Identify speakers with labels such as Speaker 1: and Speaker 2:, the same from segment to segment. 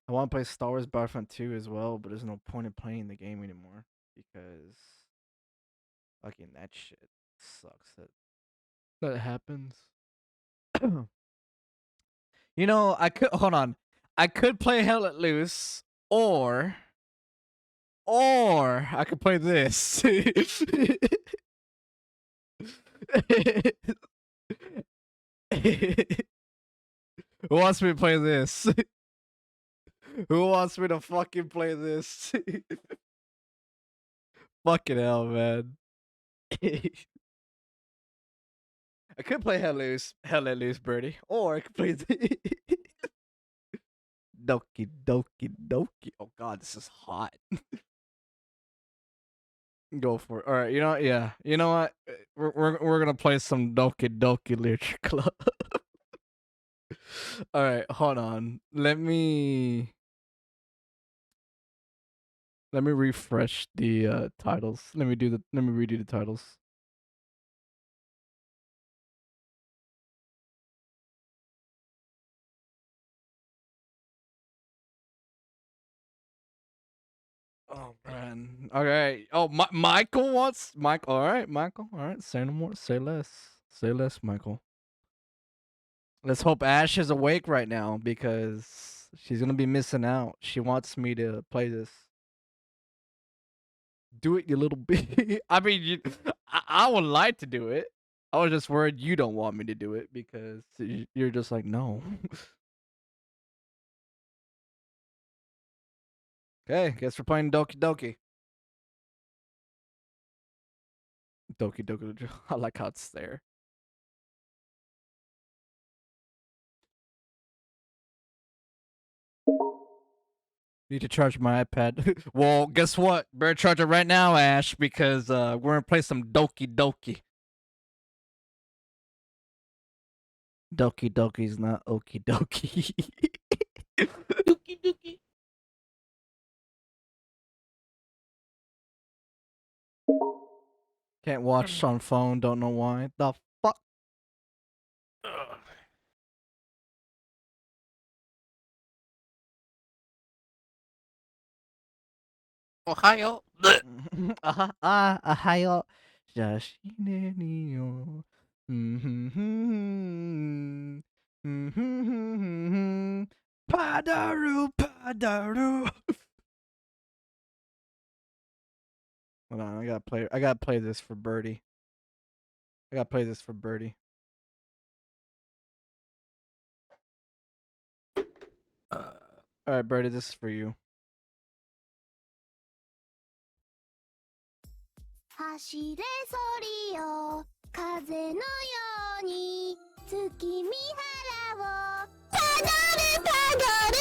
Speaker 1: I want to play Star Wars Battlefront 2 as well, but there's no point in playing the game anymore because fucking that shit sucks. That happens. You know, I could hold on. I could play Hell Let Loose, or I could play this. Who wants me to play this? Who wants me to fucking play this? Fucking hell, man. I could play Hell Let Loose, Birdie, or I could play Doki Doki Doki. Oh god, this is hot. Go for it. All right, you know what? Yeah, you know what? We're gonna play some Doki Doki Literature Club. All right, hold on. Let me refresh the titles. Let me redo the titles. Oh man. Okay. Oh, Michael wants Michael. All right, Michael. All right. Say no more. Say less. Say less, Michael. Let's hope Ash is awake right now because she's gonna be missing out. She wants me to play this. Do it, you little bitch. I mean, I would like to do it. I was just worried you don't want me to do it because you're just like, no. Okay, guess we're playing Doki Doki. Doki Doki. I like how it's there. Need to charge my iPad. Well, guess what? Better charge it right now, Ash, because we're gonna play some Doki Doki. Doki Doki's not okie dokie. Doki Doki. Can't watch on phone. Don't know why. The fuck. Ohio. Ohio. Jashineyo. Padaru, padaru. Hold on, I gotta play this for Birdie. I gotta play this for Birdie. All right, Birdie, this is for you.
Speaker 2: 走れソリよ風のように月見原をパドルパドル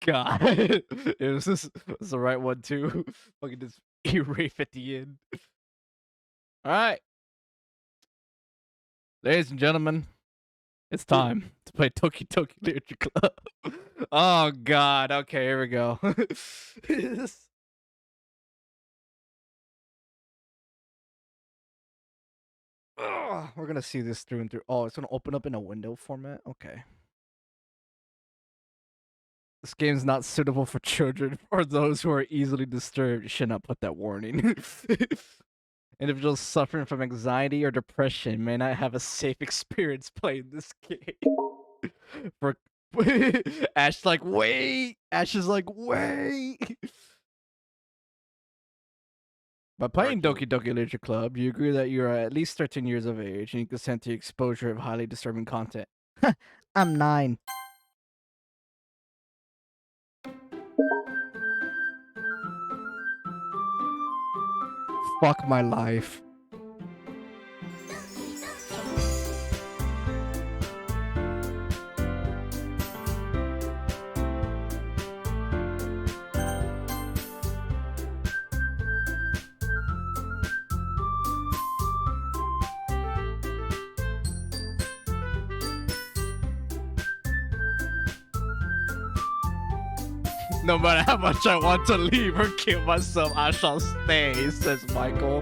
Speaker 1: God, it was the right one too. Fucking just E-Rafe at the end. All right, ladies and gentlemen, it's time to play Doki Doki Literature Club. Oh God, okay, here we go. We're gonna see this through and through. Oh, it's gonna open up in a window format. Okay. This game's not suitable for children or those who are easily disturbed. You should not put that warning. Individuals suffering from anxiety or depression may not have a safe experience playing this game. For Ash like, wait. Ash is like, wait. By playing Doki Doki Literature Club, you agree that you are at least 13 years of age and you consent to the exposure of highly disturbing content. I'm 9. Fuck my life. No matter how much I want to leave or kill myself, I shall stay, says Michael.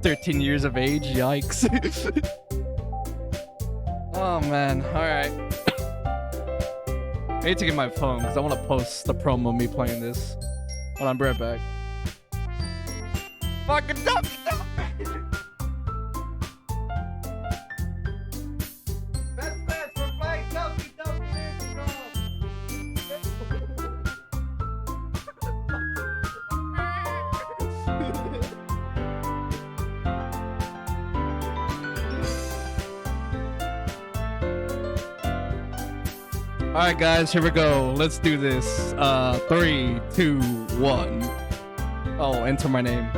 Speaker 1: 13 years of age. Yikes. Oh man. All right. I need to get my phone because I want to post the promo of me playing this. Hold on, I'll be right back. Fucking Doki Doki! Best friends for playing Doki Doki! Alright guys, here we go. Let's do this. 3, 2, 1. Oh, enter my name.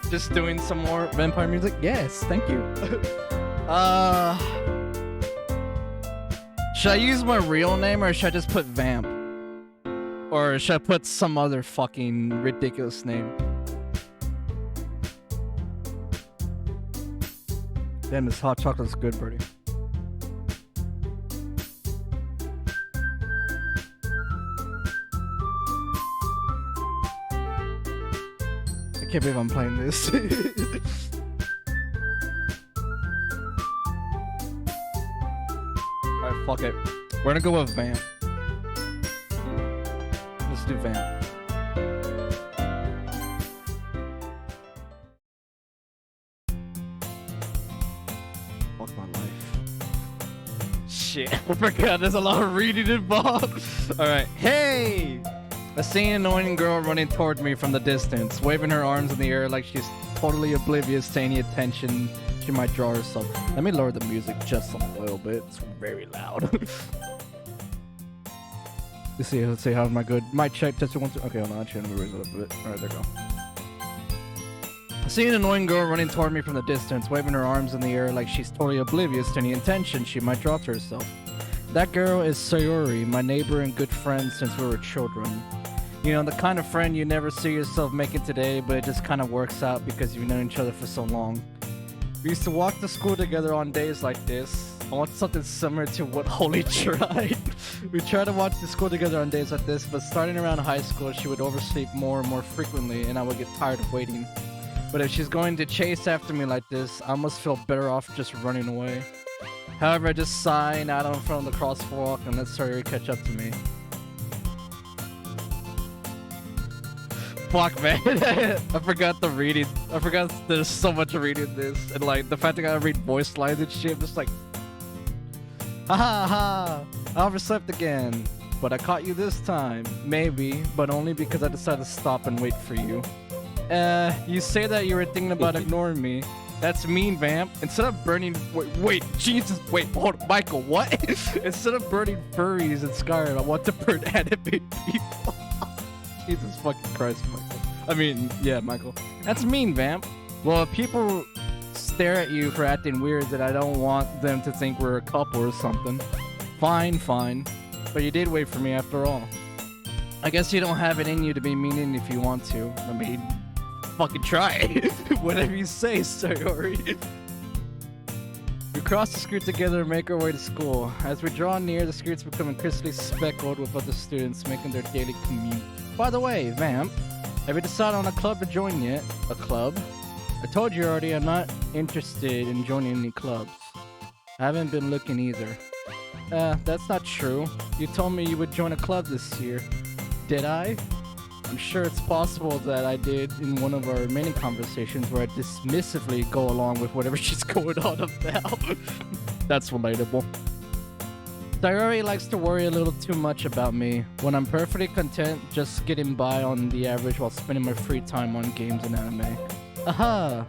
Speaker 1: Just doing some more vampire music? Yes, thank you. Should I use my real name or should I just put Vamp? Or should I put some other fucking ridiculous name? Damn, this hot chocolate's good, birdie. I can't believe I'm playing this. Alright, fuck it. We're gonna go with Vamp. Let's do Vamp. Fuck my life. Shit, I forgot there's a lot of reading involved. Alright, hey! I see an annoying girl running toward me from the distance, waving her arms in the air like she's totally oblivious to any attention she might draw herself. Let me lower the music just a little bit. It's very loud. Let's see how am I good? Might check, test it once. Okay, hold on, actually, let me raise it up a bit. Alright, there we go. I see an annoying girl running toward me from the distance, waving her arms in the air like she's totally oblivious to any intention she might draw to herself. That girl is Sayori, my neighbor and good friend since we were children. You know, the kind of friend you never see yourself making today, but it just kind of works out because you've known each other for so long. We used to walk to school together on days like this. I want something similar to what Holy tried. We tried to walk to school together on days like this, but starting around high school, she would oversleep more and more frequently, and I would get tired of waiting. But if she's going to chase after me like this, I must feel better off just running away. However, I just sigh and out in front of the crosswalk and let Sayori catch up to me. Fuck, man. I forgot the reading. I forgot there's so much reading in this. And like, the fact that I gotta read voice lines and shit, I'm just like... Ha ha ha! I overslept again. But I caught you this time. Maybe, but only because I decided to stop and wait for you. You say that you were thinking about ignoring me. That's mean, Vamp. Instead of burning... Wait, Jesus, wait, hold on, Michael, what? Instead of burning furries in Skyrim, I want to burn animated people. Jesus fucking Christ, Michael. I mean, yeah, Michael. That's mean, Vamp. Well, if people stare at you for acting weird, then I don't want them to think we're a couple or something. Fine, fine. But you did wait for me after all. I guess you don't have it in you to be mean if you want to. I mean, fucking try. Whatever you say, Sayori. We cross the street together and make our way to school. As we draw near, the streets become increasingly speckled with other students making their daily commute. By the way, Vamp, have you decided on a club to join yet? A club? I told you already I'm not interested in joining any clubs. I haven't been looking either. That's not true. You told me you would join a club this year. Did I? I'm sure it's possible that I did in one of our many conversations where I dismissively go along with whatever she's going on about. That's relatable. Sayori likes to worry a little too much about me, when I'm perfectly content just getting by on the average while spending my free time on games and anime. Aha!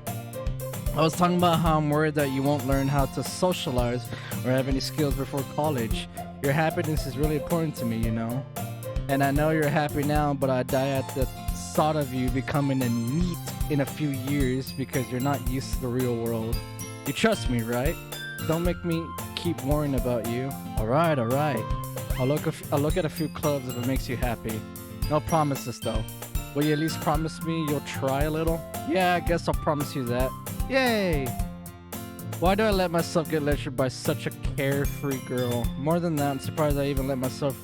Speaker 1: I was talking about how I'm worried that you won't learn how to socialize or have any skills before college. Your happiness is really important to me, you know? And I know you're happy now, but I die at the thought of you becoming a NEET in a few years because you're not used to the real world. You trust me, right? Don't make me keep worrying about you. Alright, alright. I'll look at a few clubs if it makes you happy. No promises though. Will you at least promise me you'll try a little? Yeah, I guess I'll promise you that. Yay! Why do I let myself get lectured by such a carefree girl? More than that, I'm surprised I even let myself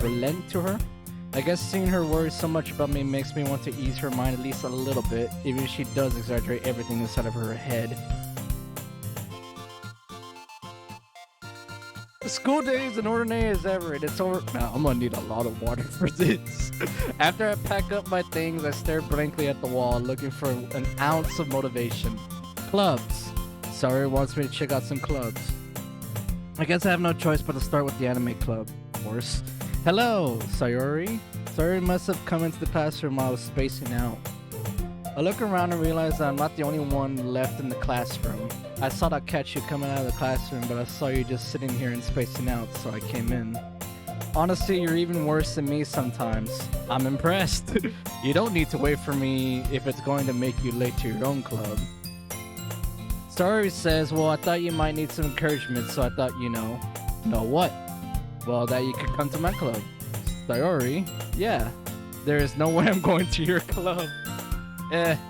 Speaker 1: relent to her. I guess seeing her worry so much about me makes me want to ease her mind at least a little bit, even if she does exaggerate everything inside of her head. The school day is an ordinary as ever, and it's over. Now, I'm gonna need a lot of water for this. After I pack up my things, I stare blankly at the wall, looking for an ounce of motivation. Clubs. Sayori wants me to check out some clubs. I guess I have no choice but to start with the anime club, of course. Hello, Sayori. Sayori must have come into the classroom while I was spacing out. I look around and realize that I'm not the only one left in the classroom. I thought I'd catch you coming out of the classroom, but I saw you just sitting here and spacing out, so I came in. Honestly, you're even worse than me sometimes. I'm impressed. You don't need to wait for me if it's going to make you late to your own club. Sayori says, well, I thought you might need some encouragement, so I thought, you know what? Well, that you could come to my club. Sayori, yeah. There is no way I'm going to your club.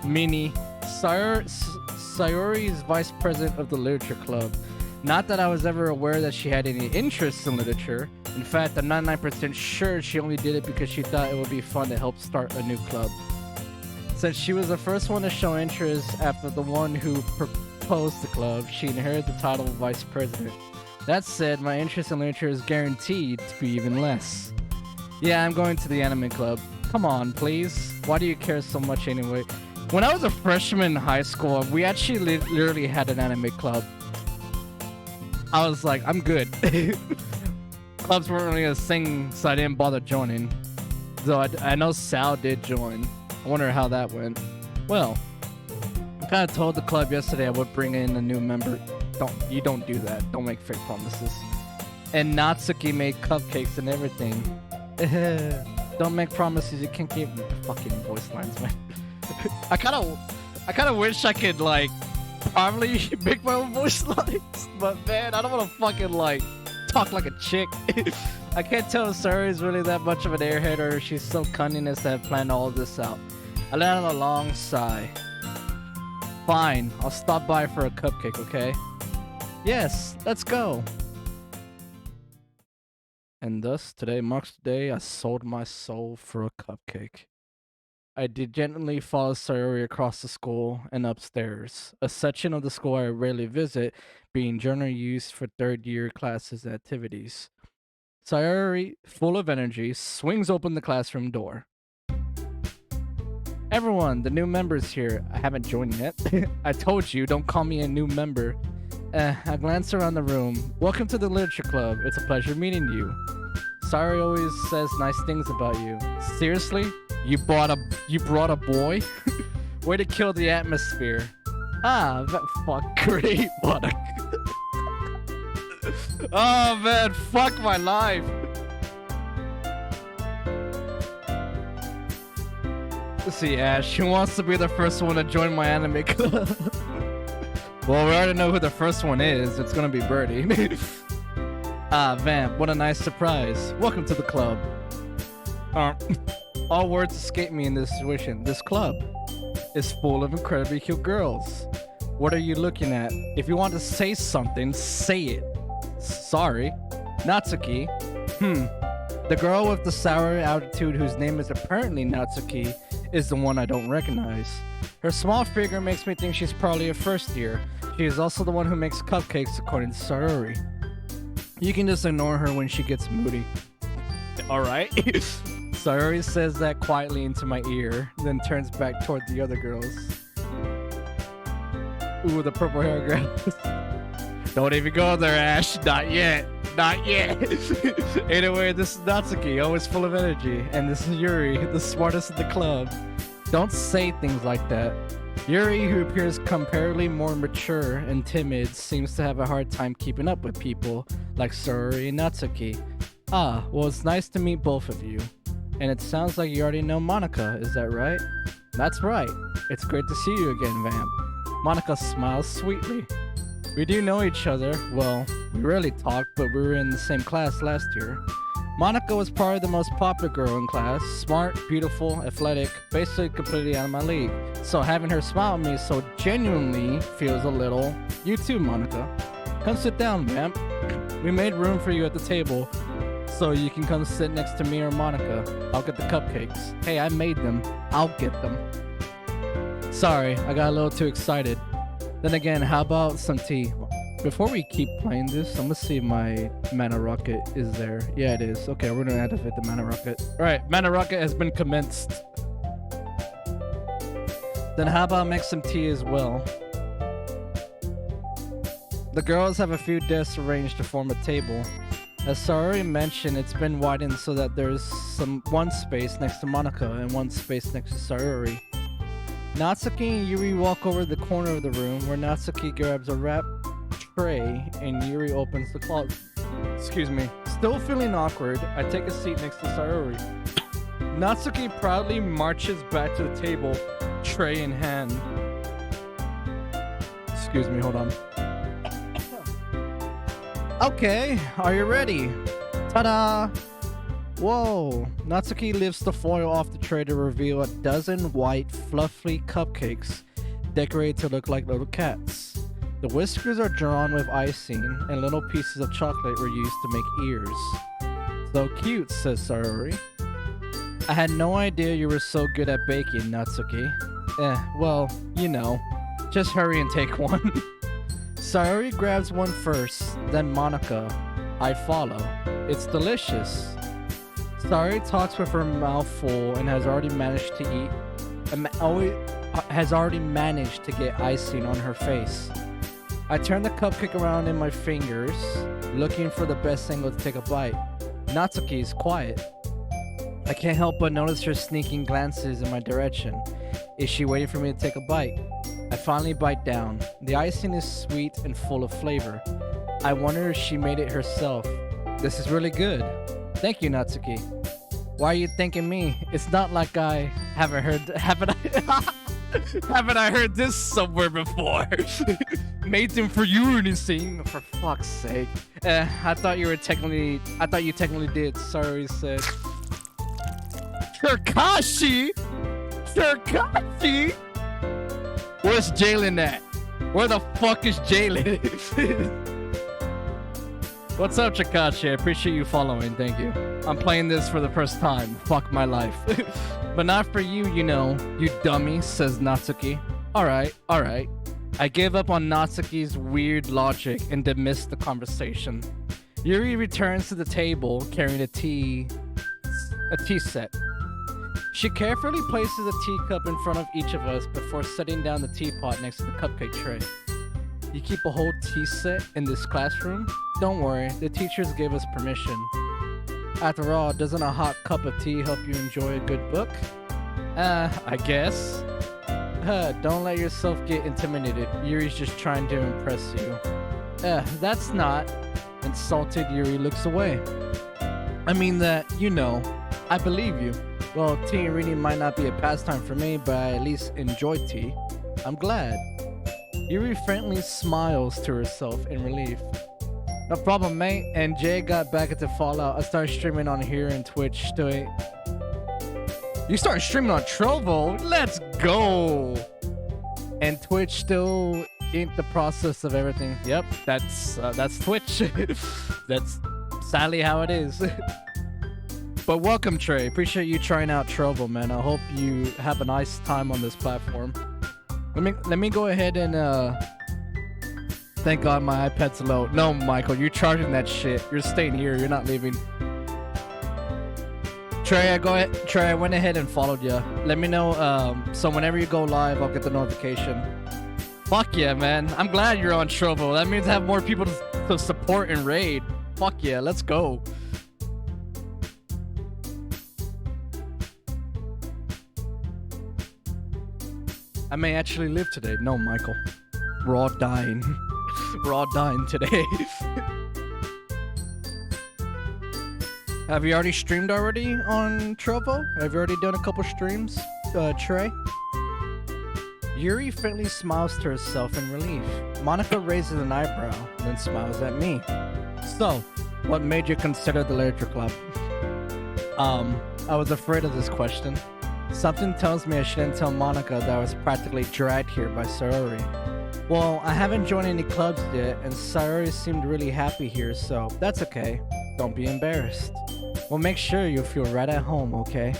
Speaker 1: Mini. Sayori is vice president of the literature club. Not that I was ever aware that she had any interest in literature. In fact, I'm 99% sure she only did it because she thought it would be fun to help start a new club. Since she was the first one to show interest after the one who proposed the club, she inherited the title of vice president. That said, my interest in literature is guaranteed to be even less. Yeah, I'm going to the anime club. Come on, please. Why do you care so much anyway? When I was a freshman in high school, we actually literally had an anime club. I was like, I'm good. Clubs weren't really a thing, so I didn't bother joining. Though I know Sal did join. I wonder how that went. Well, I kind of told the club yesterday I would bring in a new member. You don't do that. Don't make fake promises. And Natsuki made cupcakes and everything. Don't make promises you can't keep. Fucking voice lines, man. I kind of wish I could like probably make my own voice lines, but man, I don't want to fucking like talk like a chick. I can't tell if Sayori is really that much of an airhead or if she's so cunning as to have planned all of this out. I let out a long sigh. Fine, I'll stop by for a cupcake, okay? Yes, let's go. And thus, today marks the day I sold my soul for a cupcake. I gently followed Sayori across the school and upstairs, a section of the school I rarely visit, being generally used for third-year classes and activities. Sayori, full of energy, swings open the classroom door. Everyone, the new member's here. I haven't joined yet. I told you, don't call me a new member. I glance around the room. Welcome to the literature club. It's a pleasure meeting you. Sayori always says nice things about you. Seriously? You brought a boy? Way to kill the atmosphere. Ah, fuck, great, Monika. Oh man, fuck my life. Let's see, Ash, who wants to be the first one to join my anime club? Well, we already know who the first one is. It's gonna be Birdie. Ah, Vamp, what a nice surprise. Welcome to the club. All words escape me in this situation. This club is full of incredibly cute girls. What are you looking at? If you want to say something, say it. Sorry. Natsuki. The girl with the sour attitude whose name is apparently Natsuki is the one I don't recognize. Her small figure makes me think she's probably a first year. She is also the one who makes cupcakes according to Sayori. You can just ignore her when she gets moody. Alright. Sayori says that quietly into my ear, then turns back toward the other girls. Ooh, the purple hair girls. Don't even go there, Ash. Not yet. Not yet. Anyway, this is Natsuki, always full of energy. And this is Yuri, the smartest in the club. Don't say things like that. Yuri, who appears comparatively more mature and timid, seems to have a hard time keeping up with people like Sayori and Natsuki. Ah, well, it's nice to meet both of you. And it sounds like you already know Monika, is that right? That's right. It's great to see you again, Vamp. Monika smiles sweetly. We do know each other. Well, we rarely talk, but we were in the same class last year. Monika was probably the most popular girl in class. Smart, beautiful, athletic, basically completely out of my league. So having her smile at me so genuinely feels a little... You too, Monika. Come sit down, Vamp. We made room for you at the table. So you can come sit next to me or Monica. I'll get the cupcakes. Hey, I made them. I'll get them. Sorry, I got a little too excited. Then again, how about some tea? Before we keep playing this, I'm gonna see if my mana rocket is there. Yeah, it is. Okay, we're gonna activate the mana rocket. Alright, mana rocket has been commenced. Then how about make some tea as well? The girls have a few desks arranged to form a table. As Sarori mentioned, it's been widened so that there's one space next to Monika and one space next to Sarori. Natsuki and Yuri walk over the corner of the room where Natsuki grabs a wrap tray and Yuri opens the closet. Excuse me. Still feeling awkward, I take a seat next to Sarori. Natsuki proudly marches back to the table, tray in hand. Excuse me, hold on. Okay, are you ready? Ta-da! Whoa! Natsuki lifts the foil off the tray to reveal a dozen white, fluffy cupcakes decorated to look like little cats. The whiskers are drawn with icing, and little pieces of chocolate were used to make ears. So cute, says Sarori. I had no idea you were so good at baking, Natsuki. Well, you know. Just hurry and take one. Sayori grabs one first, then Monika. I follow. It's delicious. Sayori talks with her mouth full and has already managed to get icing on her face. I turn the cupcake around in my fingers, looking for the best angle to take a bite. Natsuki is quiet. I can't help but notice her sneaking glances in my direction. Is she waiting for me to take a bite? I finally bite down. The icing is sweet and full of flavor. I wonder if she made it herself. This is really good. Thank you, Natsuki. Why are you thanking me? It's not like I haven't I heard this somewhere before? Made them for you, anything. For fuck's sake. I thought you technically did. Sorry, said. Kakashi? Where's Jalen at? Where the fuck is Jalen? What's up, Chikachi? I appreciate you following. Thank you. I'm playing this for the first time. Fuck my life. But not for you, you know. You dummy, says Natsuki. Alright. I gave up on Natsuki's weird logic and dismissed the conversation. Yuri returns to the table carrying a tea set. She carefully places a teacup in front of each of us before setting down the teapot next to the cupcake tray. You keep a whole tea set in this classroom? Don't worry, the teachers gave us permission. After all, doesn't a hot cup of tea help you enjoy a good book? I guess. Don't let yourself get intimidated. Yuri's just trying to impress you. That's not. Insulted, Yuri looks away. I mean that, you know, I believe you. Well, tea and reading might not be a pastime for me, but I at least enjoy tea. I'm glad. Yuri friendly smiles to herself in relief. No problem, mate. And Jay got back into Fallout. I started streaming on here and Twitch. You started streaming on Trovo? Let's go! And Twitch still in the process of everything. Yep, that's Twitch. That's sadly how it is. But welcome, Trey. Appreciate you trying out Trovo, man. I hope you have a nice time on this platform. Let me go ahead and thank God my iPad's low. No, Michael, you're charging that shit. You're staying here. You're not leaving. Trey, I went ahead and followed you. Let me know. So whenever you go live, I'll get the notification. Fuck yeah, man. I'm glad you're on Trovo. That means I have more people to support and raid. Fuck yeah, let's go. I may actually live today. No, Michael. We're all dying. We're all dying today. Have you already streamed on Trovo? Have you already done a couple streams, Trey? Yuri faintly smiles to herself in relief. Monika raises an eyebrow, then smiles at me. So, what made you consider the literature club? I was afraid of this question. Something tells me I shouldn't tell Monika that I was practically dragged here by Sayori. Well, I haven't joined any clubs yet, and Sayori seemed really happy here, so that's okay. Don't be embarrassed. We'll make sure you feel right at home, okay?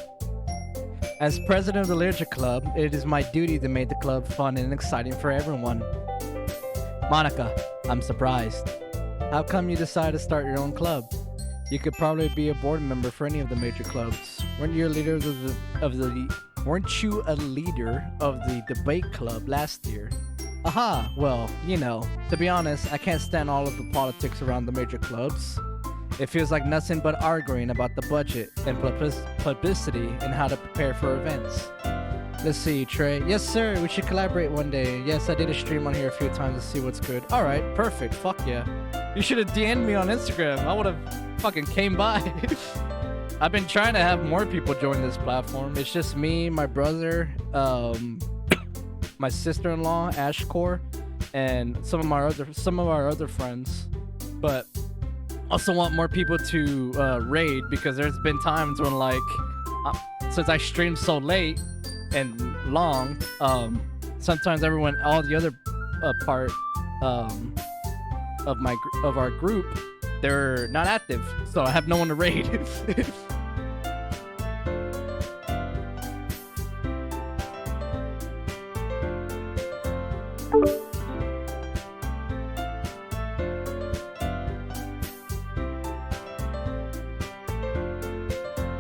Speaker 1: As president of the Literature Club, it is my duty to make the club fun and exciting for everyone. Monika, I'm surprised. How come you decided to start your own club? You could probably be a board member for any of the major clubs. Weren't you a leader of the debate club last year? Aha, well, you know, to be honest, I can't stand all of the politics around the major clubs. It feels like nothing but arguing about the budget and publicity and how to prepare for events. Let's see, Trey. Yes, sir, we should collaborate one day. Yes, I did a stream on here a few times to see what's good. Alright, perfect, fuck yeah. You should have DM'd me on Instagram. I would have fucking came by. I've been trying to have more people join this platform. It's just me, my brother, my sister-in-law, Ashcore, and some of our other friends. But also want more people to raid, because there's been times when, like, since I streamed so late and long, sometimes all the other part of our group, they're not active, so I have no one to raid.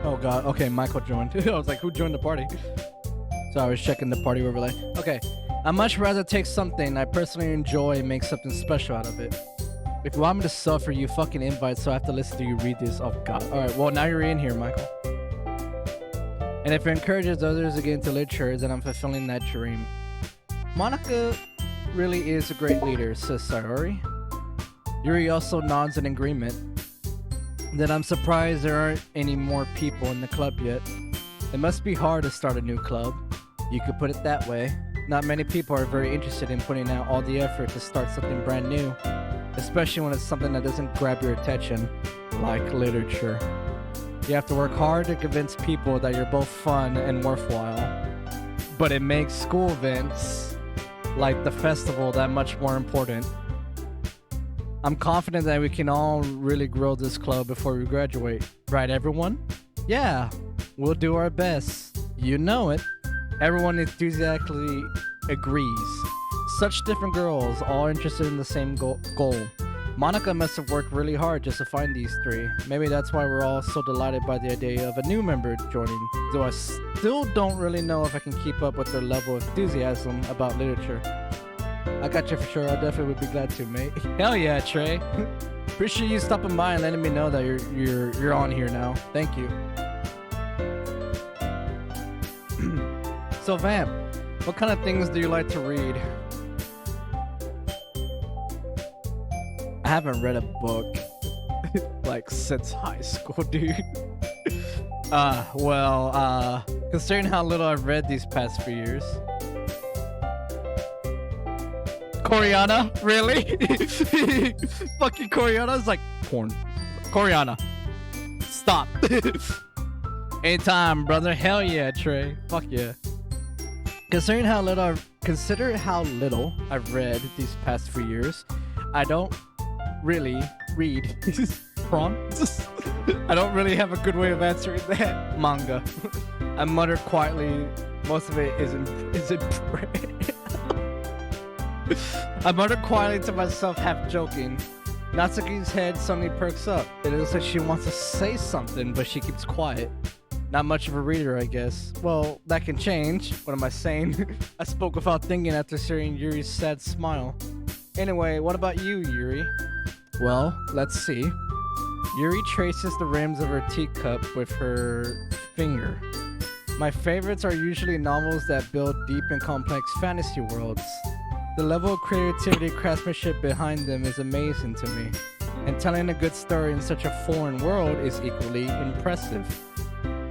Speaker 1: Oh god, okay, Michael joined. I was like, who joined the party? So I was checking the party overlay. Okay, I'd much rather take something I personally enjoy and make something special out of it. If you want me to suffer, you fucking invite, so I have to listen to you read this. Oh god. Alright, well now you're in here, Michael. And if it encourages others to get into literature, then I'm fulfilling that dream. Monika really is a great leader, says Sayori. Yuri also nods in agreement. Then I'm surprised there aren't any more people in the club yet. It must be hard to start a new club. You could put it that way. Not many people are very interested in putting out all the effort to start something brand new, especially when it's something that doesn't grab your attention, like literature. You have to work hard to convince people that you're both fun and worthwhile. But it makes school events, like the festival, that much more important. I'm confident that we can all really grow this club before we graduate. Right, everyone? Yeah, we'll do our best. You know it. Everyone enthusiastically agrees. Such different girls, all interested in the same goal. Monika must have worked really hard just to find these three. Maybe that's why we're all so delighted by the idea of a new member joining, though I still don't really know if I can keep up with their level of enthusiasm about literature. I got you for sure. I definitely would be glad to, mate. Hell yeah, Trey. Appreciate you stopping by and letting me know that you're on here now. Thank you. So Vamp, what kind of things do you like to read? I haven't read a book like since high school, dude. Considering how little I've read these past few years. Coriana? Really? Fucking Coriana's like porn. Coriana. Stop. Anytime, brother. Hell yeah, Trey. Fuck yeah. Consider how little I've read these past few years, I don't really read prompts. I don't really have a good way of answering that. Manga. I mutter quietly. Most of it isn't prayer. I mutter quietly to myself, half joking. Natsuki's head suddenly perks up. It looks like she wants to say something, but she keeps quiet. Not much of a reader, I guess. Well, that can change. What am I saying? I spoke without thinking after seeing Yuri's sad smile. Anyway, what about you, Yuri? Well, let's see. Yuri traces the rims of her teacup with her finger. My favorites are usually novels that build deep and complex fantasy worlds. The level of creativity and craftsmanship behind them is amazing to me, and telling a good story in such a foreign world is equally impressive.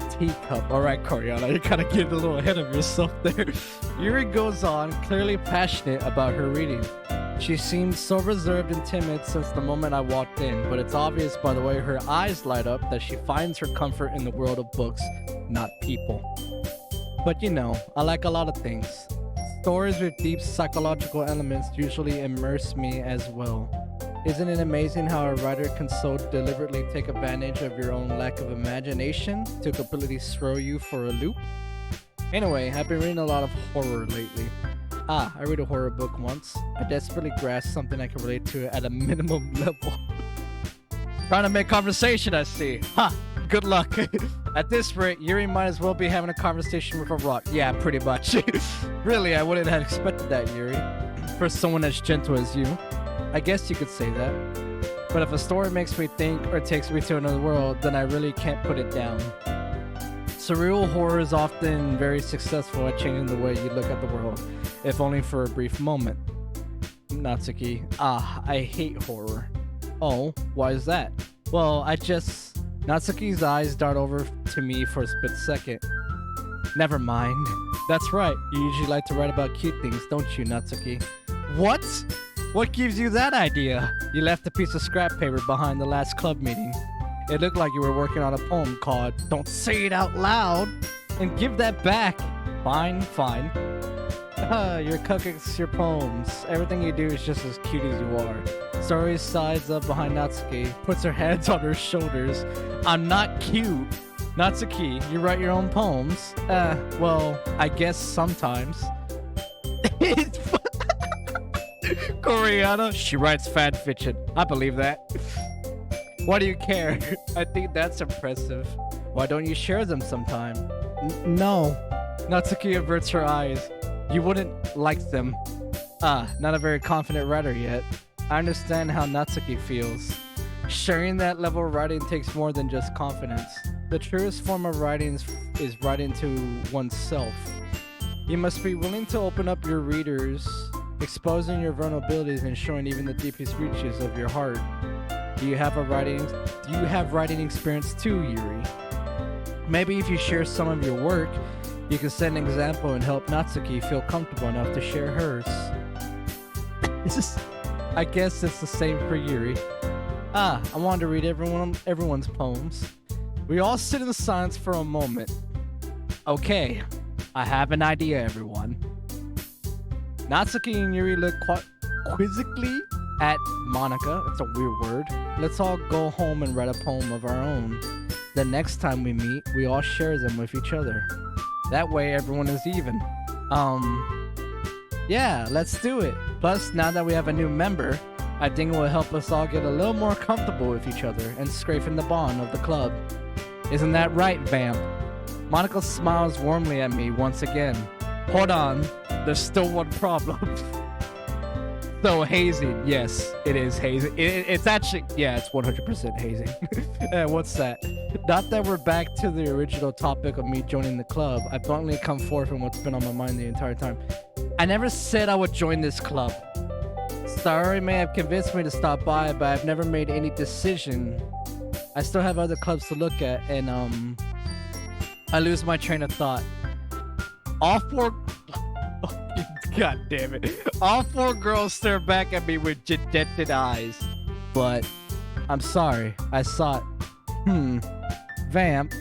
Speaker 1: Teacup. Alright, Coriana, you're kind of getting a little ahead of yourself there. Yuri goes on, clearly passionate about her reading. She seemed so reserved and timid since the moment I walked in, but it's obvious by the way her eyes light up that she finds her comfort in the world of books, not people. But you know, I like a lot of things. Stories with deep psychological elements usually immerse me as well. Isn't it amazing how a writer can so deliberately take advantage of your own lack of imagination to completely throw you for a loop? Anyway, I've been reading a lot of horror lately. I read a horror book once. I desperately grasped something I can relate to at a minimum level. Trying to make conversation, I see. Ha! Good luck. At this rate, Yuri might as well be having a conversation with a rock. Yeah, pretty much. Really, I wouldn't have expected that, Yuri. For someone as gentle as you. I guess you could say that. But if a story makes me think or takes me to another world, then I really can't put it down. Surreal horror is often very successful at changing the way you look at the world, if only for a brief moment. Natsuki. I hate horror. Oh, why is that? Well, Natsuki's eyes dart over to me for a split second. Never mind. That's right, you usually like to write about cute things, don't you, Natsuki? What? What gives you that idea? You left a piece of scrap paper behind the last club meeting. It looked like you were working on a poem called Don't Say It Out Loud, and give that back. Fine. Your cupcakes, your poems. Everything you do is just as cute as you are. Sari sides up behind Natsuki, puts her hands on her shoulders. I'm not cute. Natsuki, you write your own poems? Well, I guess sometimes. Koreana, she writes fan fiction. I believe that. Why do you care? I think that's impressive. Why don't you share them sometime? No. Natsuki averts her eyes. You wouldn't like them. Not a very confident writer yet. I understand how Natsuki feels. Sharing that level of writing takes more than just confidence. The truest form of writing is writing to oneself. You must be willing to open up your readers, exposing your vulnerabilities and showing even the deepest reaches of your heart. Do you have writing experience too, Yuri? Maybe if you share some of your work, you can set an example and help Natsuki feel comfortable enough to share hers. I guess it's the same for Yuri. I wanted to read everyone's poems. We all sit in silence for a moment. Okay, I have an idea, everyone. Natsuki and Yuri look quite quizzically at Monika. It's a weird word. Let's all go home and write a poem of our own. The next time we meet, we all share them with each other. That way everyone is even. Yeah, let's do it. Plus, now that we have a new member, I think it will help us all get a little more comfortable with each other and strengthen the bond of the club. Isn't that right, Vamp? Monika smiles warmly at me once again. Hold on, there's still one problem. So hazing, yes, it is hazing. It's actually, yeah, it's 100% hazing. What's that? Not that we're back to the original topic of me joining the club. I bluntly come forth from what's been on my mind the entire time. I never said I would join this club. Starry may have convinced me to stop by, but I've never made any decision. I still have other clubs to look at, and I lose my train of thought. All four... God damn it. All four girls stare back at me with dejected eyes. But I'm sorry. I saw it. Vamp,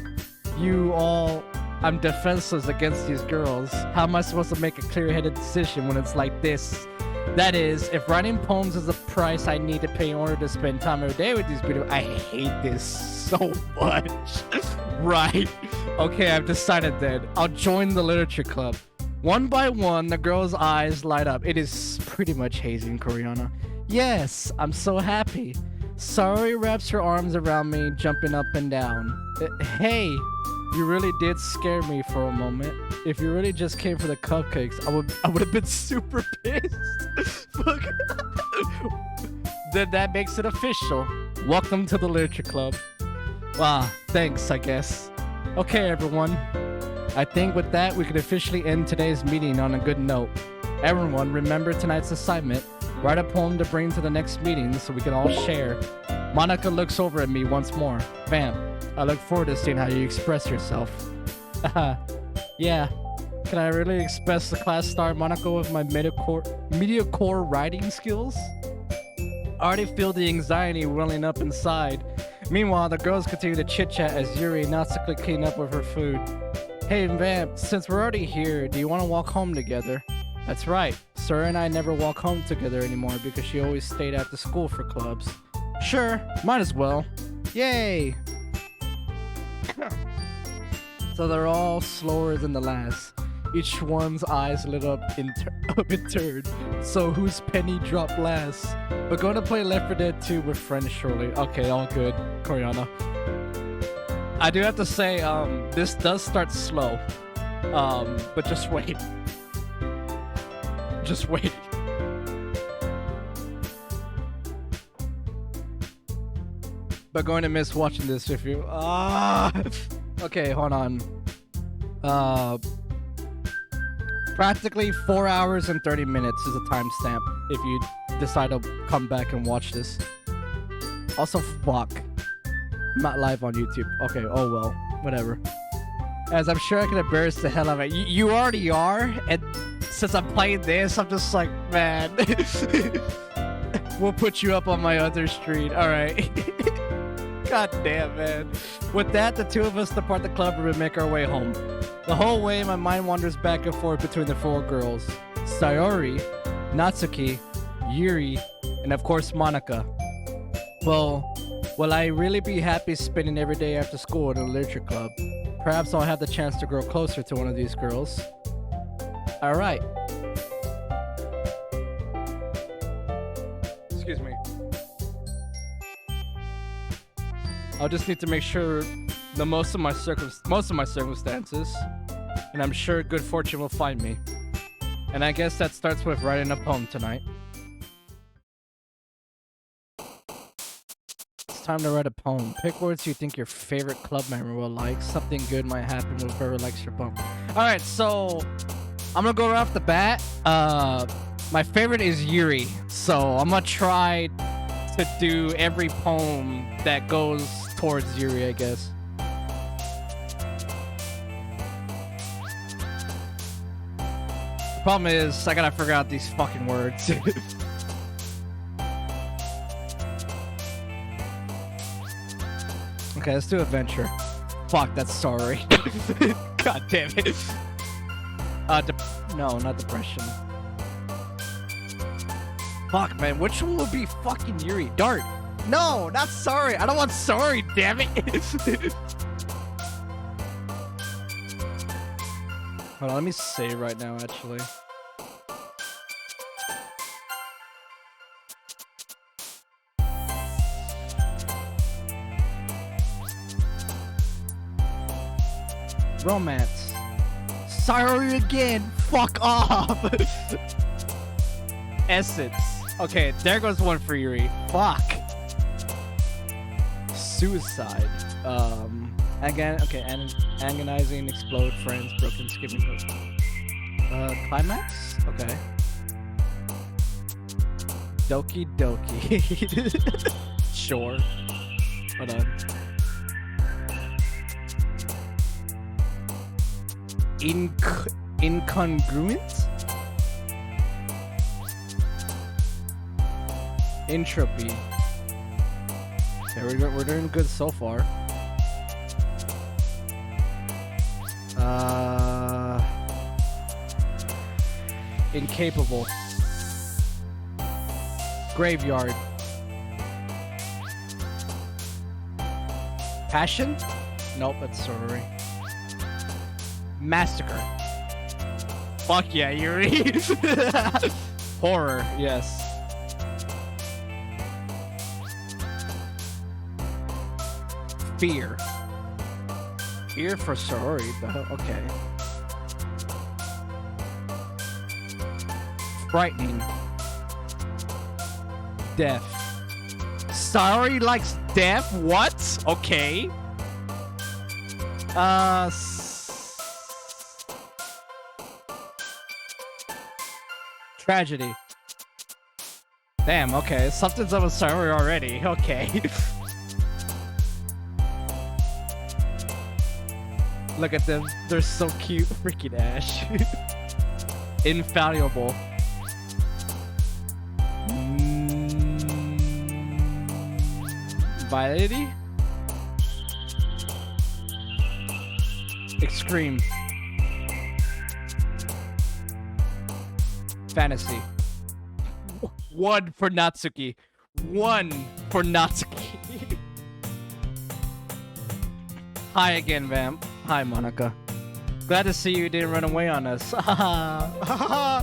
Speaker 1: I'm defenseless against these girls. How am I supposed to make a clear-headed decision when it's like this? That is, if writing poems is the price I need to pay in order to spend time every day with these beautiful... I hate this so much. Right. Okay, I've decided then. I'll join the literature club. One by one, the girl's eyes light up. It is pretty much hazing, Koreana. Yes, I'm so happy. Sari wraps her arms around me, jumping up and down. Hey, you really did scare me for a moment. If you really just came for the cupcakes, I would have been super pissed. Then that makes it official. Welcome to the literature club. Wow, thanks, I guess. Okay, everyone. I think with that, we could officially end today's meeting on a good note. Everyone, remember tonight's assignment. Write a poem to bring to the next meeting so we can all share. Monika looks over at me once more. Vamp, I look forward to seeing how you express yourself. Yeah. Can I really express the class star Monika with my mediocre writing skills? I already feel the anxiety welling up inside. Meanwhile, the girls continue to chit-chat as Yuri and Natsuki clean up with her food. Hey Vamp, since we're already here, do you want to walk home together? That's right. so her and I never walk home together anymore because she always stayed after school for clubs. Sure, might as well. Yay! So they're all slower than the last. Each one's eyes lit up in turn. So whose penny dropped last? We're going to play Left 4 Dead 2 with friends shortly. Okay, all good, Koreana. I do have to say, this does start slow. But just wait. Just wait. But going to miss watching this if you... Okay, hold on. Practically 4 hours and 30 minutes is a timestamp if you decide to come back and watch this. Also, fuck. I'm not live on YouTube. Okay, oh well. Whatever. As I'm sure I can embarrass the hell out of it. You already are, and since I'm playing this, I'm just like, man. We'll put you up on my other stream. Alright. God damn, man. With that, the two of us depart the club room and make our way home. The whole way, my mind wanders back and forth between the four girls. Sayori, Natsuki, Yuri, and of course Monika. Well, will I really be happy spending every day after school in a literature club? Perhaps I'll have the chance to grow closer to one of these girls. Alright. Excuse me. I'll just need to make sure the most of my circumstances, and I'm sure good fortune will find me. And I guess that starts with writing a poem tonight. It's time to write a poem. Pick words you think your favorite club member will like. Something good might happen with whoever likes your poem. Alright, so I'm gonna go right off the bat. My favorite is Yuri, so I'm gonna try to do every poem that goes towards Yuri, I guess. The problem is, I gotta figure out these fucking words. Okay, let's do adventure. Fuck, that's sorry. God damn it. No, not depression. Fuck, man, which one will be fucking Yuri? Dart. No, not sorry. I don't want sorry, damn it. Hold on, let me say right now, actually. Romance. Sorry again. Fuck off. Essence. Okay, there goes one for Yuri. Fuck. Suicide. Again, okay, agonizing, explode, friends, broken, skipping hook. Climax? Okay. Doki Doki. Sure. Hold on. Incongruent? Entropy. Okay, we're doing good so far. Incapable. Graveyard. Passion? Nope, that's sorry. Massacre. Fuck yeah, Yuri. Horror, yes. Fear. Fear for sorority, though. Okay. Frightening. Death. Sorry likes death? What? Okay. Tragedy. Damn, okay. Something's up with sorry already. Okay. Look at them. They're so cute. Freaking Ash. Infallible. Vitality? Extreme. fantasy. 1 for Natsuki. 1 for Natsuki. Hi again, Vamp. Hi, Monika. Glad to see you didn't run away on us. Nah,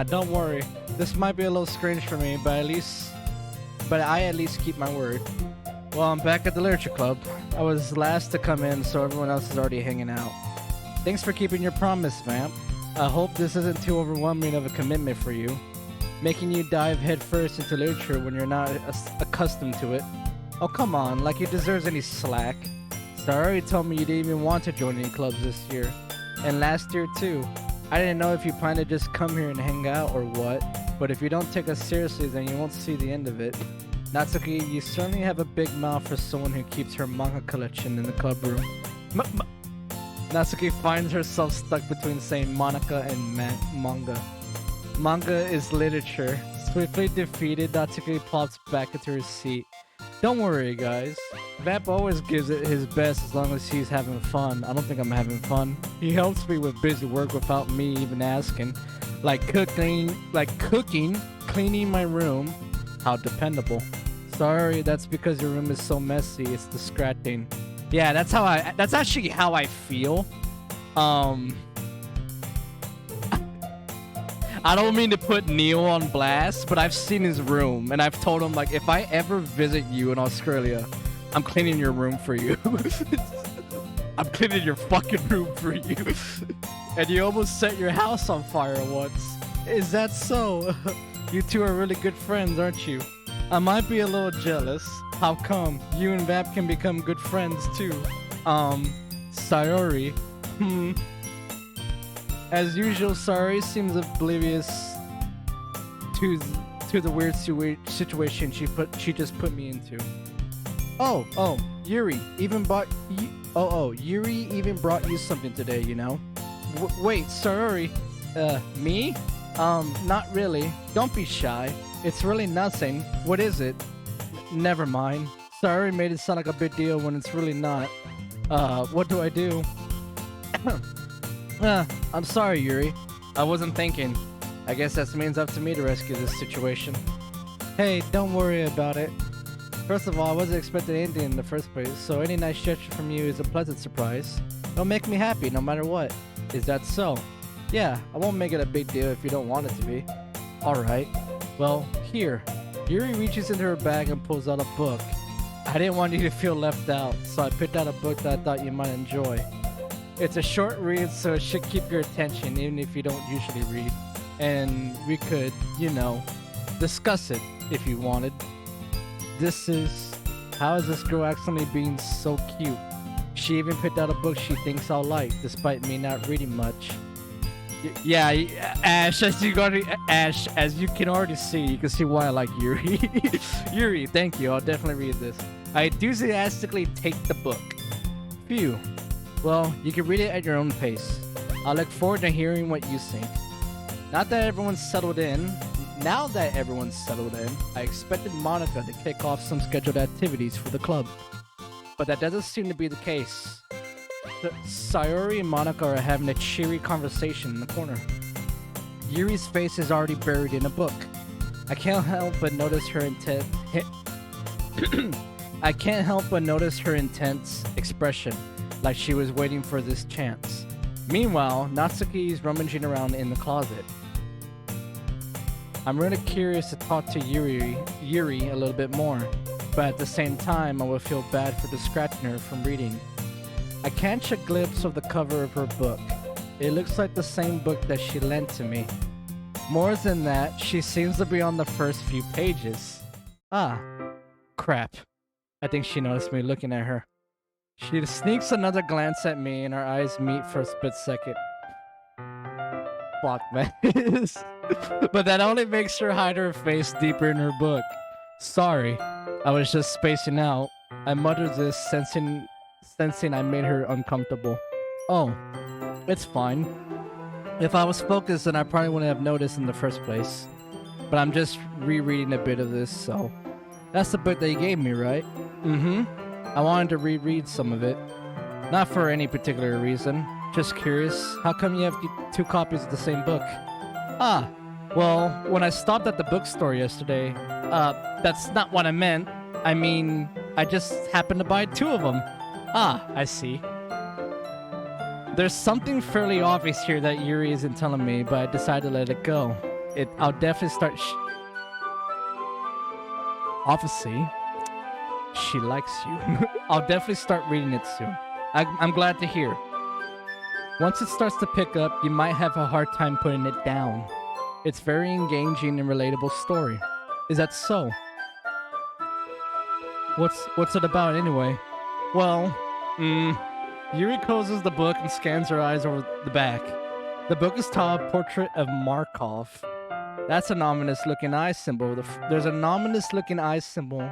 Speaker 1: don't worry. This might be a little strange for me, but I at least keep my word. Well, I'm back at the literature club. I was last to come in, so everyone else is already hanging out. Thanks for keeping your promise, Vamp. I hope this isn't too overwhelming of a commitment for you, making you dive headfirst into literature when you're not accustomed to it. Oh, come on, like you deserves any slack. Sorry, told me you didn't even want to join any clubs this year, and last year too. I didn't know if you plan to just come here and hang out or what, but if you don't take us seriously, then you won't see the end of it. Natsuki, you certainly have a big mouth for someone who keeps her manga collection in the club room. Natsuki finds herself stuck between saying Monika and manga. Manga is literature. Swiftly defeated, Natsuki plops back into her seat. Don't worry, guys. Vamp always gives it his best as long as he's having fun. I don't think I'm having fun. He helps me with busy work without me even asking. Like cooking, cleaning my room. How dependable. Sorry, that's because your room is so messy, it's distracting. Yeah, that's actually how I feel. I don't mean to put Neil on blast, but I've seen his room and I've told him, like, if I ever visit you in Australia, I'm cleaning your room for you. I'm cleaning your fucking room for you. And you almost set your house on fire once. Is that so? You two are really good friends, aren't you? I might be a little jealous. How come? You and Vamp can become good friends too. Sayori. As usual, Sayori seems oblivious to the weird situation she just put me into. Yuri even brought you something today, you know? Wait, Sayori. Me? Not really. Don't be shy. It's really nothing. What is it? Never mind. Sorry, made it sound like a big deal when it's really not. What do I do? I'm sorry, Yuri. I wasn't thinking. I guess that means up to me to rescue this situation. Hey, don't worry about it. First of all, I wasn't expecting anything in the first place, so any nice gesture from you is a pleasant surprise. It'll make me happy no matter what. Is that so? Yeah, I won't make it a big deal if you don't want it to be. Alright. Well, here. Yuri reaches into her bag and pulls out a book. I didn't want you to feel left out, so I picked out a book that I thought you might enjoy. It's a short read, so it should keep your attention even if you don't usually read. And we could, you know, discuss it if you wanted. This is... How is this girl accidentally being so cute? She even picked out a book she thinks I'll like, despite me not reading much. Yeah, Ash, as you can already see, you can see why I like Yuri. Yuri, thank you. I'll definitely read this. I enthusiastically take the book. Phew. Well, you can read it at your own pace. I look forward to hearing what you think. Now that everyone's settled in, I expected Monika to kick off some scheduled activities for the club. But that doesn't seem to be the case. Sayori and Monika are having a cheery conversation in the corner. Yuri's face is already buried in a book. I can't help but notice her intense expression, like she was waiting for this chance. Meanwhile, Natsuki's rummaging around in the closet. I'm really curious to talk to Yuri a little bit more, but at the same time, I would feel bad for distracting her from reading. I catch a glimpse of the cover of her book. It looks like the same book that she lent to me. More than that, she seems to be on the first few pages. Ah, crap. I think she noticed me looking at her. She sneaks another glance at me and our eyes meet for a split second. Fuck, man. But that only makes her hide her face deeper in her book. Sorry, I was just spacing out. I muttered this, sensing I made her uncomfortable. Oh, it's fine. If I was focused, then I probably wouldn't have noticed in the first place. But I'm just rereading a bit of this, so... That's the book that you gave me, right? Mm-hmm. I wanted to reread some of it. Not for any particular reason. Just curious, how come you have 2 copies of the same book? Ah, Well, when I stopped at the bookstore yesterday, that's not what I meant. I mean, I just happened to buy 2 of them. Ah, I see. There's something fairly obvious here that Yuri isn't telling me, but I decided to let it go. I'll definitely start. Obviously, she likes you. I'll definitely start reading it soon. I'm glad to hear. Once it starts to pick up, you might have a hard time putting it down. It's very engaging and relatable story. Is that so? What's it about anyway? Well, Yuri closes the book and scans her eyes over the back. The book is titled Portrait of Markov. That's an ominous-looking eye symbol. There's an ominous-looking eye symbol.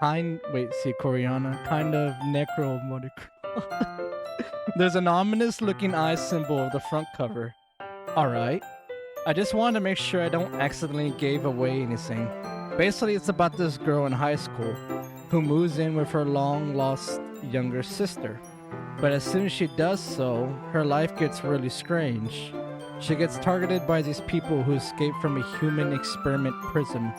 Speaker 1: Koreana. Kind of necro. There's an ominous-looking eye symbol of the front cover. Alright. I just wanted to make sure I don't accidentally give away anything. Basically, it's about this girl in high school who moves in with her long-lost younger sister. But as soon as she does so, her life gets really strange. She gets targeted by these people who escape from a human experiment prison.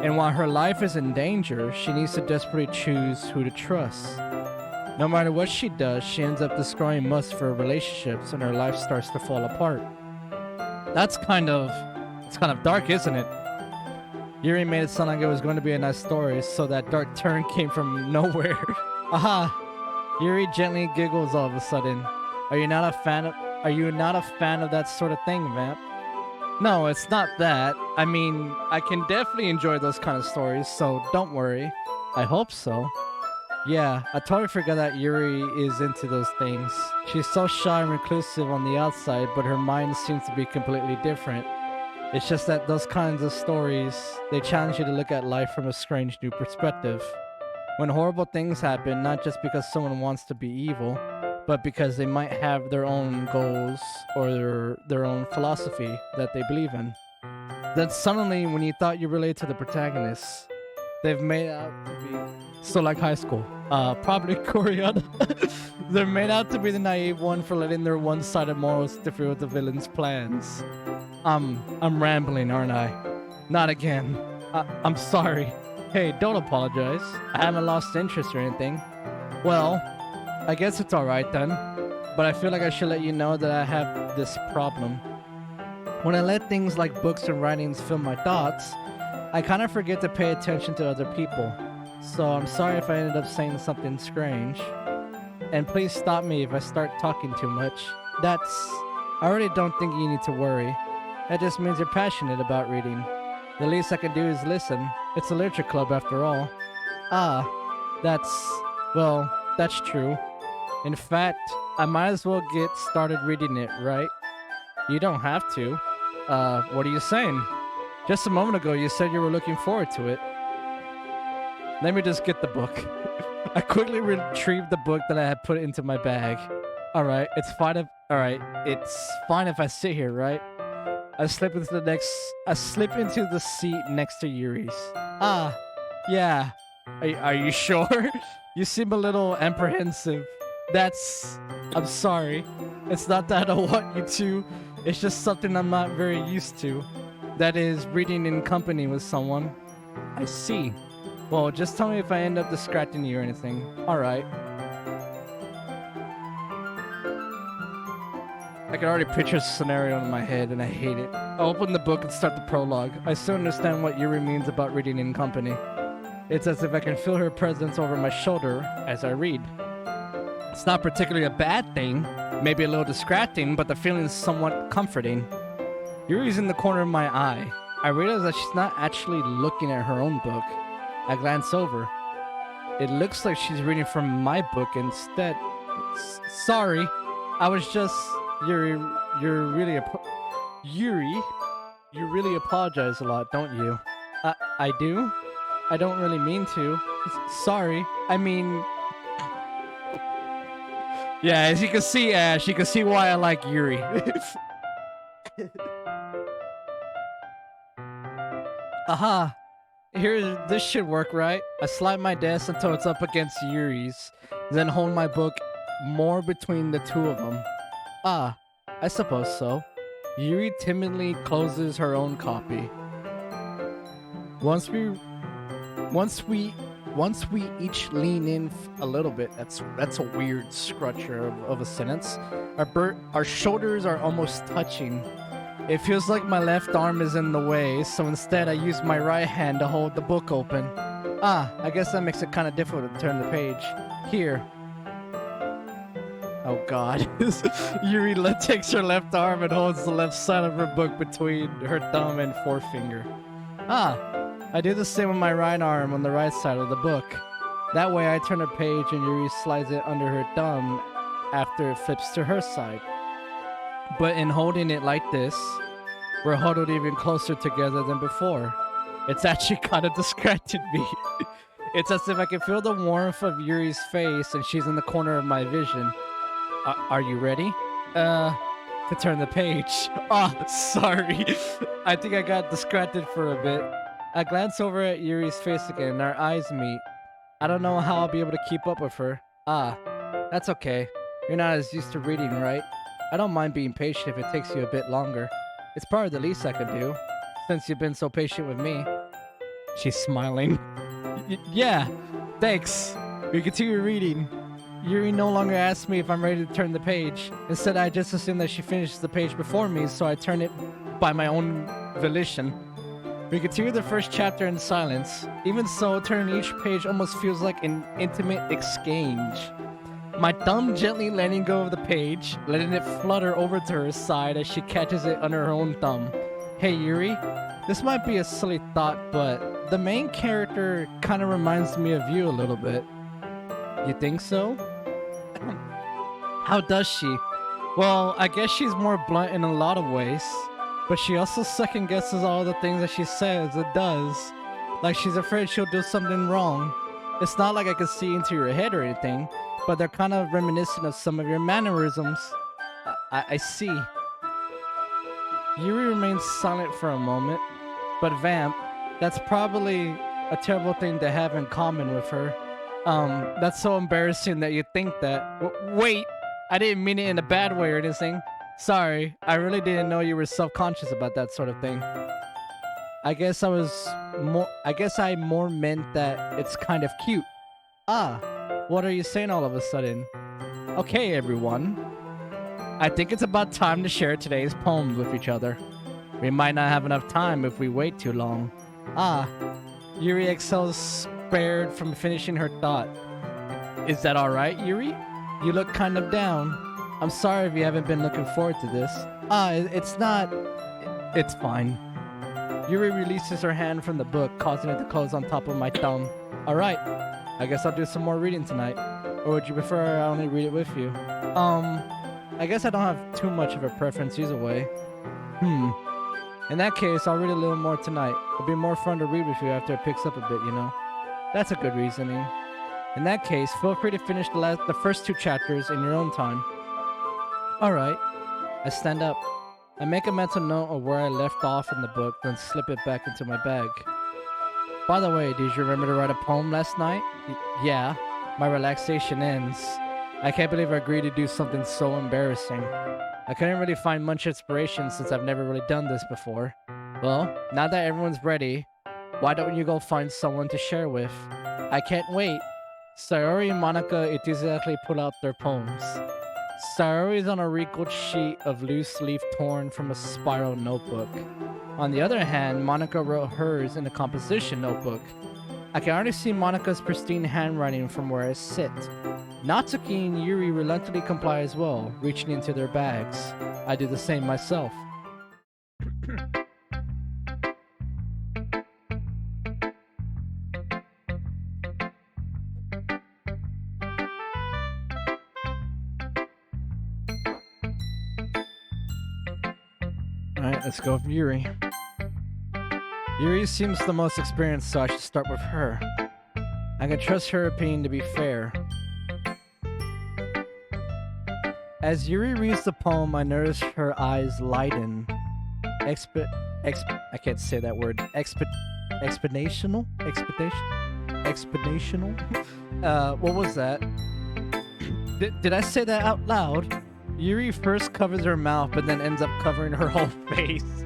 Speaker 1: And while her life is in danger, she needs to desperately choose who to trust. No matter what she does, she ends up destroying most of her relationships and her life starts to fall apart. It's kind of dark, isn't it? Yuri made it sound like it was going to be a nice story, so that dark turn came from nowhere. Aha! Yuri gently giggles all of a sudden. Are you not a fan of that sort of thing, Vamp? No, it's not that. I mean, I can definitely enjoy those kind of stories, so don't worry. I hope so. Yeah, I totally forgot that Yuri is into those things. She's so shy and reclusive on the outside, but her mind seems to be completely different. It's just that those kinds of stories, they challenge you to look at life from a strange new perspective. When horrible things happen, not just because someone wants to be evil, but because they might have their own goals or their own philosophy that they believe in. Then suddenly, when you thought you related to the protagonists, they've made out to be... So like high school. Probably Korean. They're made out to be the naive one for letting their one-sided morals interfere with the villain's plans. I'm rambling, aren't I? Not again. I'm sorry. Hey, don't apologize. I haven't lost interest or anything. Well, I guess it's alright then. But I feel like I should let you know that I have this problem. When I let things like books and writings fill my thoughts, I kind of forget to pay attention to other people. So I'm sorry if I ended up saying something strange. And please stop me if I start talking too much. I already don't think you need to worry. That just means you're passionate about reading. The least I can do is listen. It's a literature club after all. That's true. In fact, I might as well get started reading it, right? You don't have to. What are you saying? Just a moment ago you said you were looking forward to it. Let me just get the book. I quickly retrieved the book that I had put into my bag. Alright, it's fine if I sit here, right? I slip into the seat next to Yuri's. Yeah. Are you sure? You seem a little apprehensive. I'm sorry. It's not that I don't want you to. It's just something I'm not very used to. That is, reading in company with someone. I see. Well, just tell me if I end up distracting you or anything. Alright. I can already picture a scenario in my head and I hate it. I open the book and start the prologue. I still understand what Yuri means about reading in company. It's as if I can feel her presence over my shoulder as I read. It's not particularly a bad thing, maybe a little distracting, but the feeling is somewhat comforting. Yuri's in the corner of my eye. I realize that she's not actually looking at her own book. I glance over. It looks like she's reading from my book instead. Sorry, I was just... Yuri, you really apologize a lot, don't you? I do? I don't really mean to. Sorry, I mean... Yeah, as you can see, Ash, you can see why I like Yuri. Aha! This should work, right? I slide my desk until it's up against Yuri's, then hold my book more between the two of them. I suppose so. Yuri timidly closes her own copy. Once we each lean in a little bit. That's a weird structure of a sentence. Our shoulders are almost touching. It feels like my left arm is in the way, so instead I use my right hand to hold the book open. I guess that makes it kind of difficult to turn the page. Here. Oh god. Yuri takes her left arm and holds the left side of her book between her thumb and forefinger. I do the same with my right arm on the right side of the book. That way I turn a page and Yuri slides it under her thumb after it flips to her side. But in holding it like this, we're huddled even closer together than before. It's actually kind of distracted me. It's as if I can feel the warmth of Yuri's face and she's in the corner of my vision. Are you ready? To turn the page. Sorry. I think I got distracted for a bit. I glance over at Yuri's face again and our eyes meet. I don't know how I'll be able to keep up with her. That's okay. You're not as used to reading, right? I don't mind being patient if it takes you a bit longer. It's probably the least I can do, since you've been so patient with me. She's smiling. Yeah, thanks. We continue reading. Yuri no longer asks me if I'm ready to turn the page. Instead, I just assume that she finishes the page before me, so I turn it by my own volition. We continue the first chapter in silence. Even so, turning each page almost feels like an intimate exchange. My thumb gently letting go of the page, letting it flutter over to her side as she catches it under her own thumb. Hey Yuri, this might be a silly thought, but the main character kind of reminds me of you a little bit. You think so? How does she? Well, I guess she's more blunt in a lot of ways, but she also second guesses all the things that she says and does. Like she's afraid she'll do something wrong. It's not like I can see into your head or anything, but they're kind of reminiscent of some of your mannerisms. I see. Yuri remains silent for a moment, but Vamp, that's probably a terrible thing to have in common with her. That's so embarrassing that you think that. Wait, I didn't mean it in a bad way or anything. Sorry, I really didn't know you were self-conscious about that sort of thing. I guess I more meant that it's kind of cute. What are you saying all of a sudden? Okay, everyone. I think it's about time to share today's poems with each other. We might not have enough time if we wait too long. Yuri exhales, spared from finishing her thought. Is that alright, Yuri? You look kind of down. I'm sorry if you haven't been looking forward to this. It's not... It's fine. Yuri releases her hand from the book, causing it to close on top of my thumb. Alright, I guess I'll do some more reading tonight. Or would you prefer I only read it with you? I guess I don't have too much of a preference either way. In that case, I'll read a little more tonight. It'll be more fun to read with you after it picks up a bit, you know? That's a good reasoning. In that case, feel free to finish the first 2 chapters in your own time. Alright. I stand up. I make a mental note of where I left off in the book, then slip it back into my bag. By the way, did you remember to write a poem last night? Yeah. My relaxation ends. I can't believe I agreed to do something so embarrassing. I couldn't really find much inspiration since I've never really done this before. Well, now that everyone's ready, why don't you go find someone to share with? I can't wait. Sayori and Monika enthusiastically pull out their poems. Sayori is on a wrinkled sheet of loose leaf torn from a spiral notebook. On the other hand, Monika wrote hers in a composition notebook. I can already see Monika's pristine handwriting from where I sit. Natsuki and Yuri reluctantly comply as well, reaching into their bags. I do the same myself. Alright, let's go with Yuri. Yuri seems the most experienced, so I should start with her. I can trust her opinion to be fair. As Yuri reads the poem, I notice her eyes lighten. I can't say that word. Exponential? What was that? Did I say that out loud? Yuri first covers her mouth, but then ends up covering her whole face.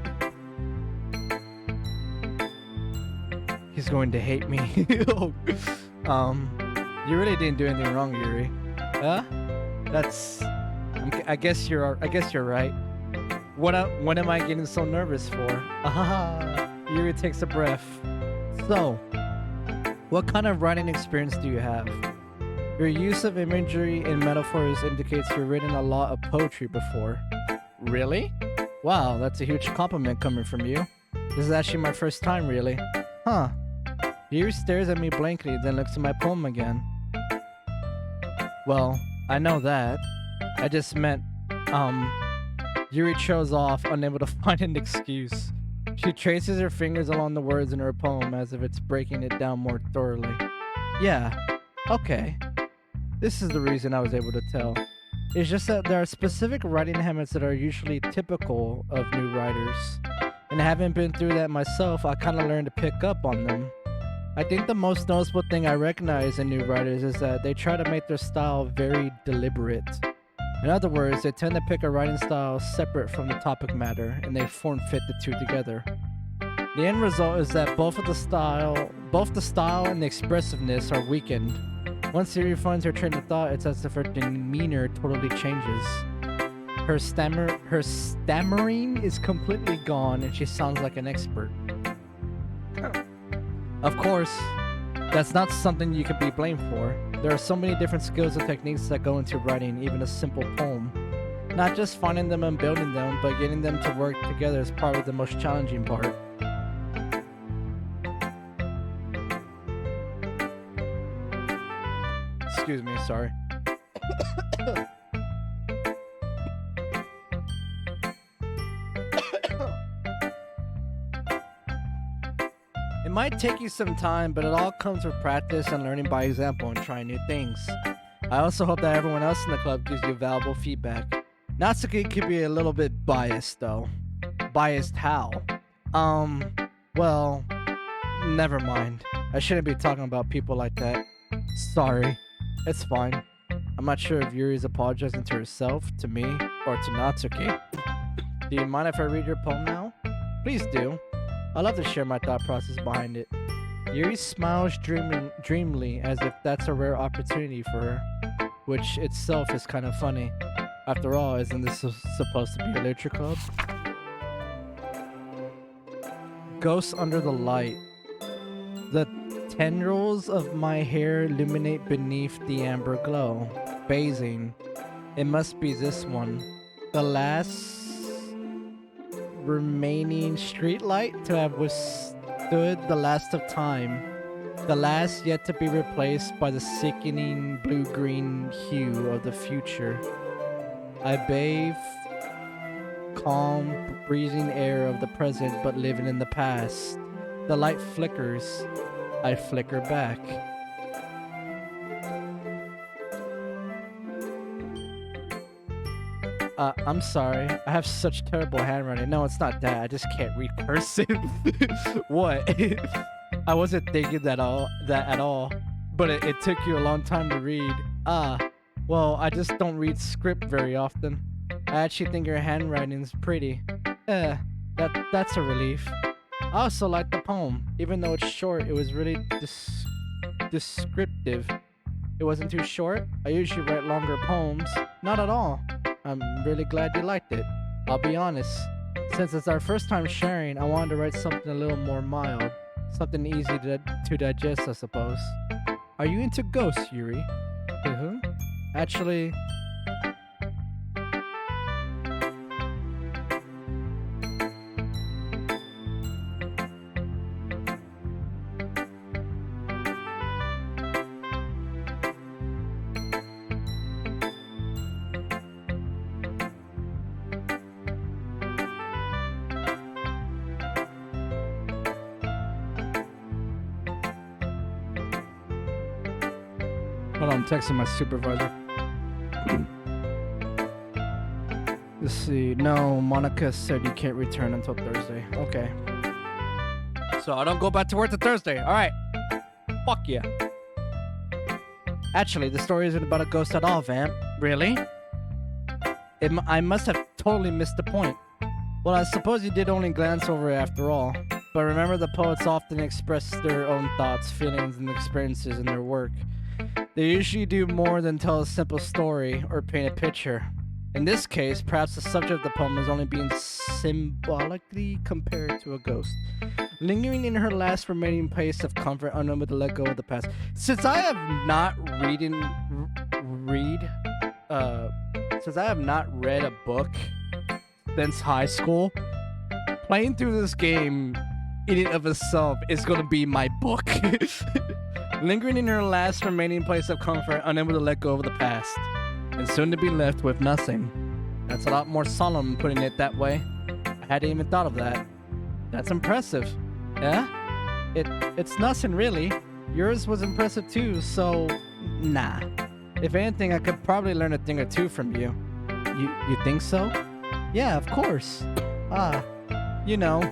Speaker 1: He's going to hate me. You really didn't do anything wrong, Yuri. Huh? I guess you're right. What am I getting so nervous for? Yuri takes a breath. So, what kind of writing experience do you have? Your use of imagery and metaphors indicates you've written a lot of poetry before. Really? Wow, that's a huge compliment coming from you. This is actually my first time, really. Huh. Yuri stares at me blankly, then looks at my poem again. Well, I know that. I just meant, Yuri trails off, unable to find an excuse. She traces her fingers along the words in her poem as if it's breaking it down more thoroughly. Yeah, okay. This is the reason I was able to tell. It's just that there are specific writing habits that are usually typical of new writers. And having been through that myself, I kind of learned to pick up on them. I think the most noticeable thing I recognize in new writers is that they try to make their style very deliberate. In other words, they tend to pick a writing style separate from the topic matter, and they form fit the two together. The end result is that both the style and the expressiveness are weakened. Once Yuri finds her train of thought, it's as if her demeanor totally changes. Her stammering is completely gone, and she sounds like an expert. Of course, that's not something you can be blamed for. There are so many different skills and techniques that go into writing even a simple poem. Not just finding them and building them, but getting them to work together is probably the most challenging part. Excuse me, sorry. It might take you some time, but it all comes with practice and learning by example and trying new things. I also hope that everyone else in the club gives you valuable feedback. Natsuki could be a little bit biased though. Biased how? Well, never mind. I shouldn't be talking about people like that. Sorry. It's fine. I'm not sure if Yuri's apologizing to herself, to me, or to Natsuki. Do you mind if I read your poem now? Please do. I love to share my thought process behind it. Yuri smiles dreamily as if that's a rare opportunity for her, which itself is kind of funny. After all, isn't this supposed to be a literature club? Ghosts under the light. The tendrils of my hair illuminate beneath the amber glow. Bathing. It must be this one. The last remaining street light to have withstood the last of time. The last yet to be replaced by the sickening blue-green hue of the future. I bathe calm, breathing air of the present but living in the past. The light flickers. I flicker back. I'm sorry. I have such terrible handwriting. No, it's not that. I just can't read cursive. What? I wasn't thinking that at all. But it took you a long time to read. Well, I just don't read script very often. I actually think your handwriting's pretty. That's a relief. I also like the poem. Even though it's short, it was really descriptive. It wasn't too short. I usually write longer poems. Not at all. I'm really glad you liked it. I'll be honest. Since it's our first time sharing, I wanted to write something a little more mild. Something easy to digest, I suppose. Are you into ghosts, Yuri? Actually... Hold on, I'm texting my supervisor. Let's see. No, Monika said you can't return until Thursday. Okay. So I don't go back to work till Thursday. Alright. Fuck yeah. Actually, the story isn't about a ghost at all, Vamp. Really? I must have totally missed the point. Well, I suppose you did only glance over it after all. But remember, the poets often express their own thoughts, feelings, and experiences in their work. They usually do more than tell a simple story or paint a picture. In this case, perhaps the subject of the poem is only being symbolically compared to a ghost, lingering in her last remaining place of comfort, unable to let go of the past. Since I have not read a book since high school, playing through this game in and of itself is going to be my book. Lingering in her last remaining place of comfort, unable to let go of the past, and soon to be left with nothing. That's a lot more solemn putting it that way. I hadn't even thought of that. That's impressive. Yeah? It's nothing really. Yours was impressive too, so nah. If anything, I could probably learn a thing or two from you. You think so? Yeah, of course. You know,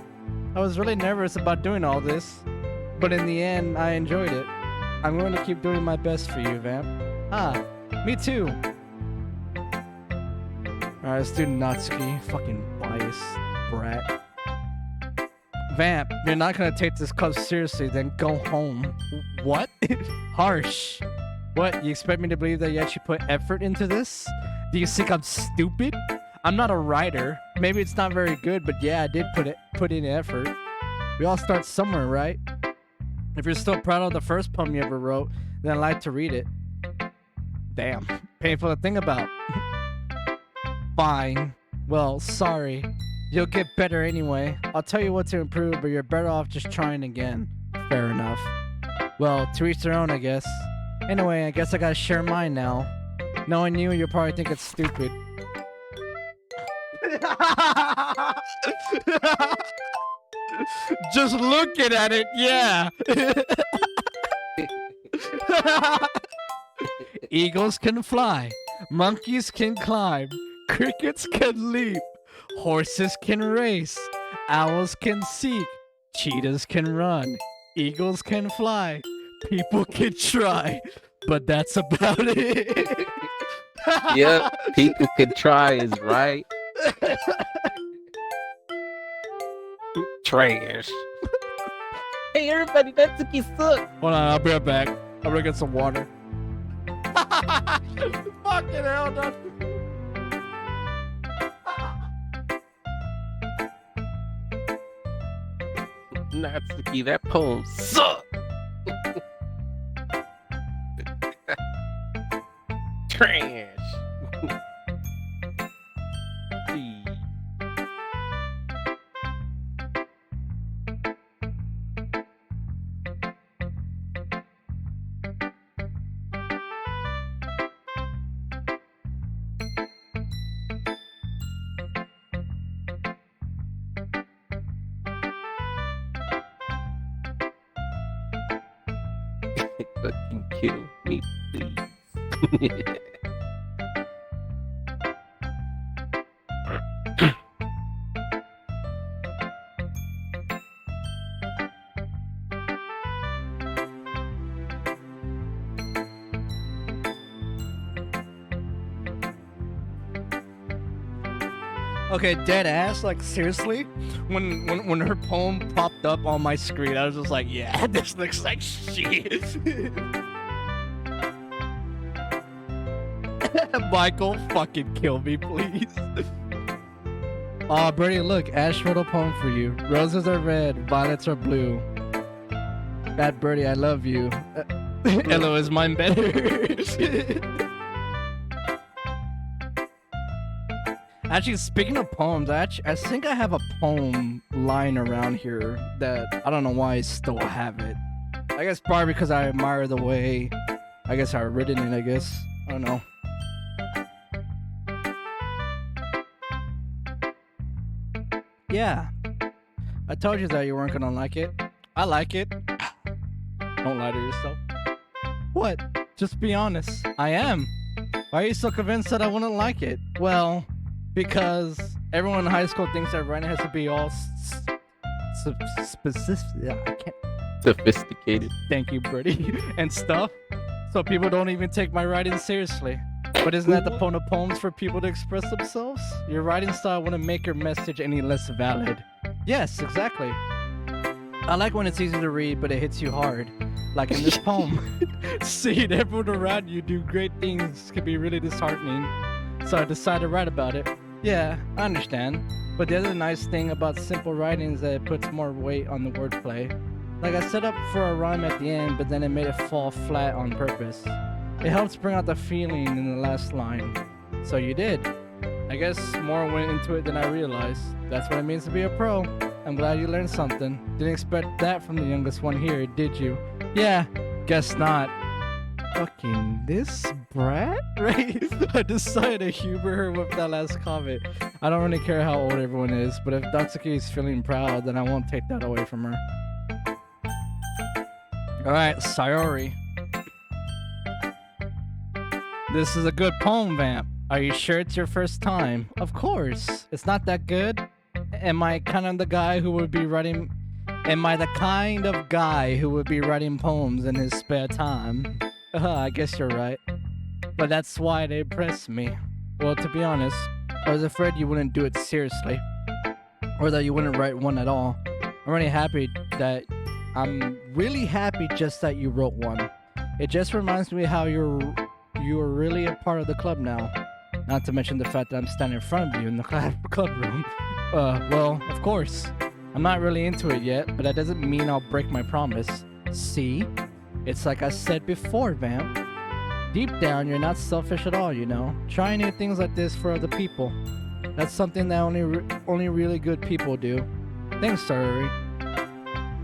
Speaker 1: I was really nervous about doing all this, but in the end, I enjoyed it. I'm going to keep doing my best for you, Vamp. Me too. Alright, let's do Natsuki. Fucking biased brat. Vamp, you're not gonna take this club seriously, then go home. What? Harsh. What, you expect me to believe that you actually put effort into this? Do you think I'm stupid? I'm not a writer. Maybe it's not very good, but yeah, I did put in effort. We all start somewhere, right? If you're still proud of the first poem you ever wrote, then I'd like to read it. Damn. Painful to think about. Fine. Well, sorry. You'll get better anyway. I'll tell you what to improve, but you're better off just trying again. Fair enough. Well, to each their own, I guess. Anyway, I guess I gotta share mine now. Knowing you, you'll probably think it's stupid. Just looking at it, yeah. Eagles can fly. Monkeys can climb. Crickets can leap. Horses can race. Owls can seek. Cheetahs can run. Eagles can fly. People can try. But that's about it.
Speaker 3: Yep, people can try is right. Trash. Hey everybody, Natsuki sucks.
Speaker 1: Hold on, I'll be right back. I'm gonna get some water. Fucking hell, dude.
Speaker 3: Natsuki, that poem sucks. Trash. Fucking kill me, please.
Speaker 1: Okay, dead ass. Like seriously, when her poem popped up on my screen, I was just like, yeah, this looks like shit. Michael, fucking kill me, please. Aw, Birdie, look, Ash wrote a poem for you. Roses are red, violets are blue. Bad Birdie, I love you. Elo is mine better. Actually, speaking of poems, I think I have a poem lying around here that I don't know why I still have it. I guess probably because I admire the way, I guess I've written it, I guess. I don't know. Yeah. I told you that you weren't gonna like it. I like it. Don't lie to yourself. What? Just be honest. I am. Why are you so convinced that I wouldn't like it? Well, because everyone in high school thinks that writing has to be all specific. Yeah, I can't.
Speaker 3: Sophisticated.
Speaker 1: Thank you, Birdie. And stuff. So people don't even take my writing seriously. But isn't that the point of poems, for people to express themselves? Your writing style wouldn't make your message any less valid. Yes, exactly. I like when it's easy to read, but it hits you hard. Like in this poem. Seeing everyone around you do great things can be really disheartening. So I decided to write about it. Yeah, I understand. But the other nice thing about simple writing is that it puts more weight on the wordplay. Like I set up for a rhyme at the end, but then it made it fall flat on purpose. It helps bring out the feeling in the last line. So you did. I guess more went into it than I realized. That's what it means to be a pro. I'm glad you learned something. Didn't expect that from the youngest one here, did you? Yeah, guess not. Fucking this brat? Right? I decided to humor her with that last comment. I don't really care how old everyone is, but if Natsuki is feeling proud, then I won't take that away from her. Alright, Sayori. This is a good poem, Vamp. Are you sure it's your first time? Of course. It's not that good. Am I the kind of guy who would be writing poems in his spare time? I guess you're right. But that's why they impressed me. Well, to be honest, I was afraid you wouldn't do it seriously. Or that you wouldn't write one at all. I'm really happy just that you wrote one. It just reminds me how you're really a part of the club now. Not to mention the fact that I'm standing in front of you in the club room. Well, of course. I'm not really into it yet, but that doesn't mean I'll break my promise. See? It's like I said before, Vamp. Deep down, you're not selfish at all, you know. Trying new things like this for other people. That's something that only really good people do. Thanks, Sayori.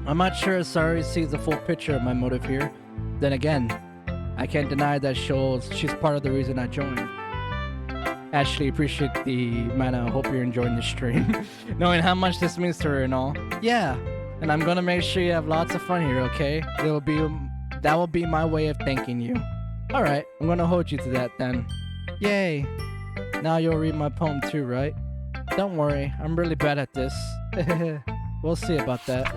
Speaker 1: I'm not sure if Sayori sees the full picture of my motive here. Then again, I can't deny that she's part of the reason I joined. Actually appreciate the manner. I hope you're enjoying the stream. Knowing how much this means to her and all. Yeah, and I'm gonna make sure you have lots of fun here, okay? That will be my way of thanking you. Alright, I'm gonna hold you to that then. Yay! Now you'll read my poem too, right? Don't worry, I'm really bad at this. We'll see about that.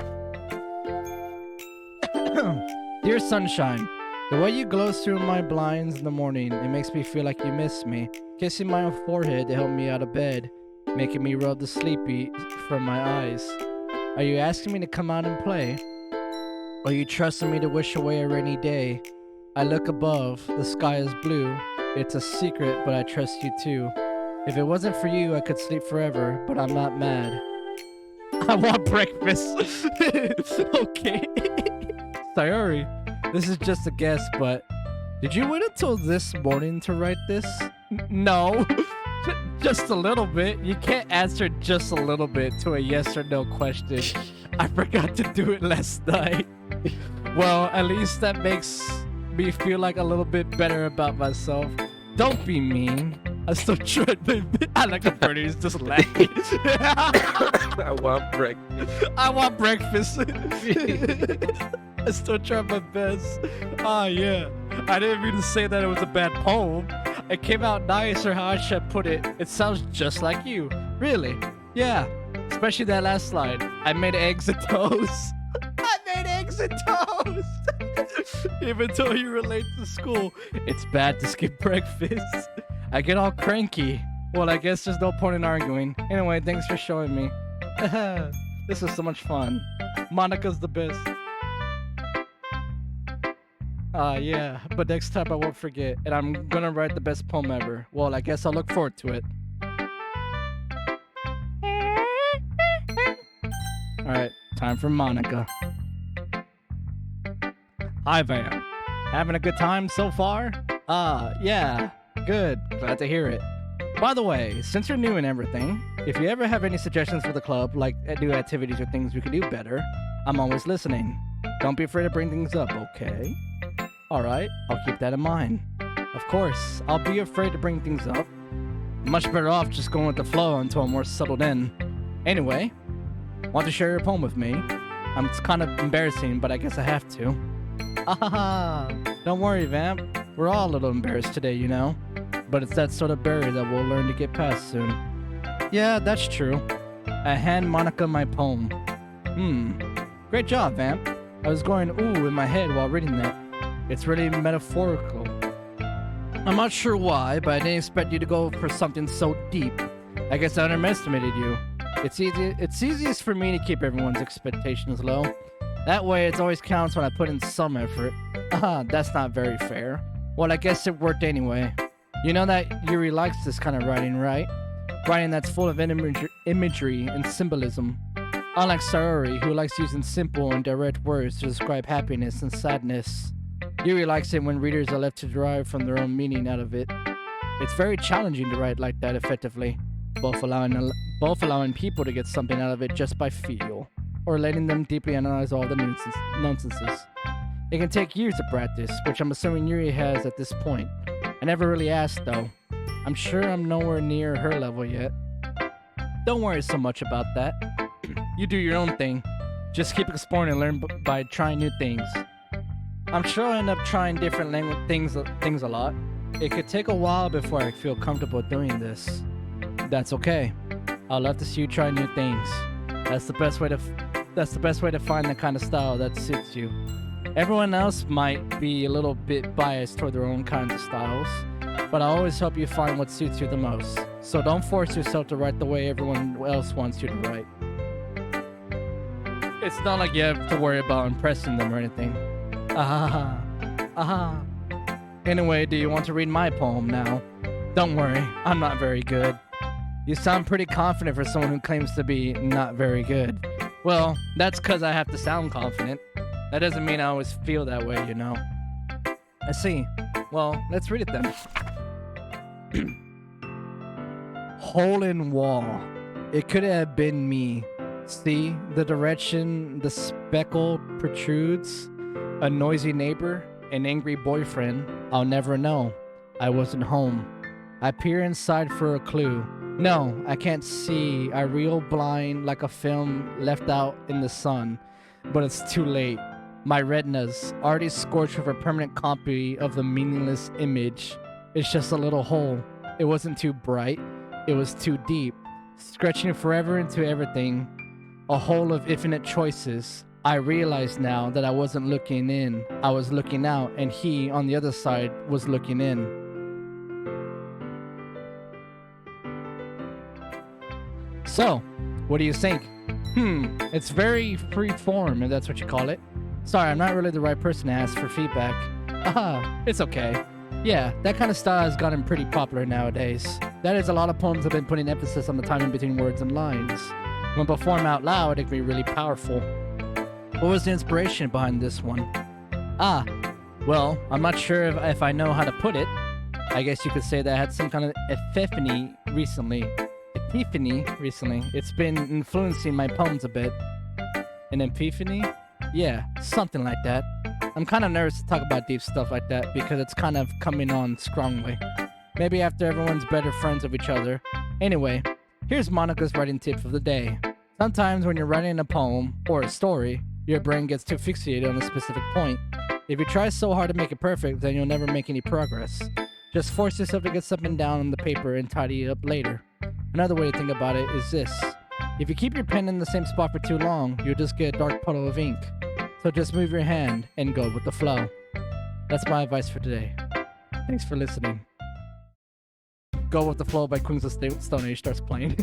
Speaker 1: Dear Sunshine, the way you glow through my blinds in the morning, it makes me feel like you miss me. Kissing my forehead to help me out of bed, making me rub the sleepy from my eyes. Are you asking me to come out and play? Are you trusting me to wish away a rainy day? I look above, the sky is blue. It's a secret, but I trust you too. If it wasn't for you, I could sleep forever, but I'm not mad. I want breakfast. Okay. Sayori, this is just a guess, but did you wait until this morning to write this? No. Just a little bit. You can't answer just a little bit to a yes or no question. I forgot to do it last night. Well, at least that makes me feel like a little bit better about myself. Don't be mean. I still tried, baby. I like a birdie who's just laughing.
Speaker 3: I want breakfast.
Speaker 1: I want breakfast. I still tried my best. Ah, yeah. I didn't mean to say that it was a bad poem. It came out nice, or how I should put it. It sounds just like you. Really? Yeah. Especially that last line. I made eggs and toast. I made eggs and toast. Even though you relate to school, it's bad to skip breakfast. I get all cranky. Well, I guess there's no point in arguing. Anyway, thanks for showing me. This is so much fun. Monika's the best. Yeah, but next time I won't forget, and I'm gonna write the best poem ever. Well, I guess I'll look forward to it. Alright, time for Monika. Hi, Van. Having a good time so far? Yeah. Good. Glad to hear it. By the way, since you're new and everything, if you ever have any suggestions for the club, like new activities or things we could do better, I'm always listening. Don't be afraid to bring things up, okay? Alright, I'll keep that in mind. Of course, I'll be afraid to bring things up. Much better off just going with the flow until I'm more settled in. Anyway, want to share your poem with me? It's kind of embarrassing, but I guess I have to. Don't worry, Vamp. We're all a little embarrassed today, you know? But it's that sort of barrier that we'll learn to get past soon. Yeah, that's true. I hand Monika my poem. Great job, Vamp. I was going ooh in my head while reading that. It's really metaphorical. I'm not sure why, but I didn't expect you to go for something so deep. I guess I underestimated you. It's easiest for me to keep everyone's expectations low. That way, it always counts when I put in some effort. That's not very fair. Well, I guess it worked anyway. You know that Yuri likes this kind of writing, right? Writing that's full of imagery and symbolism. Unlike Saori, who likes using simple and direct words to describe happiness and sadness. Yuri likes it when readers are left to derive from their own meaning out of it. It's very challenging to write like that effectively, both allowing people to get something out of it just by feel, or letting them deeply analyze all the nonsenses. It can take years of practice, which I'm assuming Yuri has at this point. I never really asked though. I'm sure I'm nowhere near her level yet. Don't worry so much about that. You do your own thing. Just keep exploring and learn by trying new things. I'm sure I'll end up trying different things a lot. It could take a while before I feel comfortable doing this. That's okay. I'll love to see you try new things. That's the best way to find the kind of style that suits you. Everyone else might be a little bit biased toward their own kinds of styles, but I always hope you find what suits you the most. So don't force yourself to write the way everyone else wants you to write. It's not like you have to worry about impressing them or anything. Anyway, do you want to read my poem now? Don't worry, I'm not very good. You sound pretty confident for someone who claims to be not very good. Well, that's because I have to sound confident. That doesn't mean I always feel that way, you know. I see. Well, let's read it then. Hole in wall. It could have been me. See the direction the speckle protrudes? A noisy neighbor? An angry boyfriend? I'll never know. I wasn't home. I peer inside for a clue. No, I can't see. I reel blind like a film left out in the sun. But it's too late. My retina's already scorched with a permanent copy of the meaningless image. It's just a little hole. It wasn't too bright. It was too deep. Stretching forever into everything. A hole of infinite choices. I realize now that I wasn't looking in. I was looking out, and he, on the other side, was looking in. So, what do you think? It's very free form, if that's what you call it. Sorry, I'm not really the right person to ask for feedback. It's okay. Yeah, that kind of style has gotten pretty popular nowadays. That is, a lot of poems have been putting emphasis on the timing between words and lines. When performed out loud, it can be really powerful. What was the inspiration behind this one? Well, I'm not sure if I know how to put it. I guess you could say that I had some kind of epiphany recently. It's been influencing my poems a bit. An epiphany? Yeah, something like that. I'm kind of nervous to talk about deep stuff like that because it's kind of coming on strongly. Maybe after everyone's better friends of each other. Anyway, here's Monika's writing tip of the day. Sometimes when you're writing a poem or a story, your brain gets too fixated on a specific point. If you try so hard to make it perfect, then you'll never make any progress. Just force yourself to get something down on the paper and tidy it up later. Another way to think about it is this. If you keep your pen in the same spot for too long, you'll just get a dark puddle of ink. So just move your hand and go with the flow. That's my advice for today. Thanks for listening. Go with the Flow by Queens of Stone Age starts playing.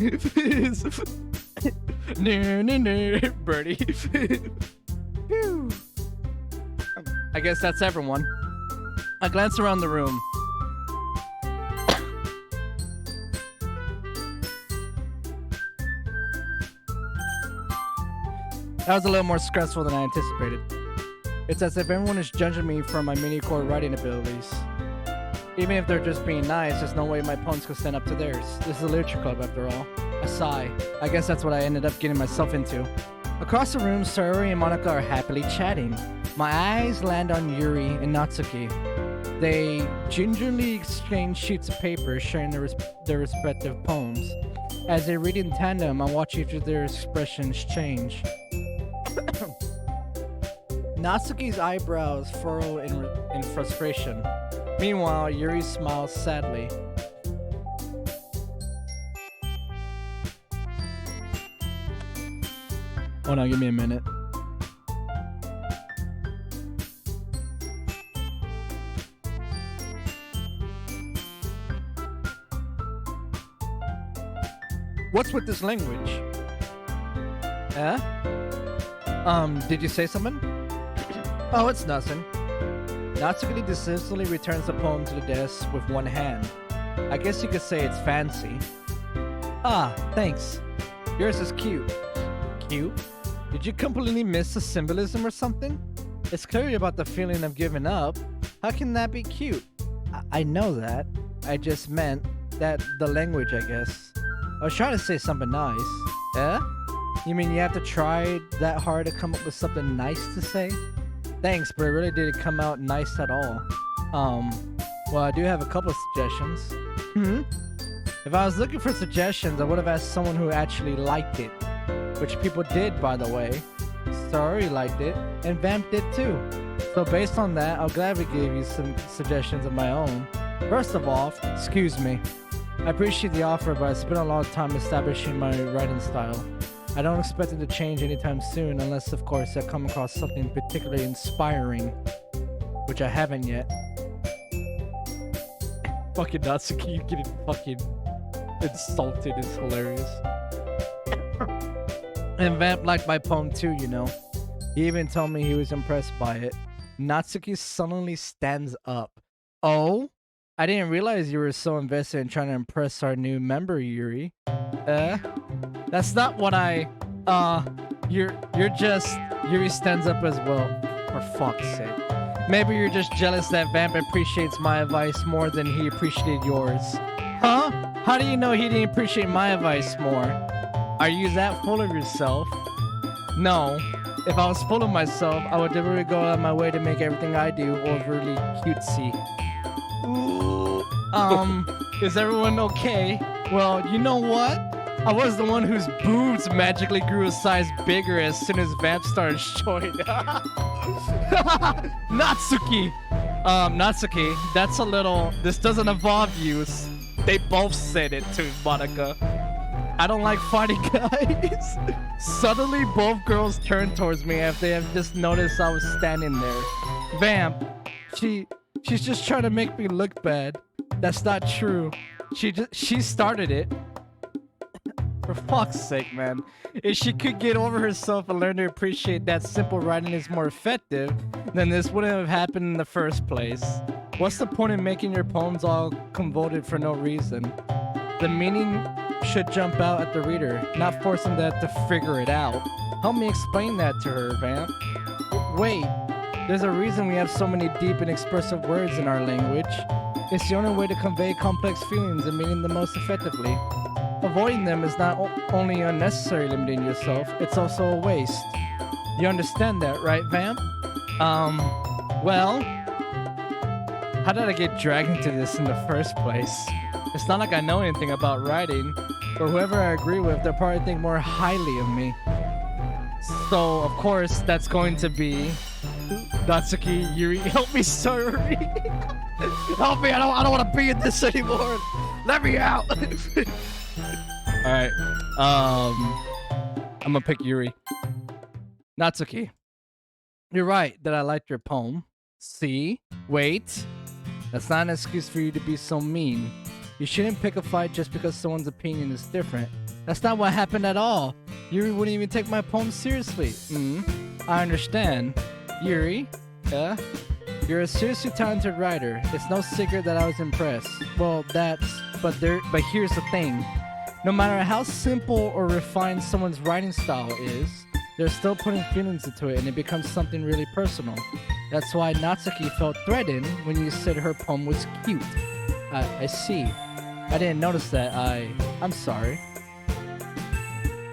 Speaker 1: Birdie. I guess that's everyone. I glance around the room. That was a little more stressful than I anticipated. It's as if everyone is judging me for my mini-core writing abilities. Even if they're just being nice, there's no way my poems could stand up to theirs. This is a literature club after all. A sigh. I guess that's what I ended up getting myself into. Across the room, Saori and Monika are happily chatting. My eyes land on Yuri and Natsuki. They gingerly exchange sheets of paper, sharing their respective poems. As they read in tandem, I watch each of their expressions change. Natsuki's eyebrows furrow in frustration. Meanwhile, Yuri smiles sadly. Oh no, give me a minute. What's with this language? Eh? Did you say something? Oh, it's nothing. Natsuki decisively returns the poem to the desk with one hand. I guess you could say it's fancy. Ah, thanks. Yours is cute. Cute? Did you completely miss the symbolism or something? It's clearly about the feeling of giving up. How can that be cute? I know that. I just meant that the language, I guess. I was trying to say something nice. Eh? You mean you have to try that hard to come up with something nice to say? Thanks, but it really didn't come out nice at all. Well, I do have a couple suggestions. If I was looking for suggestions, I would have asked someone who actually liked it. Which people did, by the way. Sorry liked it, and Vamp did too. So based on that, I'll gladly give you some suggestions of my own. First of all, excuse me. I appreciate the offer, but I spent a lot of time establishing my writing style. I don't expect it to change anytime soon, unless of course I come across something particularly inspiring. Which I haven't yet. Fucking Natsuki getting fucking insulted is hilarious. And Vamp liked my poem too, you know. He even told me he was impressed by it. Natsuki suddenly stands up. Oh? I didn't realize you were so invested in trying to impress our new member, Yuri. That's not what I... You're just... Yuri stands up as well. For fuck's sake. Maybe you're just jealous that Vamp appreciates my advice more than he appreciated yours. Huh? How do you know he didn't appreciate my advice more? Are you that full of yourself? No. If I was full of myself, I would deliberately go out of my way to make everything I do overly cutesy. Is everyone okay? Well, you know what? I was the one whose boobs magically grew a size bigger as soon as Vamp started showing. Natsuki! Natsuki, that's a little... This doesn't involve you. They both said it to Monika. I don't like fighting guys. Suddenly, both girls turned towards me after they have just noticed I was standing there. Vamp, she's just trying to make me look bad. That's not true. She started it. For fuck's sake, man. If she could get over herself and learn to appreciate that simple writing is more effective, then this wouldn't have happened in the first place. What's the point in making your poems all convoluted for no reason? The meaning should jump out at the reader, not forcing them to figure it out. Help me explain that to her, Vamp. Wait, there's a reason we have so many deep and expressive words in our language. It's the only way to convey complex feelings and meaning the most effectively. Avoiding them is not only unnecessary limiting yourself, it's also a waste. You understand that, right, Vamp? Well... How did I get dragged into this in the first place? It's not like I know anything about writing, but whoever I agree with, they'll probably think more highly of me. So, of course, that's going to be... Natsuki, Yuri, help me, sorry. Help me, I don't want to be in this anymore. Let me out. Alright, I'm gonna pick Yuri. Natsuki, you're right that I liked your poem. See? Wait. That's not an excuse for you to be so mean. You shouldn't pick a fight just because someone's opinion is different. That's not what happened at all. Yuri wouldn't even take my poem seriously. I understand. Yuri? Yeah? You're a seriously talented writer. It's no secret that I was impressed. Well, but here's the thing. No matter how simple or refined someone's writing style is, they're still putting feelings into it and it becomes something really personal. That's why Natsuki felt threatened when you said her poem was cute. I see. I didn't notice that. I'm sorry.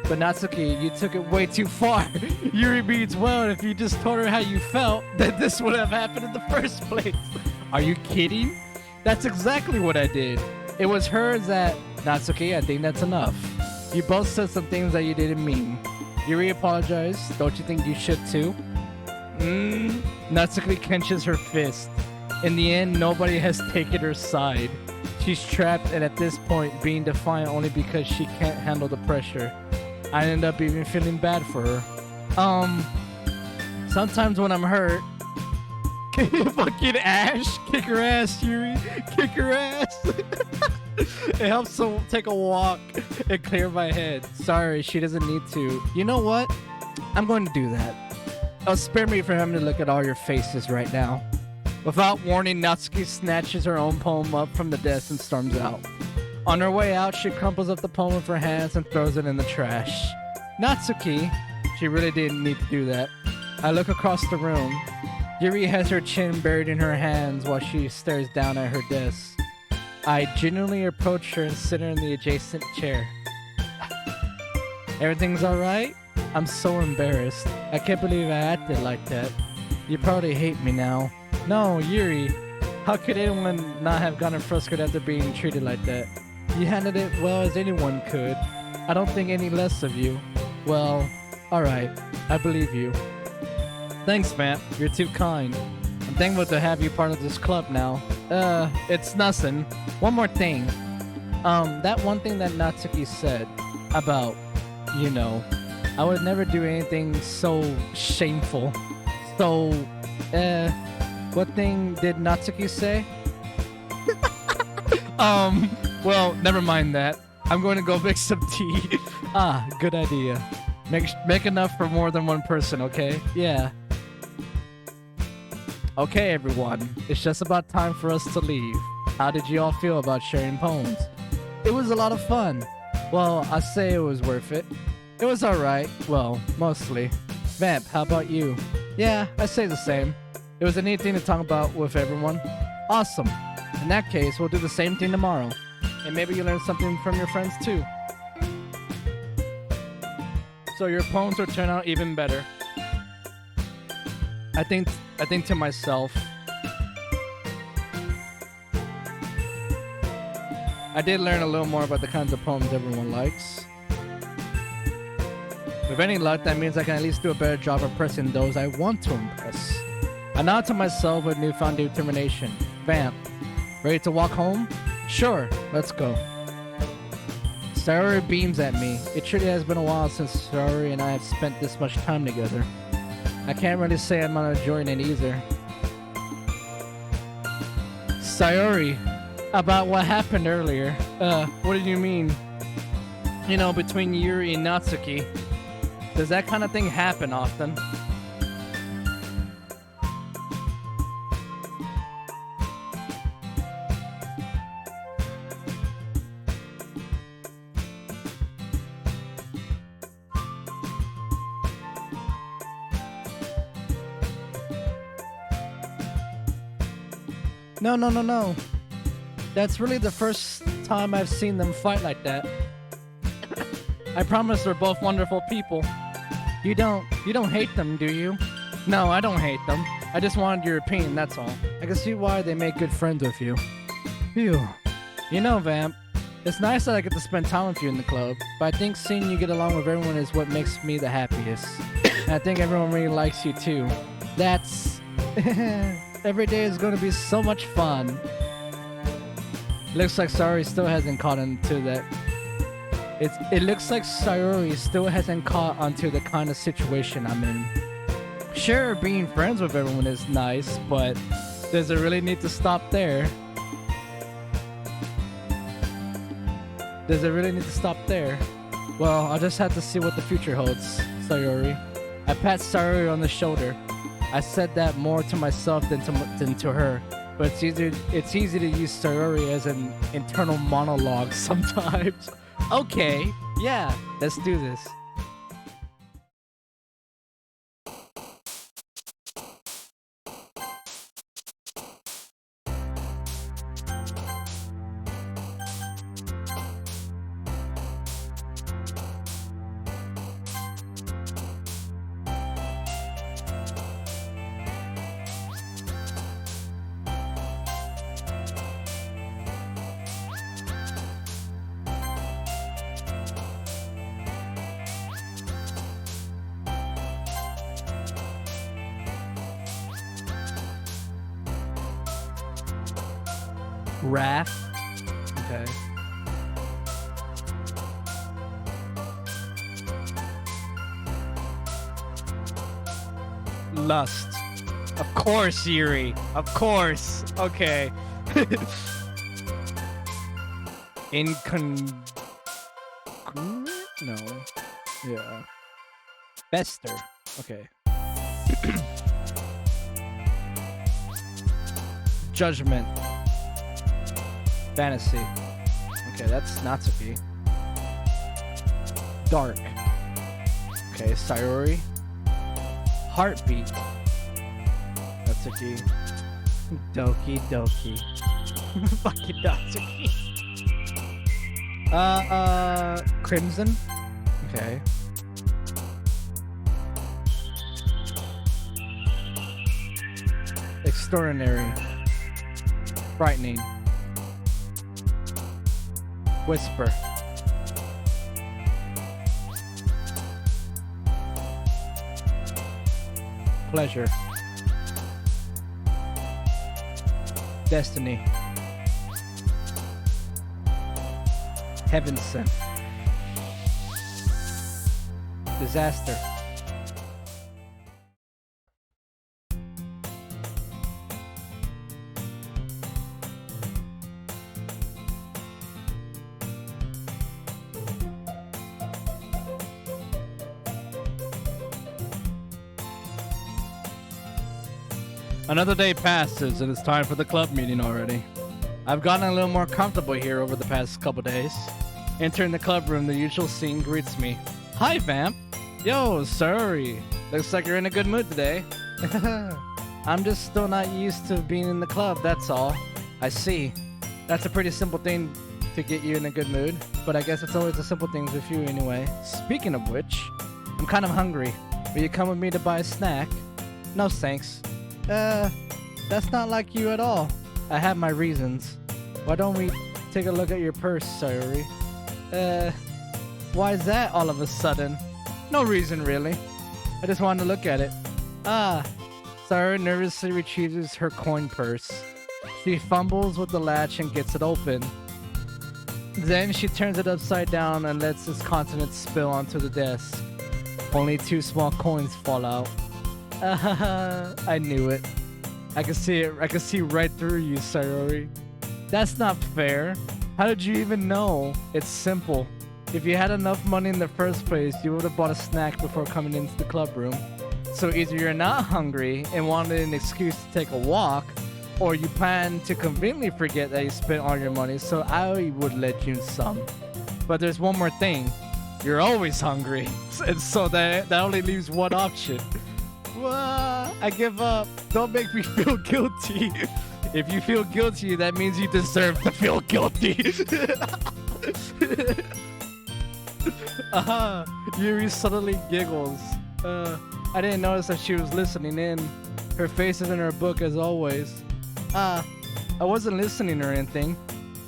Speaker 1: But Natsuki, you took it way too far. Yuri means well, and if you just told her how you felt, then this would have happened in the first place. Are you kidding? That's exactly what I did. It was her that... Natsuki, I think that's enough. You both said some things that you didn't mean. Yuri apologized. Don't you think you should too? Natsuki clenches her fist. In the end, nobody has taken her side. She's trapped and at this point being defiant only because she can't handle the pressure. I end up even feeling bad for her. Sometimes when I'm hurt... Fucking Ash! Kick her ass, Yuri! Kick her ass! It helps to take a walk and clear my head. Sorry, she doesn't need to. You know what? I'm going to do that. Spare me from having to look at all your faces right now. Without warning, Natsuki snatches her own poem up from the desk and storms out. On her way out, she crumples up the poem with her hands and throws it in the trash. Natsuki, she really didn't need to do that. I look across the room. Yuri has her chin buried in her hands while she stares down at her desk. I genuinely approach her and sit her in the adjacent chair. Everything's alright? I'm so embarrassed. I can't believe I acted like that. You probably hate me now. No, Yuri. How could anyone not have gotten frustrated after being treated like that? You handled it well as anyone could. I don't think any less of you. Well, alright. I believe you. Thanks, Vamp. You're too kind. I'm thankful to have you part of this club now. It's nothing. One more thing. That one thing that Natsuki said about, you know, I would never do anything so shameful. So, what thing did Natsuki say? Well, never mind that. I'm going to go make some tea. Good idea. Make enough for more than one person, okay? Yeah. Okay, everyone. It's just about time for us to leave. How did you all feel about sharing poems? It was a lot of fun. Well, I say it was worth it. It was alright. Well, mostly. Vamp, how about you? Yeah, I say the same. It was a neat thing to talk about with everyone. Awesome. In that case, we'll do the same thing tomorrow. And maybe you learn something from your friends too. So your poems will turn out even better. I think to myself, I did learn a little more about the kinds of poems everyone likes. With any luck, that means I can at least do a better job of impressing those I want to impress. I nod to myself with newfound determination. Vamp, ready to walk home? Sure, let's go. Sayori beams at me. It truly has been a while since Sayori and I have spent this much time together. I can't really say I'm not enjoying it either. Sayori, about what happened earlier. What do you mean? You know, between Yuri and Natsuki. Does that kind of thing happen often? No. That's really the first time I've seen them fight like that. I promise they're both wonderful people. You don't hate them, do you? No, I don't hate them. I just wanted your opinion, that's all. I can see why they make good friends with you. Phew. You know, Vamp, it's nice that I get to spend time with you in the club, but I think seeing you get along with everyone is what makes me the happiest. And I think everyone really likes you too. That's... Every day is going to be so much fun. Looks like Sayori still hasn't caught onto that. It looks like Sayori still hasn't caught onto the kind of situation I'm in. Sure, being friends with everyone is nice, but does it really need to stop there? Does it really need to stop there? Well, I'll just have to see what the future holds, Sayori. I pat Sayori on the shoulder. I said that more to myself than to her, but it's easy to use Sayori as an internal monologue sometimes. Okay, yeah, let's do this. Wrath. Okay. Lust. Of course, Yuri. Of course. Okay. Incongruent? No. Yeah. Bester. Okay. Judgment. Fantasy. Okay, that's Natsuki. Dark. Okay, Sayori. Heartbeat. Natsuki. Doki Doki. Fucking Natsuki. Crimson. Okay. Extraordinary. Frightening. Whisper. Pleasure. Destiny. Heaven sent. Disaster. Another day passes and it's time for the club meeting already. I've gotten a little more comfortable here over the past couple days. Entering the club room, the usual scene greets me. Hi, Vamp. Yo, sorry. Looks like you're in a good mood today. I'm just still not used to being in the club, that's all. I see. That's a pretty simple thing to get you in a good mood, but I guess it's always the simple things with you anyway. Speaking of which, I'm kind of hungry. Will you come with me to buy a snack? No thanks. That's not like you at all. I have my reasons. Why don't we take a look at your purse, Sayori? Why is that all of a sudden? No reason, really. I just wanted to look at it. Sayori nervously retrieves her coin purse. She fumbles with the latch and gets it open. Then she turns it upside down and lets its contents spill onto the desk. Only 2 small coins fall out. I knew it. I can see it. I can see right through you, Sayori. That's not fair. How did you even know? It's simple. If you had enough money in the first place, you would have bought a snack before coming into the club room. So either you're not hungry and wanted an excuse to take a walk, or you plan to conveniently forget that you spent all your money, so I would let you some. But there's one more thing. You're always hungry. And so that only leaves one option. I give up. Don't make me feel guilty. If you feel guilty, that means you deserve to feel guilty. Yuri suddenly giggles. I didn't notice that she was listening in. Her face is in her book as always. I wasn't listening or anything.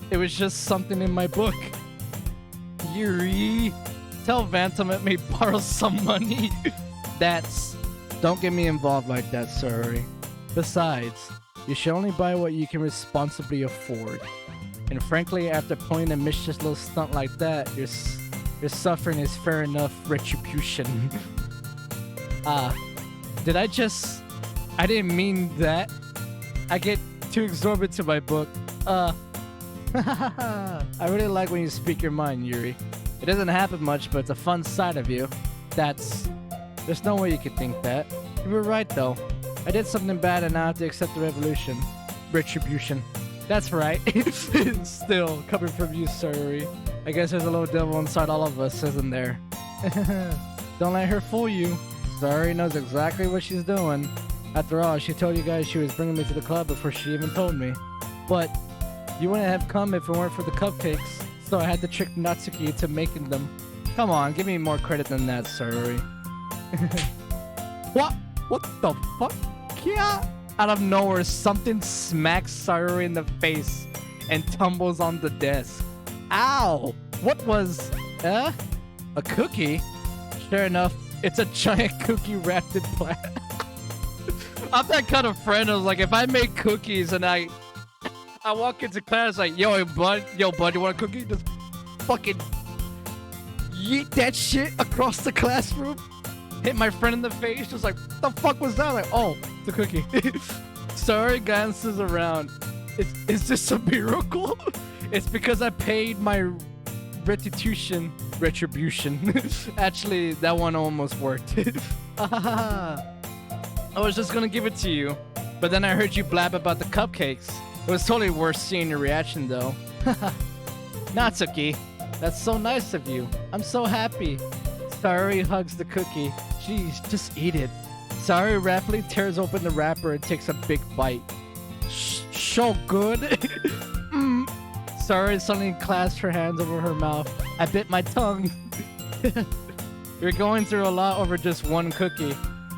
Speaker 1: It was just something in my book. Yuri, tell Van to let me borrow some money. Don't get me involved like that, sorry. Besides, you should only buy what you can responsibly afford. And frankly, after pulling a mischievous little stunt like that, your suffering is fair enough retribution. I didn't mean that. I get too absorbed to my book. I really like when you speak your mind, Yuri. It doesn't happen much, but it's a fun side of you. There's no way you could think that. You were right, though. I did something bad and now I have to accept the retribution. That's right. Still, coming from you, Sayori. I guess there's a little devil inside all of us, isn't there? Don't let her fool you. Sayori knows exactly what she's doing. After all, she told you guys she was bringing me to the club before she even told me. But you wouldn't have come if it weren't for the cupcakes, so I had to trick Natsuki into making them. Come on, give me more credit than that, Sayori. What? What the fuck? Yeah. Out of nowhere, something smacks Sayori in the face and tumbles on the desk. Ow! What was... a cookie? Sure enough, it's a giant cookie wrapped in plastic. I'm that kind of friend who's like, if I make cookies and I walk into class like, yo, bud, you want a cookie? Just fucking yeet that shit across the classroom. Hit my friend in the face. Just like, the fuck was that? Like, oh, the cookie. Sorry, glances around. Is this a miracle? It's because I paid my retribution. Actually, that one almost worked. I was just gonna give it to you, but then I heard you blab about the cupcakes. It was totally worth seeing your reaction though. Natsuki, that's so nice of you. I'm so happy. Sayori hugs the cookie. Jeez, just eat it. Sayori rapidly tears open the wrapper and takes a big bite. So good. Sayori suddenly clasps her hands over her mouth. I bit my tongue. You're going through a lot over just one cookie.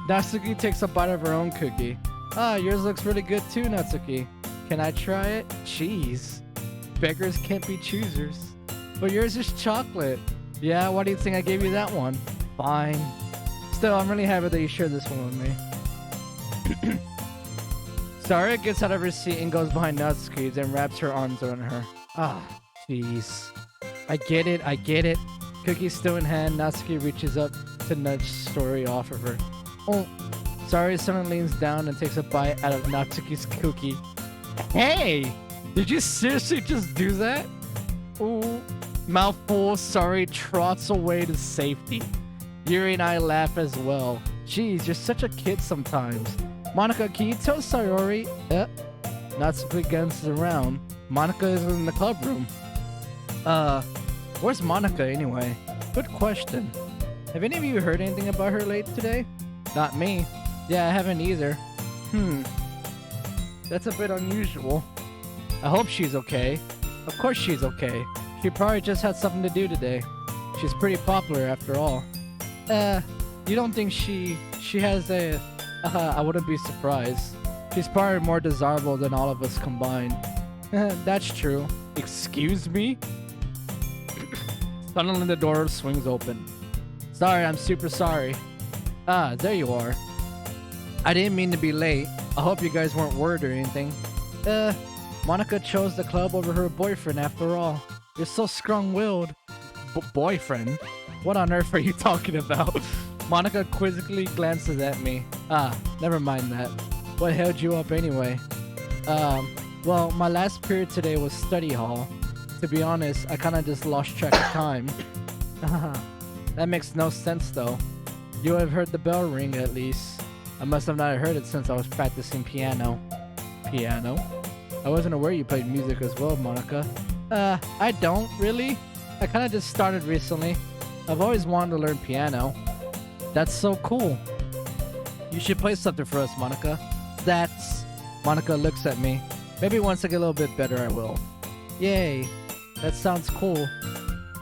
Speaker 1: Natsuki takes a bite of her own cookie. Ah, yours looks really good too, Natsuki. Can I try it? Jeez. Beggars can't be choosers. But yours is chocolate. Yeah, why do you think I gave you that one? Fine. Still, I'm really happy that you shared this one with me. Sayori gets out of her seat and goes behind Natsuki, then wraps her arms around her. Ah, jeez. I get it. Cookie still in hand, Natsuki reaches up to nudge Sayori off of her. Oh, Sayori suddenly leans down and takes a bite out of Natsuki's cookie. Hey! Did you seriously just do that? Ooh. Mouthful, Sayori trots away to safety. Yuri and I laugh as well. Jeez, you're such a kid sometimes. Monika, can you tell Sayori? Natsuki glances around. Monika is in the club room. Where's Monika anyway? Good question. Have any of you heard anything about her late today? Not me. Yeah, I haven't either. That's a bit unusual. I hope she's okay. Of course she's okay. She probably just had something to do today. She's pretty popular after all. You don't think she has a... I wouldn't be surprised. She's probably more desirable than all of us combined. That's true. Excuse me? Suddenly the door swings open. Sorry, I'm super sorry. Ah, there you are. I didn't mean to be late. I hope you guys weren't worried or anything. Monika chose the club over her boyfriend after all. You're so strong-willed. Boyfriend? What on earth are you talking about? Monika quizzically glances at me. Ah, never mind that. What held you up anyway? Well, my last period today was study hall. To be honest, I kinda just lost track of time. That makes no sense though. You have heard the bell ring at least. I must have not heard it since I was practicing piano. Piano? I wasn't aware you played music as well, Monika. I don't, really. I kinda just started recently. I've always wanted to learn piano. That's so cool. You should play something for us, Monika. That's... Monika looks at me. Maybe once I get a little bit better, I will. Yay. That sounds cool.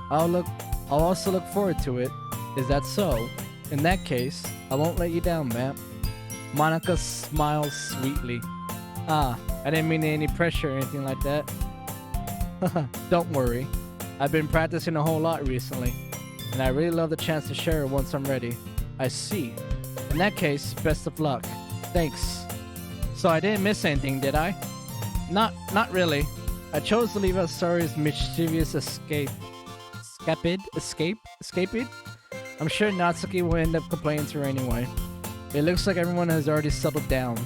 Speaker 1: I'll also look forward to it. Is that so? In that case, I won't let you down, ma'am. Monika smiles sweetly. Ah, I didn't mean any pressure or anything like that. Don't worry. I've been practicing a whole lot recently, and I really love the chance to share it once I'm ready. I see. In that case, best of luck. Thanks. So I didn't miss anything, did I? Not really. I chose to leave out Sayori's mischievous escape. I'm sure Natsuki will end up complaining to her anyway. It looks like everyone has already settled down.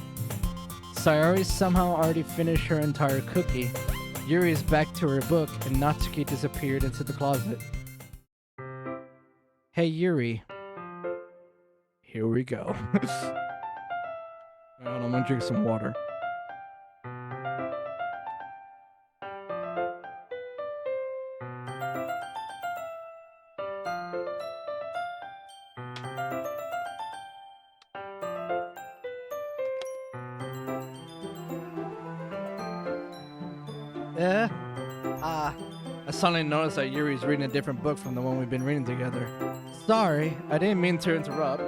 Speaker 1: Sayori somehow already finished her entire cookie. Yuri is back to her book, and Natsuki disappeared into the closet. Hey Yuri. Here we go. Alright, I'm gonna drink some water. I suddenly noticed that Yuri's reading a different book from the one we've been reading together. Sorry, I didn't mean to interrupt.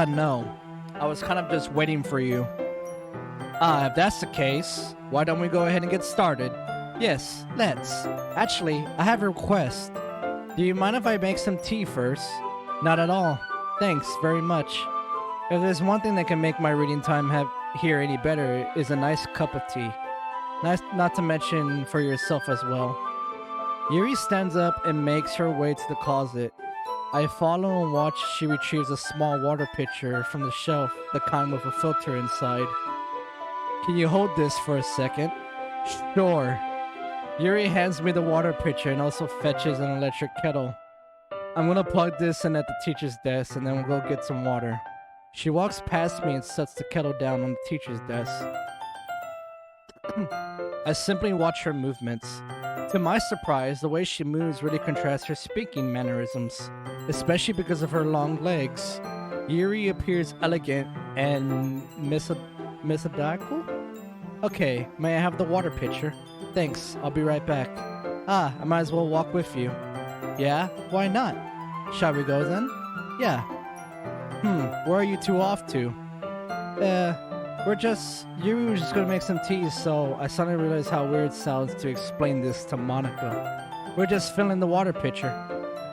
Speaker 1: No. I was kind of just waiting for you. If that's the case, why don't we go ahead and get started? Yes, let's. Actually, I have a request. Do you mind if I make some tea first? Not at all. Thanks very much. If there's one thing that can make my reading time here any better, is a nice cup of tea. Nice, not to mention for yourself as well. Yuri stands up and makes her way to the closet. I follow and watch as she retrieves a small water pitcher from the shelf, the kind with a filter inside. Can you hold this for a second? Sure. Yuri hands me the water pitcher and also fetches an electric kettle. I'm gonna plug this in at the teacher's desk and then we'll go get some water. She walks past me and sets the kettle down on the teacher's desk. I simply watch her movements. To my surprise, the way she moves really contrasts her speaking mannerisms, especially because of her long legs. Yuri appears elegant and methodical? Okay, may I have the water pitcher? Thanks, I'll be right back. Ah, I might as well walk with you. Yeah? Why not? Shall we go then? Yeah. Where are you two off to? Yuri was just gonna make some tea, so I suddenly realized how weird it sounds to explain this to Monika. We're just filling the water pitcher.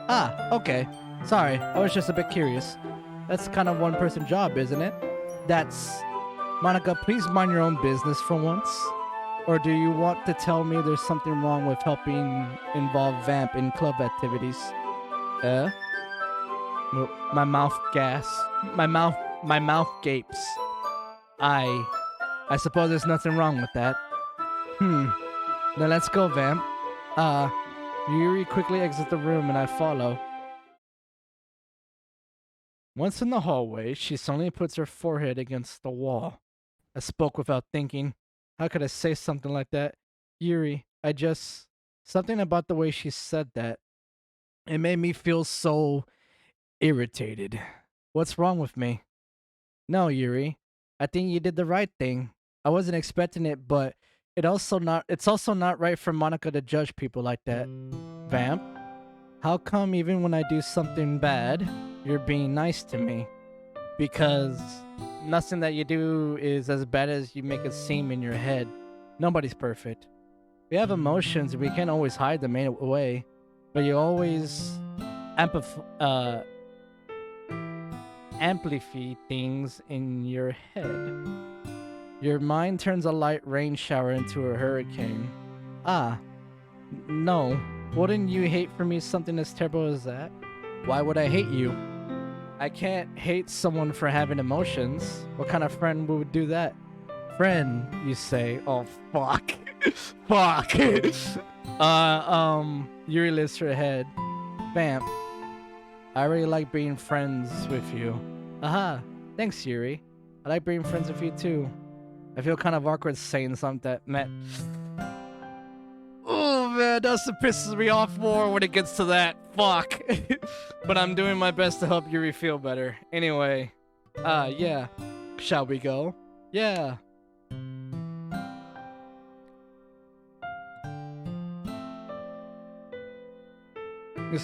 Speaker 1: Ah, okay. Sorry, I was just a bit curious. That's kind of one-person job, isn't it? Monika, please mind your own business for once. Or do you want to tell me there's something wrong with helping involve Vamp in club activities? My mouth My mouth gapes. I suppose there's nothing wrong with that. Then let's go, Vamp. Yuri quickly exits the room and I follow. Once in the hallway, she suddenly puts her forehead against the wall. I spoke without thinking. How could I say something like that? Yuri, something about the way she said that. It made me feel so irritated. What's wrong with me? No, Yuri. I think you did the right thing. I wasn't expecting it, but it's also not right for Monika to judge people like that. Vamp, how come even when I do something bad, you're being nice to me? Because nothing that you do is as bad as you make it seem in your head. Nobody's perfect. We have emotions and we can't always hide them away, but you always amplify things in your head. Your mind turns a light rain shower into a hurricane. No. Wouldn't you hate for me something as terrible as that? Why would I hate you? I can't hate someone for having emotions. What kind of friend would do that? Friend, you say. Oh, fuck. Fuck. Yuri lifts her head. Vamp. I really like being friends with you. Aha. Thanks, Yuri. I like being friends with you too. I feel kind of awkward saying something that meant... Oh man, that's what pisses me off more when it gets to that. Fuck. But I'm doing my best to help Yuri feel better. Anyway. Yeah. Shall we go? Yeah.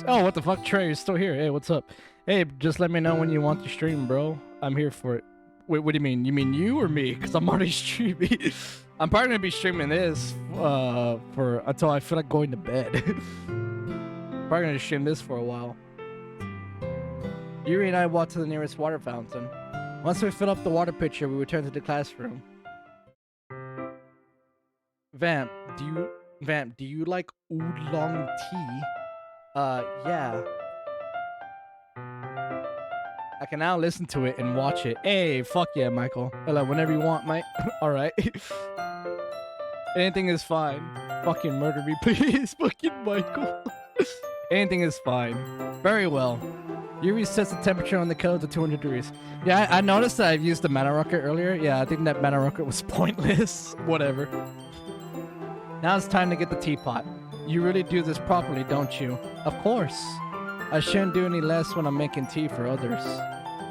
Speaker 1: Oh, what the fuck? Trey, you're still here. Hey, what's up? Hey, just let me know when you want to stream, bro. I'm here for it. Wait, what do you mean? You mean you or me? Because I'm already streaming. I'm probably going to be streaming this until I feel like going to bed. Probably going to stream this for a while. Yuri and I walked to the nearest water fountain. Once we filled up the water pitcher, we returned to the classroom. Vamp, do you like oolong tea? Yeah. I can now listen to it and watch it. Hey, fuck yeah, Michael. Hello, whenever you want, Mike. Alright. Anything is fine. Fucking murder me, please. Fucking Michael. Anything is fine. Very well. Yuri sets the temperature on the kettle to 200 degrees. Yeah, I noticed that I've used the mana rocket earlier. Yeah, I think that mana rocket was pointless. Whatever. Now it's time to get the teapot. You really do this properly, don't you? Of course. I shouldn't do any less when I'm making tea for others.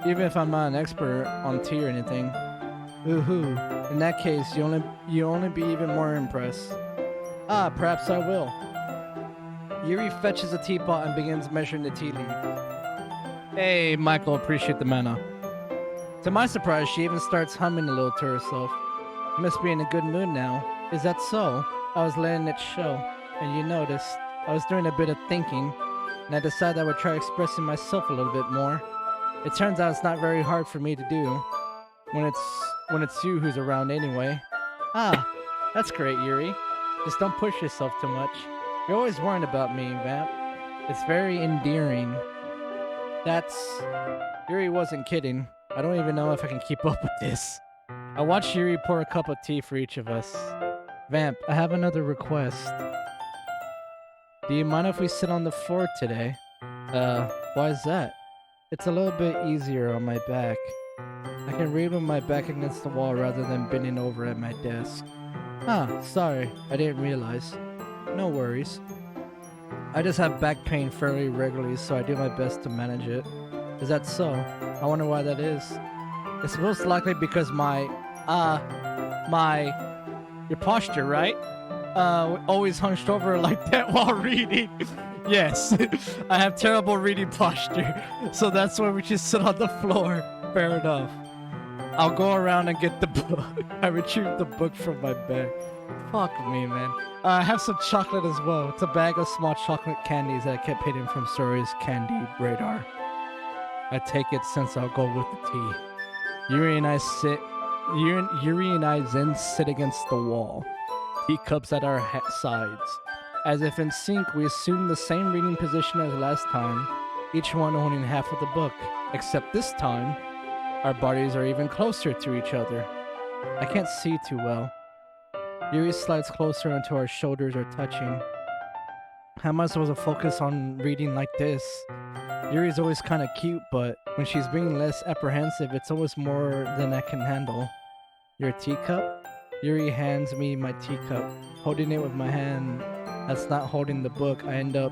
Speaker 1: Even if I'm not an expert on tea or anything. Woohoo. In that case, you only be even more impressed. Perhaps I will. Yuri fetches a teapot and begins measuring the tea leaf. Hey, Michael, appreciate the mana. To my surprise, she even starts humming a little to herself. Must be in a good mood now. Is that so? I was letting it show. And you noticed, I was doing a bit of thinking, and I decided I would try expressing myself a little bit more. It turns out it's not very hard for me to do, when it's you who's around anyway. That's great, Yuri. Just don't push yourself too much. You're always worrying about me, Vamp. It's very endearing. Yuri wasn't kidding. I don't even know if I can keep up with this. I watched Yuri pour a cup of tea for each of us. Vamp, I have another request. Do you mind if we sit on the floor today? Why is that? It's a little bit easier on my back. I can read with my back against the wall rather than bending over at my desk. Ah, sorry, I didn't realize. No worries. I just have back pain fairly regularly, so I do my best to manage it. Is that so? I wonder why that is. It's most likely because your posture, right? Always hunched over like that while reading. Yes, I have terrible reading posture, so that's why we just sit on the floor. Fair enough. I'll go around and get the book. I retrieved the book from my bag. Fuck me, man. I have some chocolate as well. It's a bag of small chocolate candies that I kept hidden from Suri's candy radar. I take it since I'll go with the tea. Yuri and I then sit against the wall, teacups at our sides. As if in sync, we assume the same reading position as last time, each one holding half of the book, except this time, our bodies are even closer to each other. I can't see too well. Yuri slides closer until our shoulders are touching. How am I supposed to focus on reading like this? Yuri's always kind of cute, but when she's being less apprehensive, it's always more than I can handle. Your teacup? Yuri hands me my teacup. Holding it with my hand that's not holding the book, I end up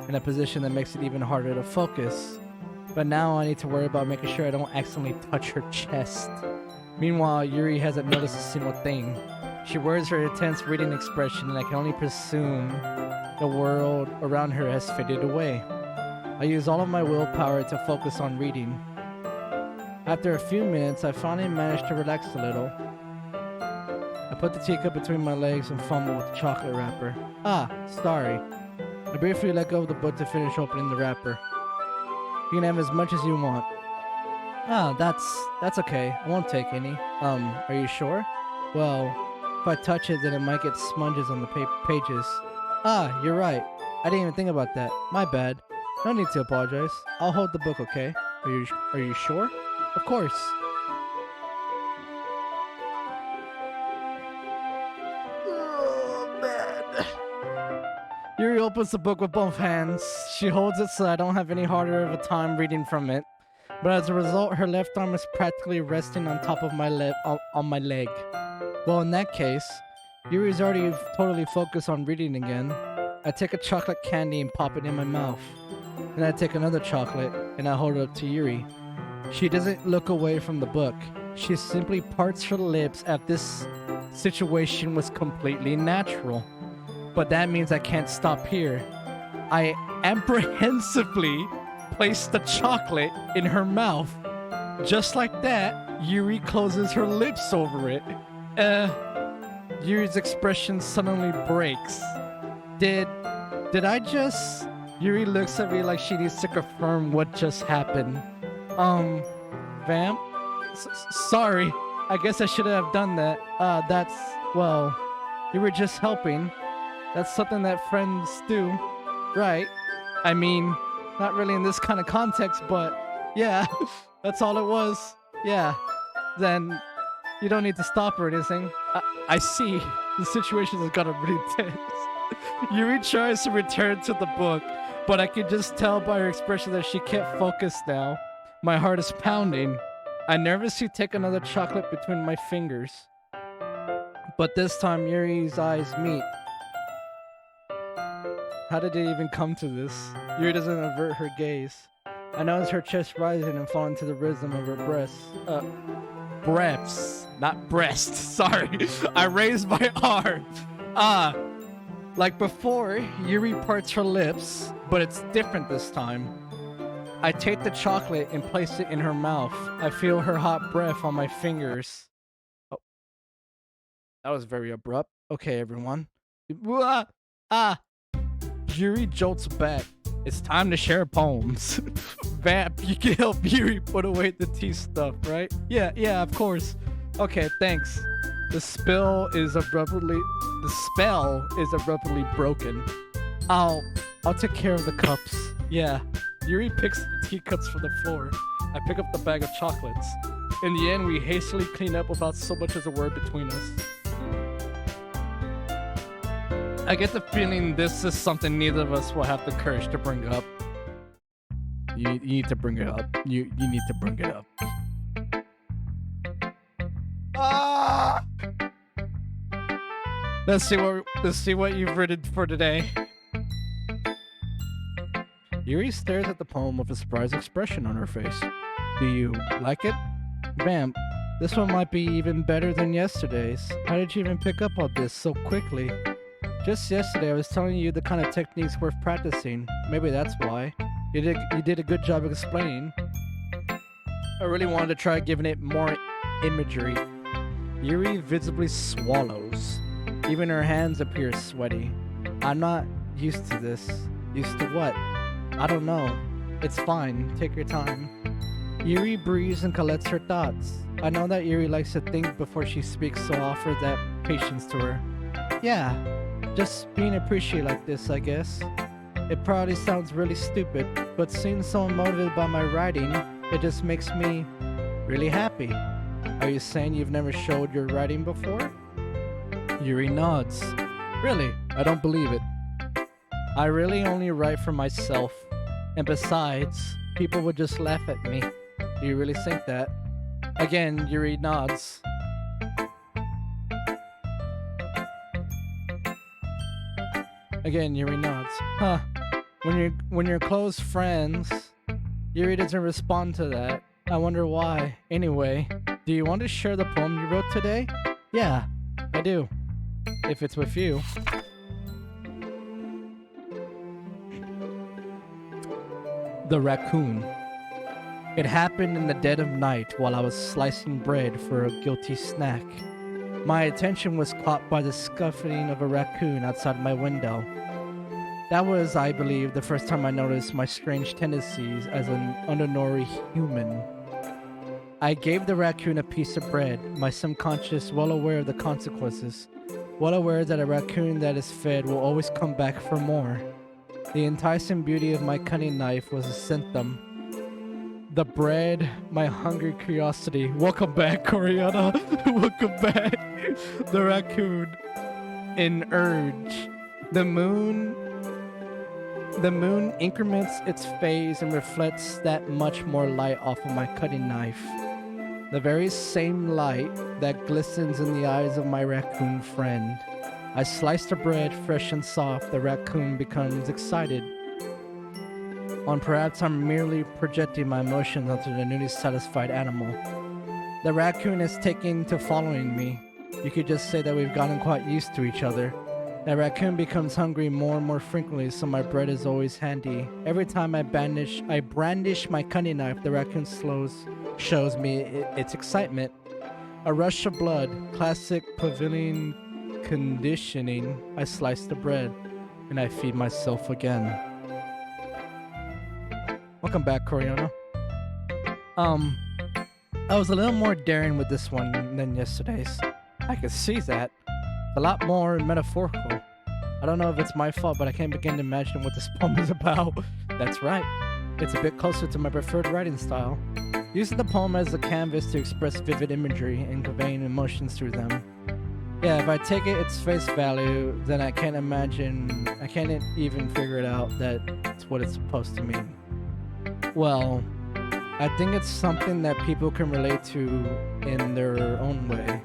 Speaker 1: in a position that makes it even harder to focus. But now I need to worry about making sure I don't accidentally touch her chest. Meanwhile, Yuri hasn't noticed a single thing. She wears her intense reading expression, and I can only presume the world around her has faded away. I use all of my willpower to focus on reading. After a few minutes, I finally managed to relax a little. I put the teacup between my legs and fumble with the chocolate wrapper. Ah, sorry. I briefly let go of the book to finish opening the wrapper. You can have as much as you want. Ah, that's okay. I won't take any. Are you sure? Well, if I touch it, then it might get sponges on the pages. Ah, you're right. I didn't even think about that. My bad. No need to apologize. I'll hold the book, okay? Are you sure? Of course. Oh, man. Yuri opens the book with both hands. She holds it so I don't have any harder of a time reading from it. But as a result, her left arm is practically resting on top of my leg. Well, in that case, Yuri's already totally focused on reading again. I take a chocolate candy and pop it in my mouth. Then I take another chocolate and I hold it up to Yuri. She doesn't look away from the book. She simply parts her lips as if this situation was completely natural. But that means I can't stop here. I apprehensively place the chocolate in her mouth. Just like that, Yuri closes her lips over it. Yuri's expression suddenly breaks. Did I just... Yuri looks at me like she needs to confirm what just happened. Vamp? Sorry. I guess I should have done that. Well, you were just helping. That's something that friends do, right? I mean, not really in this kind of context, but yeah, that's all it was. Yeah. Then you don't need to stop or anything. I see. The situation has gotten really tense. Yuri tries to return to the book, but I can just tell by her expression that she can't focus now. My heart is pounding. I nervously take another chocolate between my fingers. But this time Yuri's eyes meet. How did it even come to this? Yuri doesn't avert her gaze. I notice her chest rising and falling to the rhythm of her breaths. Breaths, not breasts. Sorry. I raise my arm. Like before, Yuri parts her lips, but it's different this time. I take the chocolate and place it in her mouth. I feel her hot breath on my fingers. Oh. That was very abrupt. Okay, everyone. Yuri jolts back. It's time to share poems. Vamp, you can help Yuri put away the tea stuff, right? Yeah, of course. Okay, thanks. The spell is abruptly broken. I'll take care of the cups. Yeah. Yuri picks the teacups from the floor. I pick up the bag of chocolates. In the end, we hastily clean up without so much as a word between us. I get the feeling this is something neither of us will have the courage to bring up. You need to bring it up. You need to bring it up. Ah! Let's see what you've written for today. Yuri stares at the poem with a surprised expression on her face. Do you like it? Vamp, this one might be even better than yesterday's. How did you even pick up on this so quickly? Just yesterday I was telling you the kind of techniques worth practicing. Maybe that's why. You did a good job of explaining. I really wanted to try giving it more imagery. Yuri visibly swallows. Even her hands appear sweaty. I'm not used to this. Used to what? I don't know. It's fine. Take your time. Yuri breathes and collects her thoughts. I know that Yuri likes to think before she speaks, so I offer that patience to her. Yeah, just being appreciated like this, I guess. It probably sounds really stupid, but seeing someone motivated by my writing, it just makes me really happy. Are you saying you've never showed your writing before? Yuri nods. Really? I don't believe it. I really only write for myself. And besides, people would just laugh at me. Do you really think that? Again, Yuri nods. Again, Yuri nods. Huh. When you're close friends, Yuri doesn't respond to that. I wonder why. Anyway, do you want to share the poem you wrote today? Yeah, I do. If it's with you. The raccoon. It happened in the dead of night while I was slicing bread for a guilty snack. My attention was caught by the scuffling of a raccoon outside my window. That was, I believe, the first time I noticed my strange tendencies as an ordinary human. I gave the raccoon a piece of bread, my subconscious well aware of the consequences, well aware that a raccoon that is fed will always come back for more. The enticing beauty of my cutting knife was a symptom. The bread, my hungry curiosity. Welcome back, Coriana. Welcome back. The raccoon. An urge. The moon increments its phase and reflects that much more light off of my cutting knife. The very same light that glistens in the eyes of my raccoon friend. I slice the bread fresh and soft. The raccoon becomes excited. Or perhaps I'm merely projecting my emotions onto the newly satisfied animal. The raccoon is taking to following me. You could just say that we've gotten quite used to each other. The raccoon becomes hungry more and more frequently, so my bread is always handy. Every time I brandish my cutting knife, the raccoon shows me its excitement. A rush of blood, classic pavilion conditioning. I slice the bread, and I feed myself again. Welcome back, Coriana. I was a little more daring with this one than yesterday's. I could see that. A lot more metaphorical. I don't know if it's my fault, but I can't begin to imagine what this poem is about. That's right. It's a bit closer to my preferred writing style. Using the poem as a canvas to express vivid imagery and conveying emotions through them. Yeah, if I take its face value, then I can't even figure it out that it's what it's supposed to mean. Well, I think it's something that people can relate to in their own way.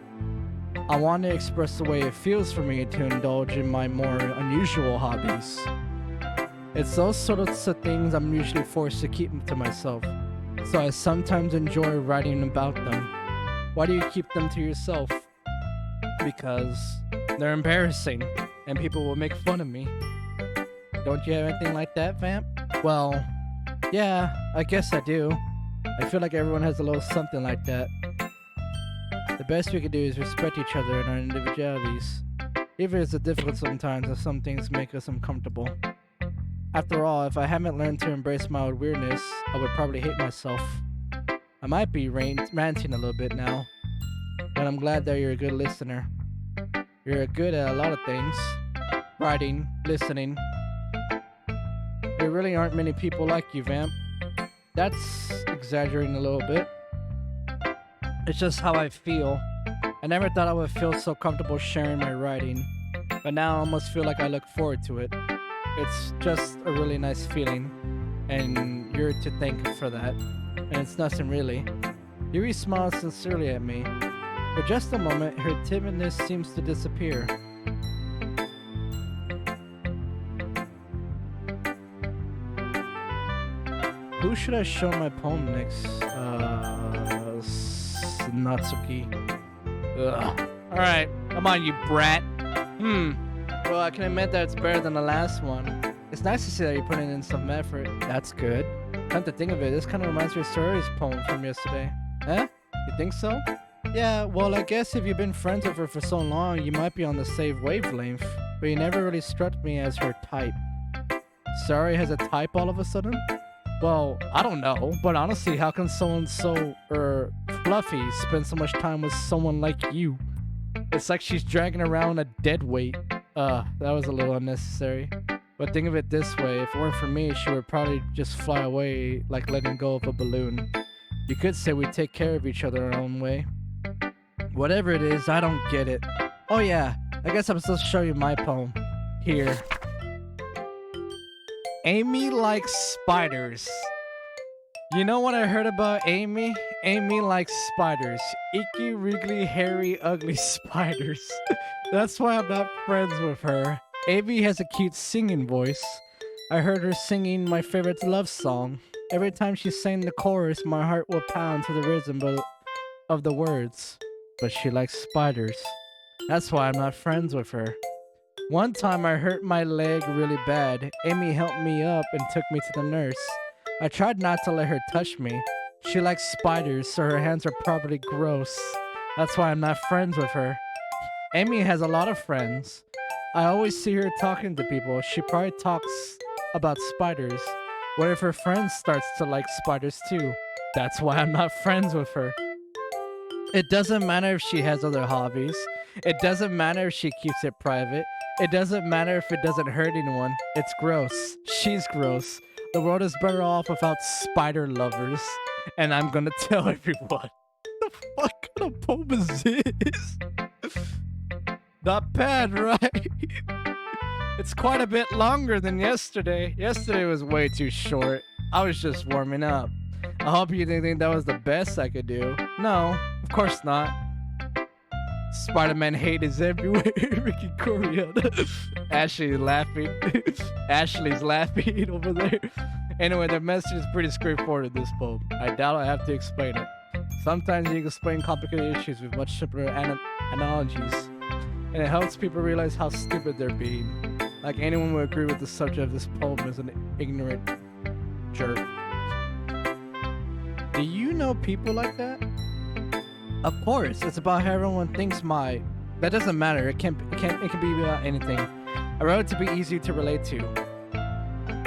Speaker 1: I want to express the way it feels for me to indulge in my more unusual hobbies. It's those sorts of things I'm usually forced to keep to myself, so I sometimes enjoy writing about them. Why do you keep them to yourself? Because they're embarrassing, and people will make fun of me. Don't you have anything like that, Vamp? Well, yeah, I guess I do. I feel like everyone has a little something like that. The best we can do is respect each other and our individualities. Even if it's difficult sometimes, as some things make us uncomfortable. After all, if I haven't learned to embrace my own weirdness, I would probably hate myself. I might be ranting a little bit now, but I'm glad that you're a good listener. You're good at a lot of things. Writing, listening. There really aren't many people like you, Vamp. That's exaggerating a little bit. It's just how I feel. I never thought I would feel so comfortable sharing my writing, but now I almost feel like I look forward to it. It's just a really nice feeling, and you're to thank for that. And it's nothing really. Yuri smiles sincerely at me. For just a moment, her timidness seems to disappear. Who should I show my poem next? Natsuki. Ugh. Alright, come on, you brat. Well, I can admit that it's better than the last one. It's nice to see that you're putting in some effort. That's good. Come to think of it, this kind of reminds me of Sori's poem from yesterday. Huh? You think so? Yeah, well, I guess if you've been friends with her for so long, you might be on the same wavelength, but you never really struck me as her type. Sori has a type all of a sudden? Well, I don't know, but honestly, how can someone so, fluffy spend so much time with someone like you? It's like she's dragging around a dead weight. That was a little unnecessary. But think of it this way, if it weren't for me, she would probably just fly away like letting go of a balloon. You could say we take care of each other our own way. Whatever it is, I don't get it. Oh yeah, I guess I'm supposed to show you my poem. Here. Amy likes spiders. You know what I heard about Amy? Amy likes spiders. Icky, wriggly, hairy, ugly spiders. That's why I'm not friends with her. Amy has a cute singing voice. I heard her singing my favorite love song. Every time she sang the chorus, my heart would pound to the rhythm of the words. But she likes spiders. That's why I'm not friends with her. One time I hurt my leg really bad. Amy helped me up and took me to the nurse. I tried not to let her touch me. She likes spiders, so her hands are probably gross. That's why I'm not friends with her. Amy has a lot of friends. I always see her talking to people. She probably talks about spiders. What if her friend starts to like spiders too? That's why I'm not friends with her. It doesn't matter if she has other hobbies. It doesn't matter if she keeps it private. It doesn't matter if it doesn't hurt anyone. It's gross. She's gross. The world is better off without spider lovers. And I'm gonna tell everyone. The fuck kind of poem is this? Not bad, right? It's quite a bit longer than yesterday. Yesterday was way too short. I was just warming up. I hope you didn't think that was the best I could do. No, of course not. Spider-Man hate is everywhere. Ricky Korea. Ashley laughing. Ashley's laughing over there. Anyway, the message is pretty straightforward in this poem. I doubt I have to explain it. Sometimes you can explain complicated issues with much simpler analogies. And it helps people realize how stupid they're being. Like anyone would agree with the subject of this poem is an ignorant jerk. Do you know people like that? Of course, it's about how everyone thinks my... That doesn't matter, it can be about anything. I wrote it to be easy to relate to.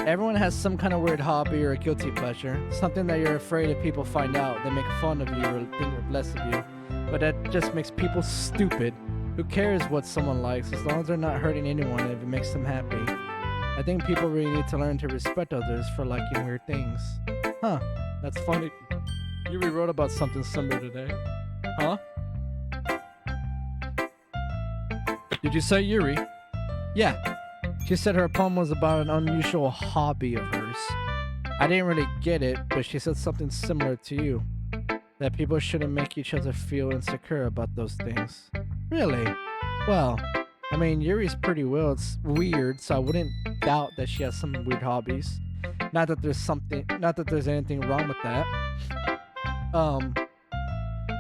Speaker 1: Everyone has some kind of weird hobby or a guilty pleasure. Something that you're afraid if people find out, they make fun of you or think less of you. But that just makes people stupid. Who cares what someone likes as long as they're not hurting anyone and if it makes them happy? I think people really need to learn to respect others for liking weird things. Huh, that's funny. You rewrote about something similar today. Huh? Did you say Yuri? Yeah. She said her poem was about an unusual hobby of hers. I didn't really get it, but she said something similar to you. That people shouldn't make each other feel insecure about those things. Really? Well, I mean, Yuri's pretty weird, so I wouldn't doubt that she has some weird hobbies. Not that there's anything wrong with that.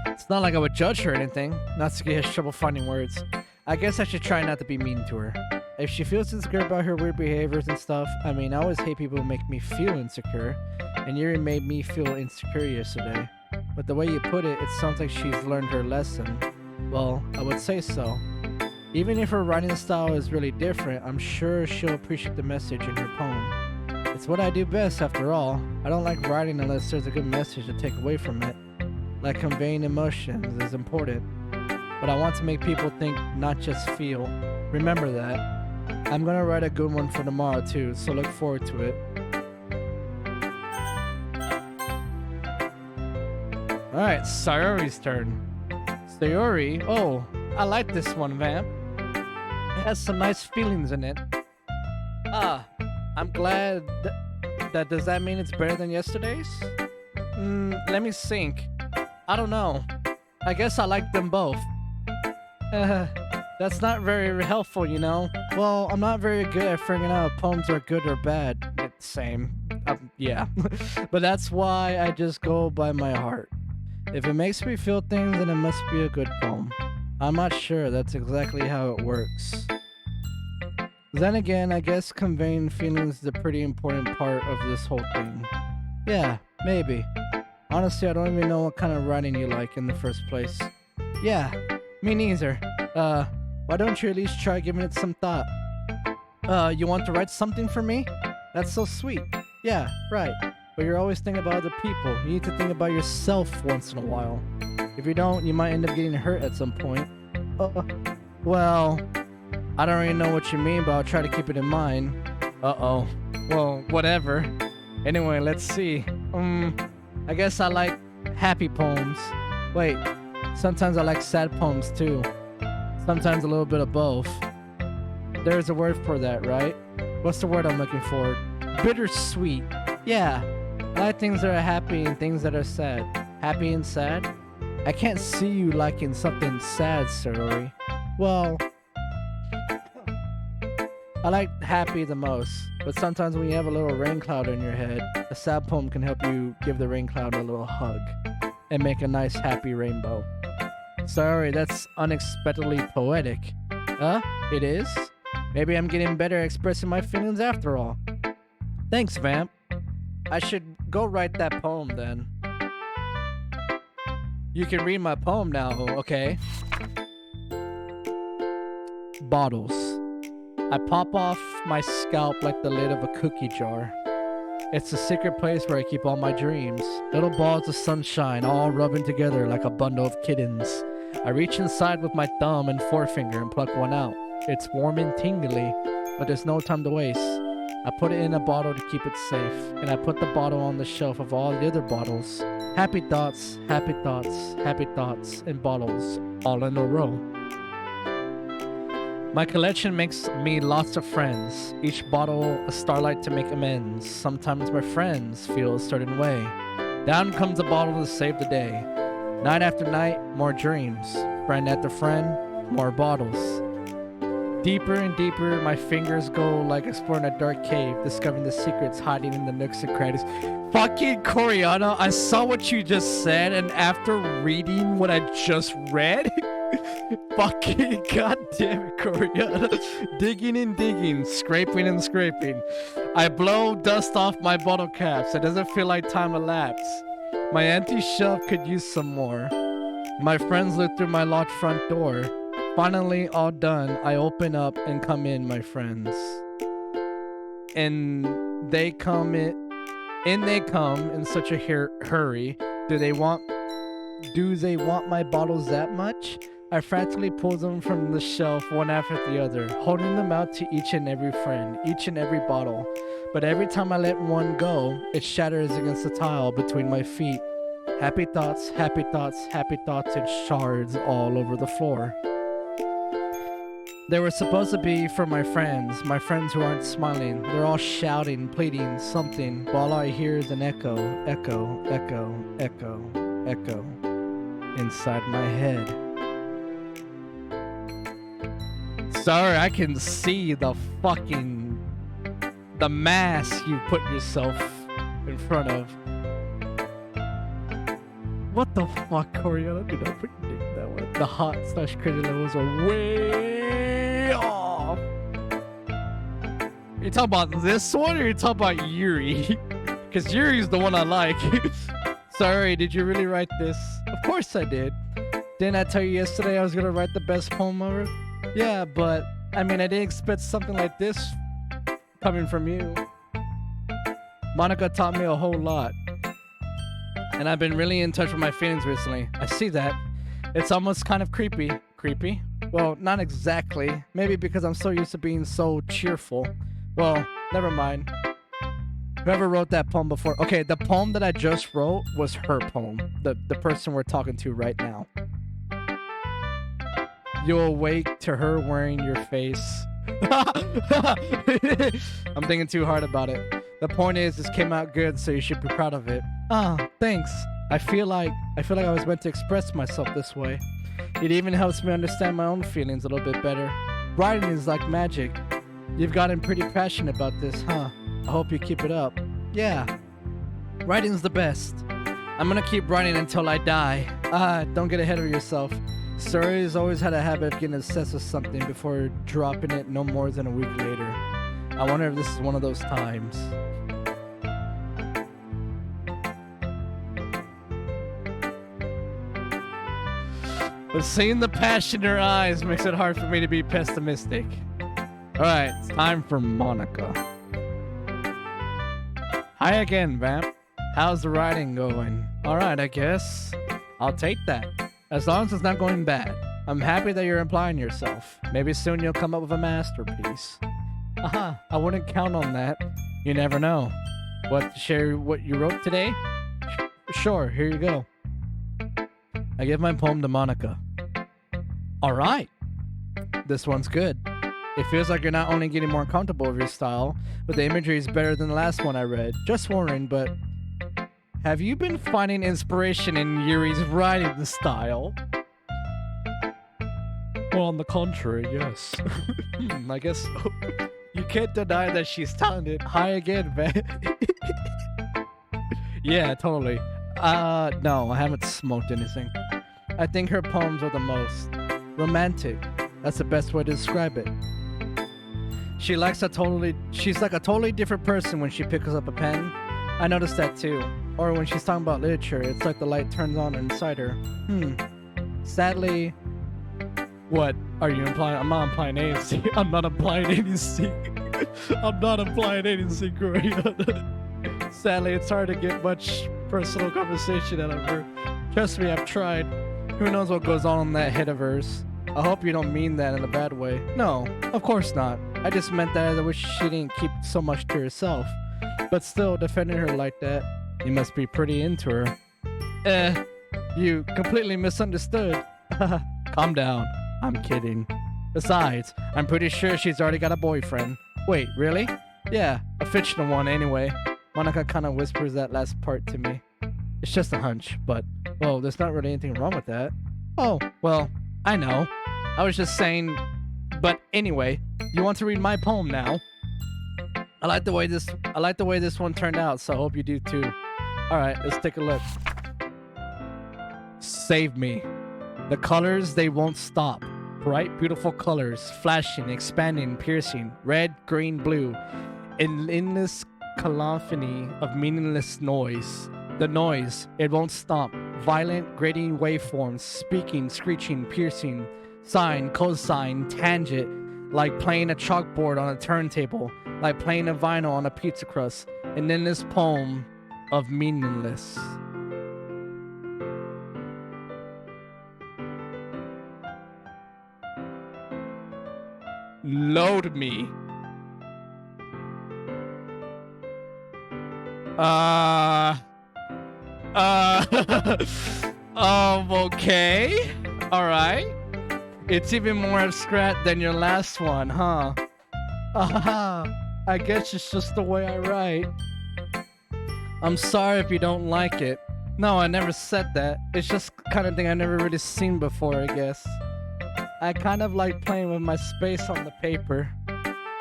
Speaker 1: It's not like I would judge her or anything. Natsuki has trouble finding words. I guess I should try not to be mean to her. If she feels insecure about her weird behaviors and stuff, I mean, I always hate people who make me feel insecure. And Yuri made me feel insecure yesterday. But the way you put it, it sounds like she's learned her lesson. Well, I would say so. Even if her writing style is really different, I'm sure she'll appreciate the message in her poem. It's what I do best, after all. I don't like writing unless there's a good message to take away from it. Like conveying emotions is important. But I want to make people think, not just feel. Remember that. I'm gonna write a good one for tomorrow too, so look forward to it. Alright, Sayori's turn. Sayori, oh, I like this one, Vamp. It has some nice feelings in it. Ah, I'm glad that does that mean it's better than yesterday's? Let me think. I don't know. I guess I like them both. That's not very helpful, you know? Well, I'm not very good at figuring out if poems are good or bad. Same. Yeah. But that's why I just go by my heart. If it makes me feel things, then it must be a good poem. I'm not sure that's exactly how it works. Then again, I guess conveying feelings is a pretty important part of this whole thing. Yeah, maybe. Honestly, I don't even know what kind of writing you like in the first place. Yeah, me neither. Why don't you at least try giving it some thought? You want to write something for me? That's so sweet. Yeah, right. But you're always thinking about other people. You need to think about yourself once in a while. If you don't, you might end up getting hurt at some point. Well, I don't really know what you mean, but I'll try to keep it in mind. Uh-oh. Well, whatever. Anyway, let's see. I guess I like happy poems. Wait, sometimes I like sad poems too. Sometimes a little bit of both. There's a word for that, right? What's the word I'm looking for? Bittersweet. Yeah, I like things that are happy and things that are sad. Happy and sad? I can't see you liking something sad, Sayori. Well, I like happy the most, but sometimes when you have a little rain cloud in your head, a sad poem can help you give the rain cloud a little hug and make a nice happy rainbow. Sorry, that's unexpectedly poetic. It is? Maybe I'm getting better at expressing my feelings after all. Thanks, Vamp. I should go write that poem then. You can read my poem now, okay? Bottles. I pop off my scalp like the lid of a cookie jar. It's the secret place where I keep all my dreams. Little balls of sunshine all rubbing together like a bundle of kittens. I reach inside with my thumb and forefinger and pluck one out. It's warm and tingly, but there's no time to waste. I put it in a bottle to keep it safe, and I put the bottle on the shelf of all the other bottles. Happy thoughts, happy thoughts, happy thoughts, and bottles, all in a row. My collection makes me lots of friends, each bottle a starlight to make amends. Sometimes my friends feel a certain way. Down comes a bottle to save the day. Night after night, more dreams. Friend after friend, more bottles. Deeper and deeper, my fingers go like exploring a dark cave, discovering the secrets hiding in the nooks and crannies. Fucking Coriana, I saw what you just said, and after reading what I just read, fucking goddamn it, Coriana. Digging and digging, scraping and scraping. I blow dust off my bottle caps. It doesn't feel like time elapsed. My empty shelf could use some more. My friends look through my locked front door. Finally, all done, I open up and come in, my friends. And they come in such a hurry. Do they want my bottles that much? I frantically pull them from the shelf one after the other, holding them out to each and every friend, each and every bottle. But every time I let one go, it shatters against the tile between my feet. Happy thoughts, happy thoughts, happy thoughts, and shards all over the floor. They were supposed to be for my friends who aren't smiling. They're all shouting, pleading, something, but all I hear is an echo, echo, echo, echo, echo, inside my head. Sorry, I can see the mask you put yourself in front of. What the fuck, Coriana? Did not predict that one. The hot/crazy levels are way off. You talking about this one, or you talking about Yuri? Because Yuri's the one I like. Sorry, did you really write this? Of course I did. Didn't I tell you yesterday I was gonna write the best poem ever? Yeah, but I mean, I didn't expect something like this coming from you. Monika taught me a whole lot. And I've been really in touch with my feelings recently. I see that. It's almost kind of creepy. Creepy? Well, not exactly. Maybe because I'm so used to being so cheerful. Well, never mind. Whoever wrote that poem before. Okay, the poem that I just wrote was her poem. The person we're talking to right now. You awake to her wearing your face. I'm thinking too hard about it. The point is, this came out good, so you should be proud of it. Ah, thanks. I feel like I was meant to express myself this way. It even helps me understand my own feelings a little bit better. Writing is like magic. You've gotten pretty passionate about this, huh? I hope you keep it up. Yeah. Writing's the best. I'm gonna keep writing until I die. Don't get ahead of yourself. Stories always had a habit of getting obsessed with something before dropping it no more than a week later. I wonder if this is one of those times. But seeing the passion in her eyes makes it hard for me to be pessimistic. Alright, it's time for Monika. Hi again, Vamp. How's the writing going? Alright, I guess. I'll take that. As long as it's not going bad. I'm happy that you're applying yourself. Maybe soon you'll come up with a masterpiece. I wouldn't count on that. You never know. What, share what you wrote today? Sure, here you go. I give my poem to Monika. Alright. This one's good. It feels like you're not only getting more comfortable with your style, but the imagery is better than the last one I read. Just wondering, but have you been finding inspiration in Yuri's writing style? Well, on the contrary, yes. I guess so. You can't deny that she's talented. Hi again, man. Yeah, totally. No, I haven't smoked anything. I think her poems are the most romantic. That's the best way to describe it. She's like a totally different person when she picks up a pen. I noticed that too. Or when she's talking about literature, it's like the light turns on inside her. Sadly, what are you implying? I'm not implying anything. I'm not implying anything. I'm not implying anything, Gloria. Sadly, it's hard to get much personal conversation out of her. Trust me, I've tried. Who knows what goes on in that head of hers? I hope you don't mean that in a bad way. No, of course not. I just meant that I wish she didn't keep so much to herself. But still, defending her like that, you must be pretty into her. You completely misunderstood. Calm down. I'm kidding. Besides, I'm pretty sure she's already got a boyfriend. Wait, really? Yeah, a fictional one anyway. Monika kind of whispers that last part to me. It's just a hunch, but, well, there's not really anything wrong with that. Oh, well, I know. I was just saying, but anyway, you want to read my poem now? I like the way this one turned out, so I hope you do too. Alright, let's take a look. Save me. The colors, they won't stop. Bright, beautiful colors, flashing, expanding, piercing, red, green, blue. An endless cacophony of meaningless noise. The noise, it won't stop. Violent, grating waveforms, speaking, screeching, piercing, sine, cosine, tangent, like playing a chalkboard on a turntable, like playing a vinyl on a pizza crust. And then this poem of meaningless. Load me. Okay. Alright. It's even more abstract than your last one, huh? I guess it's just the way I write. I'm sorry if you don't like it. No, I never said that. It's just kind of thing I never really seen before, I guess. I kind of like playing with my space on the paper.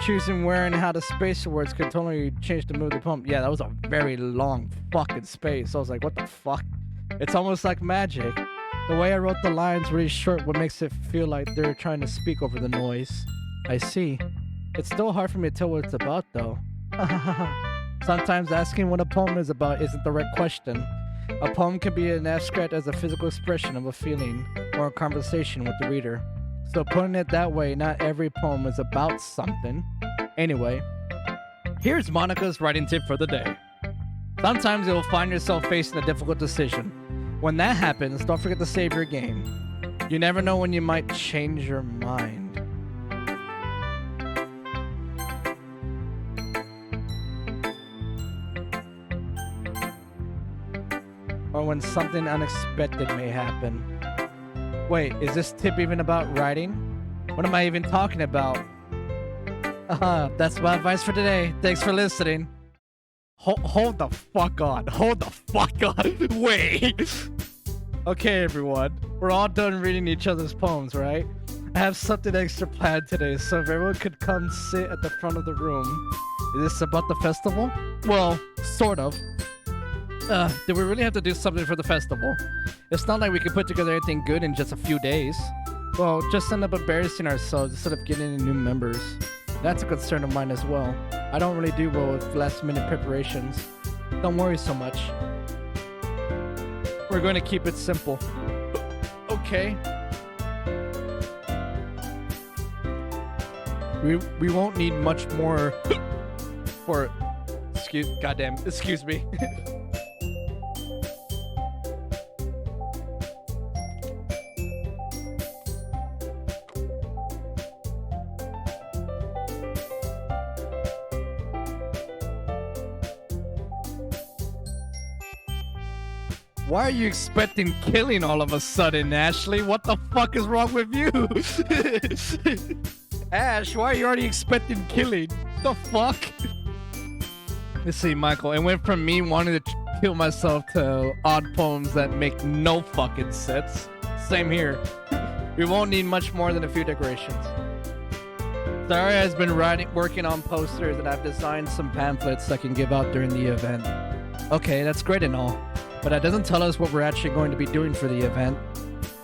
Speaker 1: Choosing where and how the space words could totally change the mood of the poem. Yeah, that was a very long fucking space. I was like, what the fuck? It's almost like magic. The way I wrote the lines really short, what makes it feel like they're trying to speak over the noise. I see. It's still hard for me to tell what it's about, though. Sometimes asking what a poem is about isn't the right question. A poem can be as abstract as a physical expression of a feeling or a conversation with the reader. So putting it that way, not every poem is about something. Anyway, here's Monika's writing tip for the day. Sometimes you'll find yourself facing a difficult decision. When that happens, don't forget to save your game. You never know when you might change your mind. Or when something unexpected may happen. Wait, is this tip even about writing? What am I even talking about? That's my advice for today. Thanks for listening. Hold the fuck on. Hold the fuck on. Wait. Okay, everyone. We're all done reading each other's poems, right? I have something extra planned today, so if everyone could come sit at the front of the room. Is this about the festival? Well, sort of. Do we really have to do something for the festival? It's not like we can put together anything good in just a few days. Well, just end up embarrassing ourselves instead of getting any new members. That's a concern of mine as well. I don't really do well with last-minute preparations. Don't worry so much. We're going to keep it simple. Okay. We won't need much more for... Excuse me. Why are you expecting killing all of a sudden, Ashley? What the fuck is wrong with you? Ash, why are you already expecting killing? The fuck? Let's see, Michael. It went from me wanting to kill myself to odd poems that make no fucking sense. Same here. We won't need much more than a few decorations. Zara has been working on posters, and I've designed some pamphlets I can give out during the event. Okay, that's great and all. But that doesn't tell us what we're actually going to be doing for the event.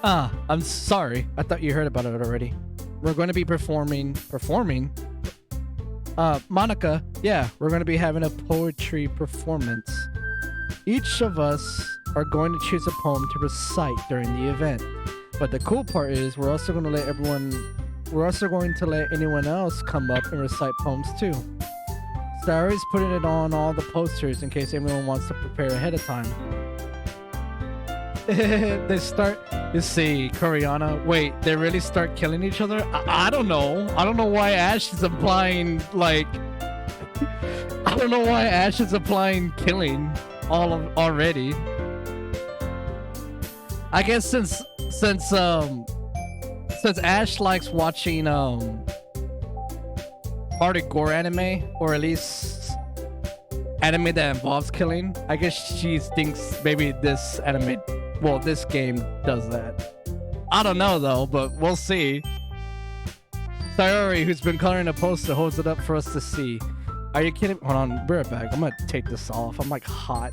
Speaker 1: I'm sorry. I thought you heard about it already. We're going to be performing? Monika, yeah, we're going to be having a poetry performance. Each of us are going to choose a poem to recite during the event. But the cool part is we're also going to let anyone else come up and recite poems too. Starry's putting it on all the posters in case anyone wants to prepare ahead of time. They start, you see, Koreana. Wait, they really start killing each other? I don't know. I don't know why Ash is applying, like... I don't know why Ash is applying killing already. I guess since Ash likes watching, hardcore anime, or at least anime that involves killing, I guess she thinks maybe this anime... Well, this game does that. I don't know though, but we'll see. Sayori, who's been coloring a poster, holds it up for us to see. Are you kidding? Hold on, be right back. I'm gonna take this off. I'm like hot.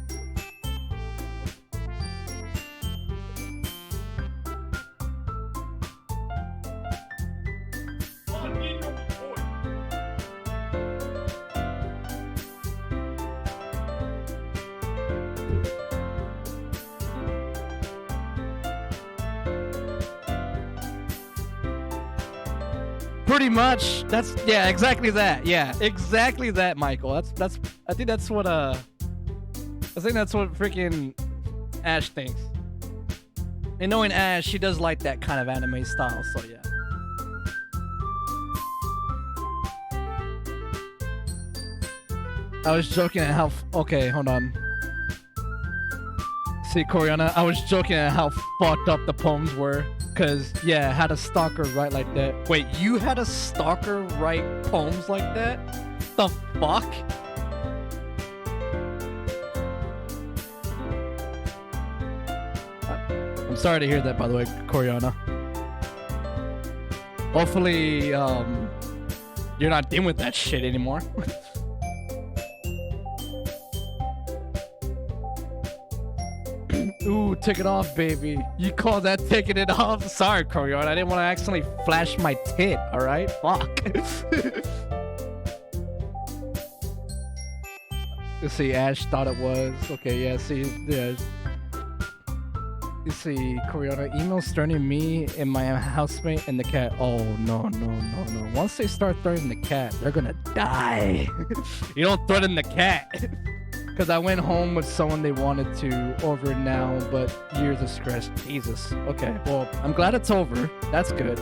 Speaker 1: Pretty much. That's exactly that. Yeah, exactly that, Michael. That's I think that's what freaking Ash thinks. And knowing Ash, she does like that kind of anime style, so yeah. I was joking at how okay, hold on. See, Koreana, I was joking at how fucked up the poems were. Cause yeah, had a stalker write like that. Wait, you had a stalker write poems like that? The fuck? I'm sorry to hear that, by the way, Koreana. Hopefully, you're not dealing with that shit anymore. Ooh, take it off, baby. You call that taking it off? Sorry, Koreana. I didn't want to accidentally flash my tit, alright? Fuck. You see, Ash thought it was. Okay, yeah, see, yeah. You see, Koreana, emails threatening me and my housemate and the cat. Oh, no. Once they start threatening the cat, they're gonna die. You don't threaten the cat. Because I went home with someone they wanted to over now, but years of stress. Jesus. Okay, well, I'm glad it's over. That's good.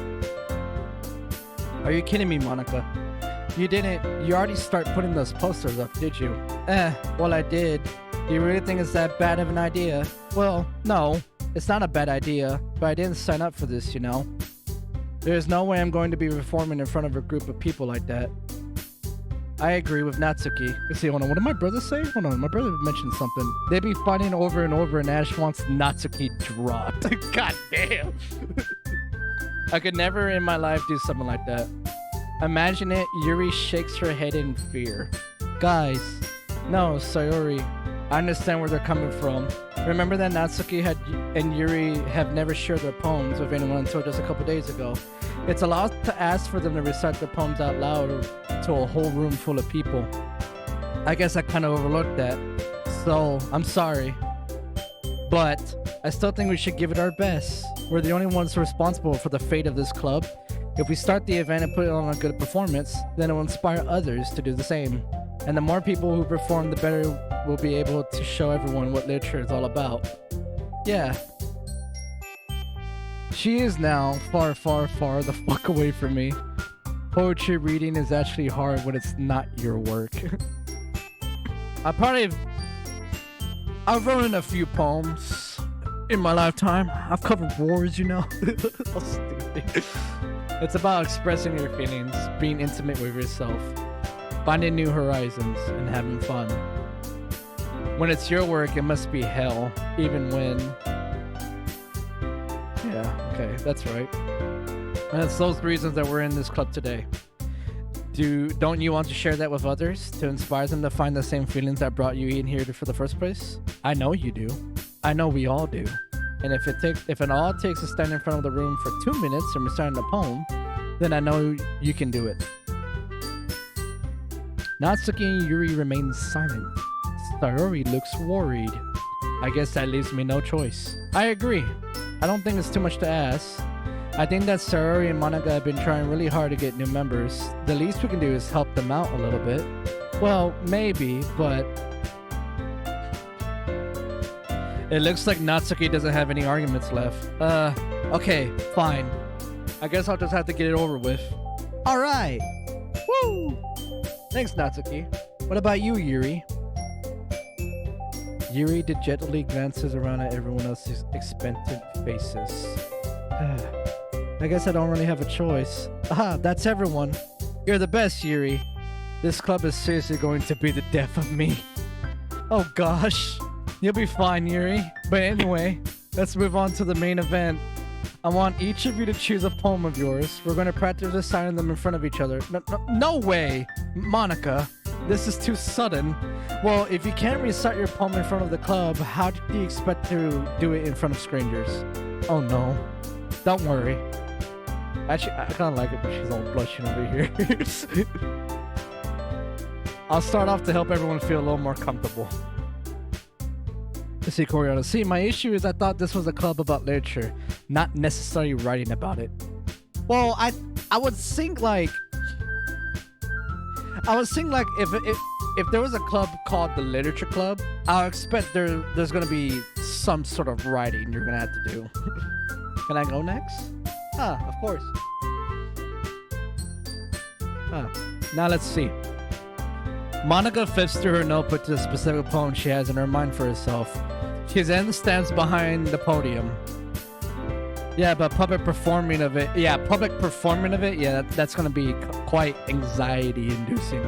Speaker 1: Are you kidding me, Monika? You didn't. You already start putting those posters up, did you? Well, I did. Do you really think it's that bad of an idea? Well, no. It's not a bad idea, but I didn't sign up for this, you know? There's no way I'm going to be performing in front of a group of people like that. I agree with Natsuki. Let's see, hold on. What did my brother say? Hold on. My brother mentioned something. They be fighting over and over, and Ash wants Natsuki dropped. God damn. I could never in my life do something like that. Imagine it. Yuri shakes her head in fear. Guys. No, Sayori. I understand where they're coming from. Remember that Natsuki and Yuri have never shared their poems with anyone until just a couple days ago. It's a lot to ask for them to recite their poems out loud to a whole room full of people. I guess I kind of overlooked that. So, I'm sorry. But, I still think we should give it our best. We're the only ones responsible for the fate of this club. If we start the event and put on a good performance, then it will inspire others to do the same. And the more people who perform, the better we'll be able to show everyone what literature is all about. Yeah. She is now far, far, far the fuck away from me. Poetry reading is actually hard when it's not your work. I've written a few poems in my lifetime. I've covered wars, you know. How stupid. It's about expressing your feelings, being intimate with yourself, finding new horizons, and having fun. When it's your work, it must be hell, even when... Yeah, okay, that's right. And it's those reasons that we're in this club today. Don't you want to share that with others, to inspire them to find the same feelings that brought you in here for the first place? I know you do. I know we all do. And if it all takes to stand in front of the room for 2 minutes and recite a poem, then I know you can do it. Natsuki and Yuri remain silent. Sayori looks worried. I guess that leaves me no choice. I agree. I don't think it's too much to ask. I think that Sayori and Monika have been trying really hard to get new members. The least we can do is help them out a little bit. Well, maybe, but... It looks like Natsuki doesn't have any arguments left. Okay, fine. I guess I'll just have to get it over with. Alright! Woo! Thanks, Natsuki. What about you, Yuri? Yuri dejectedly glances around at everyone else's expectant faces. I guess I don't really have a choice. Aha, that's everyone. You're the best, Yuri. This club is seriously going to be the death of me. Oh gosh. You'll be fine, Yuri. But anyway, let's move on to the main event. I want each of you to choose a poem of yours. We're going to practice reciting them in front of each other. No way! Monika, this is too sudden. Well, if you can't recite your poem in front of the club, how do you expect to do it in front of strangers? Oh no. Don't worry. Actually, I kind of like it when she's all blushing over here. I'll start off to help everyone feel a little more comfortable. Let's see, Coriana. See, my issue is I thought this was a club about literature, not necessarily writing about it. Well, I would think like... if there was a club called the Literature Club, I would expect there's going to be some sort of writing you're going to have to do. Can I go next? Ah, of course. Now let's see. Monika flips through her notebook to the specific poem she has in her mind for herself. She then stands behind the podium. Yeah, but public performing of it, that's going to be quite anxiety-inducing.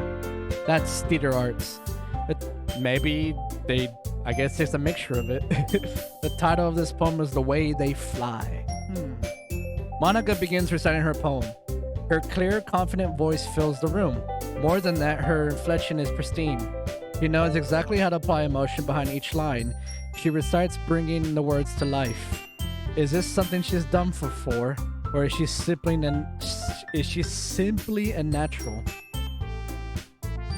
Speaker 1: That's theater arts. Maybe I guess there's a mixture of it. The title of this poem is The Way They Fly. Monika begins reciting her poem. Her clear, confident voice fills the room. More than that, her inflection is pristine. She knows exactly how to apply emotion behind each line. She recites, bringing the words to life. Is this something she's done before, or is she simply a natural?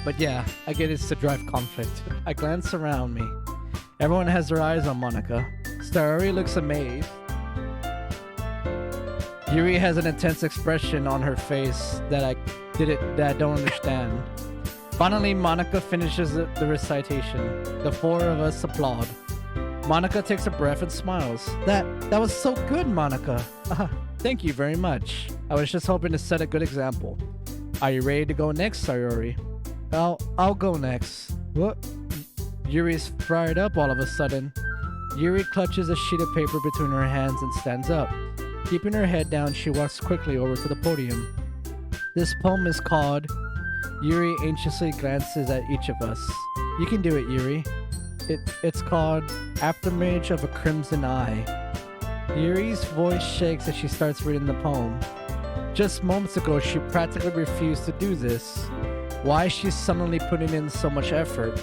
Speaker 1: But yeah, I get it's to drive conflict. I glance around me. Everyone has their eyes on Monika. Sayori looks amazed. Yuri has an intense expression on her face that I don't understand. Finally, Monika finishes the recitation. The four of us applaud. Monika takes a breath and smiles. That was so good, Monika. Thank you very much. I was just hoping to set a good example. Are you ready to go next, Sayori? I'll go next. What? Yuri's fired up all of a sudden. Yuri clutches a sheet of paper between her hands and stands up. Keeping her head down, she walks quickly over to the podium. This poem is called... Yuri anxiously glances at each of us. You can do it, Yuri. It's called Aftermage of a Crimson Eye. Yuri's voice shakes as she starts reading the poem. Just moments ago, she practically refused to do this. Why is she suddenly putting in so much effort?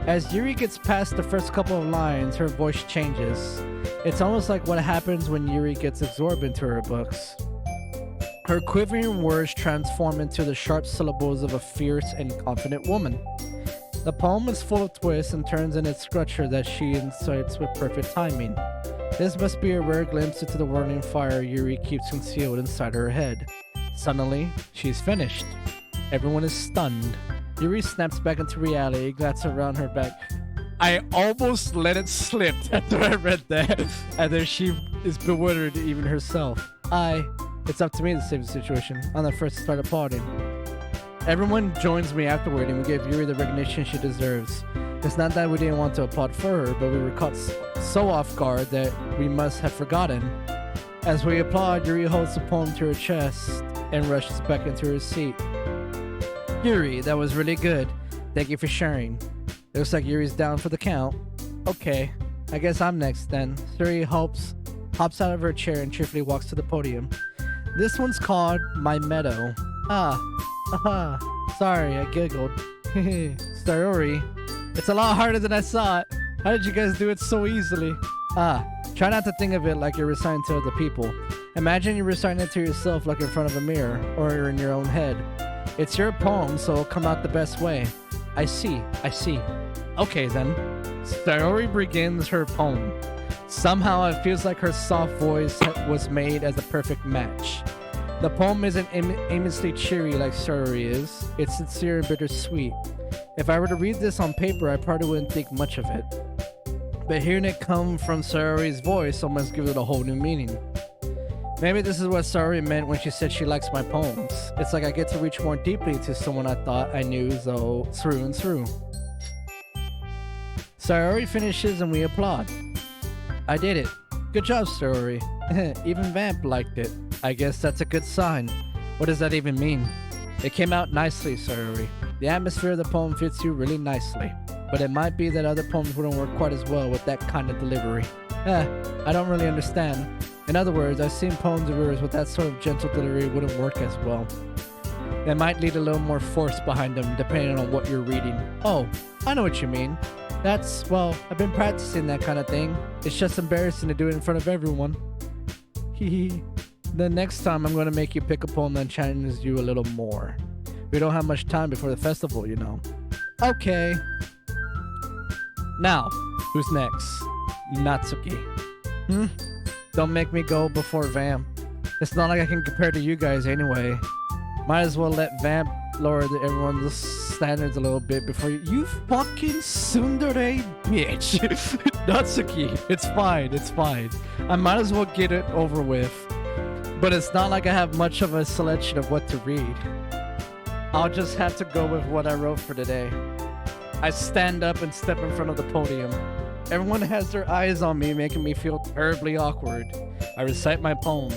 Speaker 1: As Yuri gets past the first couple of lines, her voice changes. It's almost like what happens when Yuri gets absorbed into her books. Her quivering words transform into the sharp syllables of a fierce and confident woman. The poem is full of twists and turns in its structure that she inserts with perfect timing. This must be a rare glimpse into the whirling fire Yuri keeps concealed inside her head. Suddenly, she's finished. Everyone is stunned. Yuri snaps back into reality, glances around her back. I almost let it slip after I read that, and then she is bewildered even herself. It's up to me to save the situation. I'm the first to start applauding. Everyone joins me afterward, and we give Yuri the recognition she deserves. It's not that we didn't want to applaud for her, but we were caught so off guard that we must have forgotten. As we applaud, Yuri holds the poem to her chest and rushes back into her seat. Yuri, that was really good. Thank you for sharing. Looks like Yuri's down for the count. Okay, I guess I'm next then. Yuri hops out of her chair and cheerfully walks to the podium. This one's called My Meadow. Sorry, I giggled. Sayori, it's a lot harder than I thought. How did you guys do it so easily? Try not to think of it like you're reciting to other people. Imagine you're reciting it to yourself like in front of a mirror, or you're in your own head. It's your poem, so it'll come out the best way. I see. Okay then. Sayori begins her poem. Somehow it feels like her soft voice was made as a perfect match. The poem isn't aimlessly cheery like Sayori is. It's sincere and bittersweet. If I were to read this on paper, I probably wouldn't think much of it. But hearing it come from Sayori's voice almost gives it a whole new meaning. Maybe this is what Sayori meant when she said she likes my poems. It's like I get to reach more deeply into someone I thought I knew though through and through. Sayori finishes and we applaud. I did it. Good job, Sayori. Even Vamp liked it. I guess that's a good sign. What does that even mean? It came out nicely, Sayori. The atmosphere of the poem fits you really nicely. But it might be that other poems wouldn't work quite as well with that kind of delivery. I don't really understand. In other words, I've seen poems of yours with that sort of gentle delivery wouldn't work as well. They might need a little more force behind them depending on what you're reading. Oh, I know what you mean. I've been practicing that kind of thing. It's just embarrassing to do it in front of everyone. Hehe. The next time I'm going to make you pick a poem that challenges you a little more. We don't have much time before the festival, you know. Okay. Now, who's next? Natsuki. Don't make me go before Vamp. It's not like I can compare to you guys anyway. Might as well let Vamp lower everyone's standards a little bit before you fucking tsundere bitch. Natsuki, it's fine. I might as well get it over with. But it's not like I have much of a selection of what to read. I'll just have to go with what I wrote for today. I stand up and step in front of the podium. Everyone has their eyes on me, making me feel terribly awkward. I recite my poem.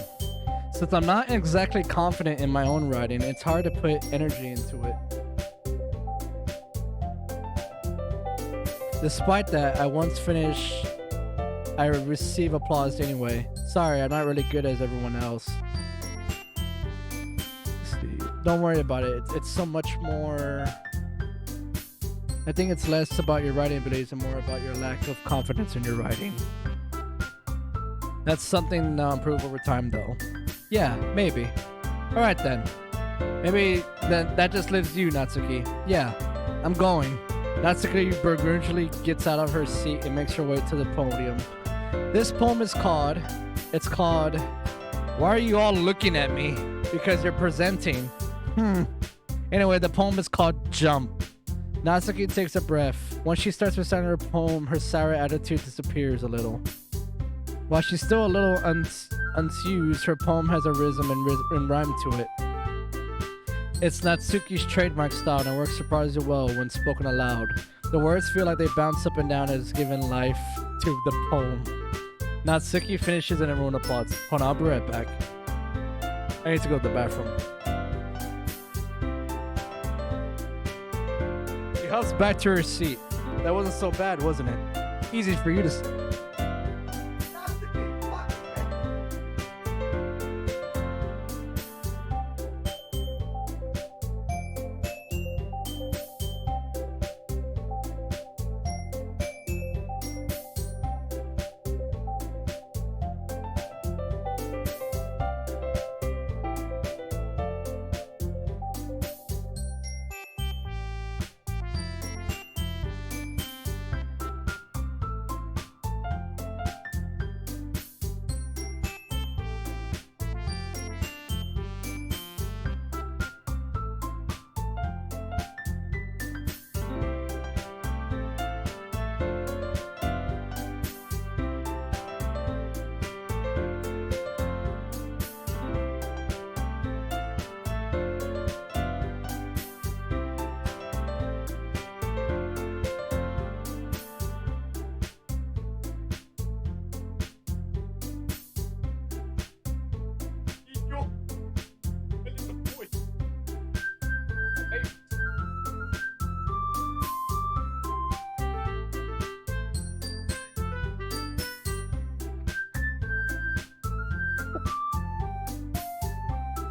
Speaker 1: Since I'm not exactly confident in my own writing, it's hard to put energy into it. Despite that, I receive applause anyway. Sorry, I'm not really good as everyone else. Don't worry about it. It's so much more... I think it's less about your writing abilities and more about your lack of confidence in your writing. That's something to improve over time though. Yeah, maybe. Alright then. Maybe that just leaves you, Natsuki. Yeah, I'm going. Natsuki begrudgingly gets out of her seat and makes her way to the podium. This poem is called... Why are you all looking at me? Because you're presenting. Anyway, the poem is called Jump. Natsuki takes a breath. Once she starts reciting her poem, her sour attitude disappears a little. While she's still a little unused, her poem has a rhythm and rhyme to it. It's Natsuki's trademark style and works surprisingly well when spoken aloud. The words feel like they bounce up and down as giving life to the poem. Natsuki finishes and everyone applauds. Hold on, I'll be right back. I need to go to the bathroom. She hops back to her seat. That wasn't so bad, wasn't it? Easy for you to say.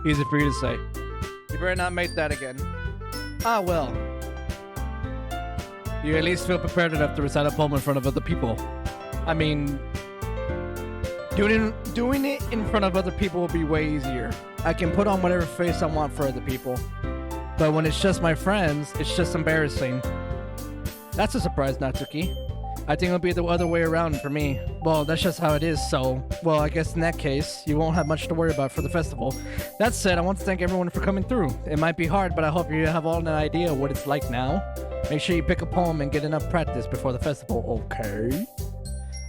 Speaker 1: Easy for you to say. You better not make that again. Ah, well. You at least feel prepared enough to recite a poem in front of other people. I mean, doing it in front of other people will be way easier. I can put on whatever face I want for other people. But when it's just my friends, it's just embarrassing. That's a surprise, Natsuki. I think it'll be the other way around for me. Well, that's just how it is, so... Well, I guess in that case, you won't have much to worry about for the festival. That said, I want to thank everyone for coming through. It might be hard, but I hope you have all an idea what it's like now. Make sure you pick a poem and get enough practice before the festival, okay?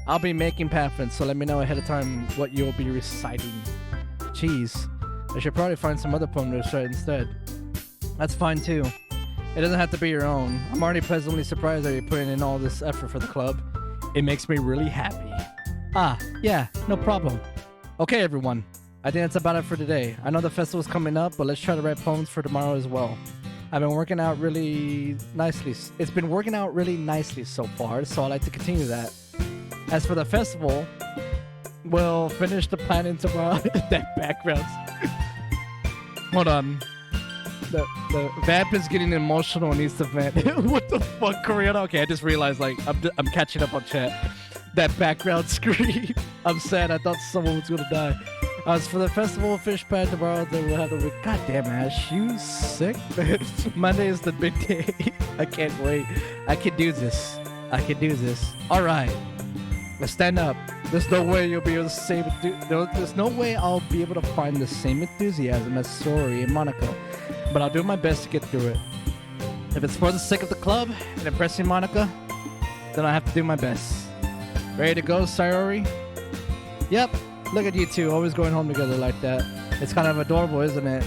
Speaker 1: I'll be making pamphlets, so let me know ahead of time what you'll be reciting. Jeez, I should probably find some other poem to recite instead. That's fine too. It doesn't have to be your own. I'm already pleasantly surprised that you're putting in all this effort for the club. It makes me really happy. Ah, yeah, no problem. Okay, everyone. I think that's about it for today. I know the festival's coming up, but let's try to write poems for tomorrow as well. I've been working out really nicely. It's been working out really nicely so far, so I'd like to continue that. As for the festival, we'll finish the planning tomorrow. That background. Hold on. The Vamp is getting emotional and needs to vent. What the fuck, Korean? Okay, I just realized, like, I'm catching up on chat. That background scream. I'm sad. I thought someone was gonna die. As for the festival fish pad tomorrow, then we'll have the week. God damn, Ash, you sick? Monday is the big day. I can't wait. I can do this. I can do this. All right. Let's stand up. There's no way you'll be able to save it. There's no way I'll be able to find the same enthusiasm as Sori and Monika. But I'll do my best to get through it. If it's for the sake of the club and impressing Monika, then I have to do my best. Ready to go, Sayori? Yep. Look at you two, always going home together like that. It's kind of adorable, isn't it?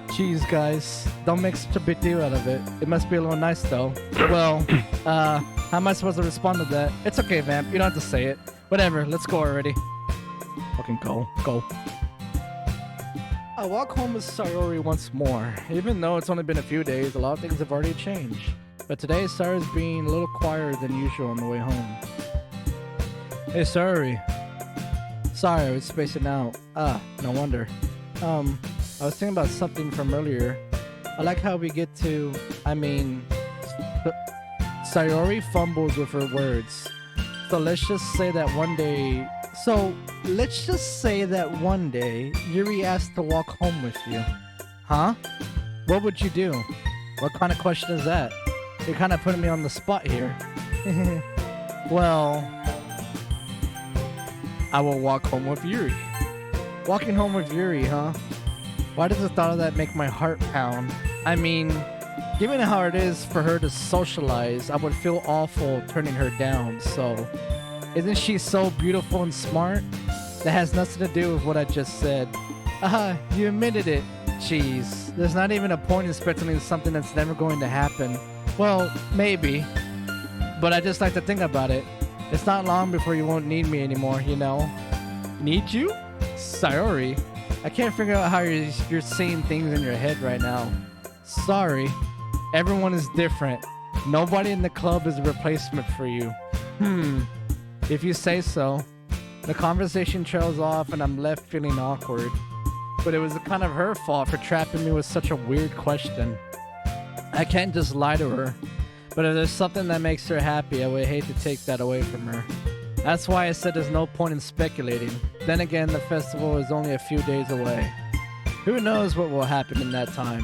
Speaker 1: Jeez, guys. Don't make such a big deal out of it. It must be a little nice, though. Well, how am I supposed to respond to that? It's okay, Vamp. You don't have to say it. Whatever. Let's go already. Fucking go. Go. I walk home with Sayori once more. Even though it's only been a few days, a lot of things have already changed. But today, Sayori's being a little quieter than usual on the way home. Hey, Sayori. Sorry, I was spacing out. Ah, no wonder. I was thinking about something from earlier. I like how we get to... Sayori fumbles with her words. So let's just say that one day... Yuri asked to walk home with you. Huh? What would you do? What kind of question is that? You're kind of putting me on the spot here. Well... I will walk home with Yuri. Walking home with Yuri, huh? Why does the thought of that make my heart pound? I mean, Given how it is for her to socialize, I would feel awful turning her down, so... Isn't she so beautiful and smart? That has nothing to do with what I just said. You admitted it. Jeez, there's not even a point in speculating something that's never going to happen. Well, maybe. But I just like to think about it. It's not long before you won't need me anymore, you know? Need you? Sayori. I can't figure out how you're seeing things in your head right now. Sorry. Everyone is different. Nobody in the club is a replacement for you. If you say so. The conversation trails off and I'm left feeling awkward. But it was kind of her fault for trapping me with such a weird question. I can't just lie to her. But if there's something that makes her happy, I would hate to take that away from her. That's why I said there's no point in speculating. Then again, the festival is only a few days away. Who knows what will happen in that time?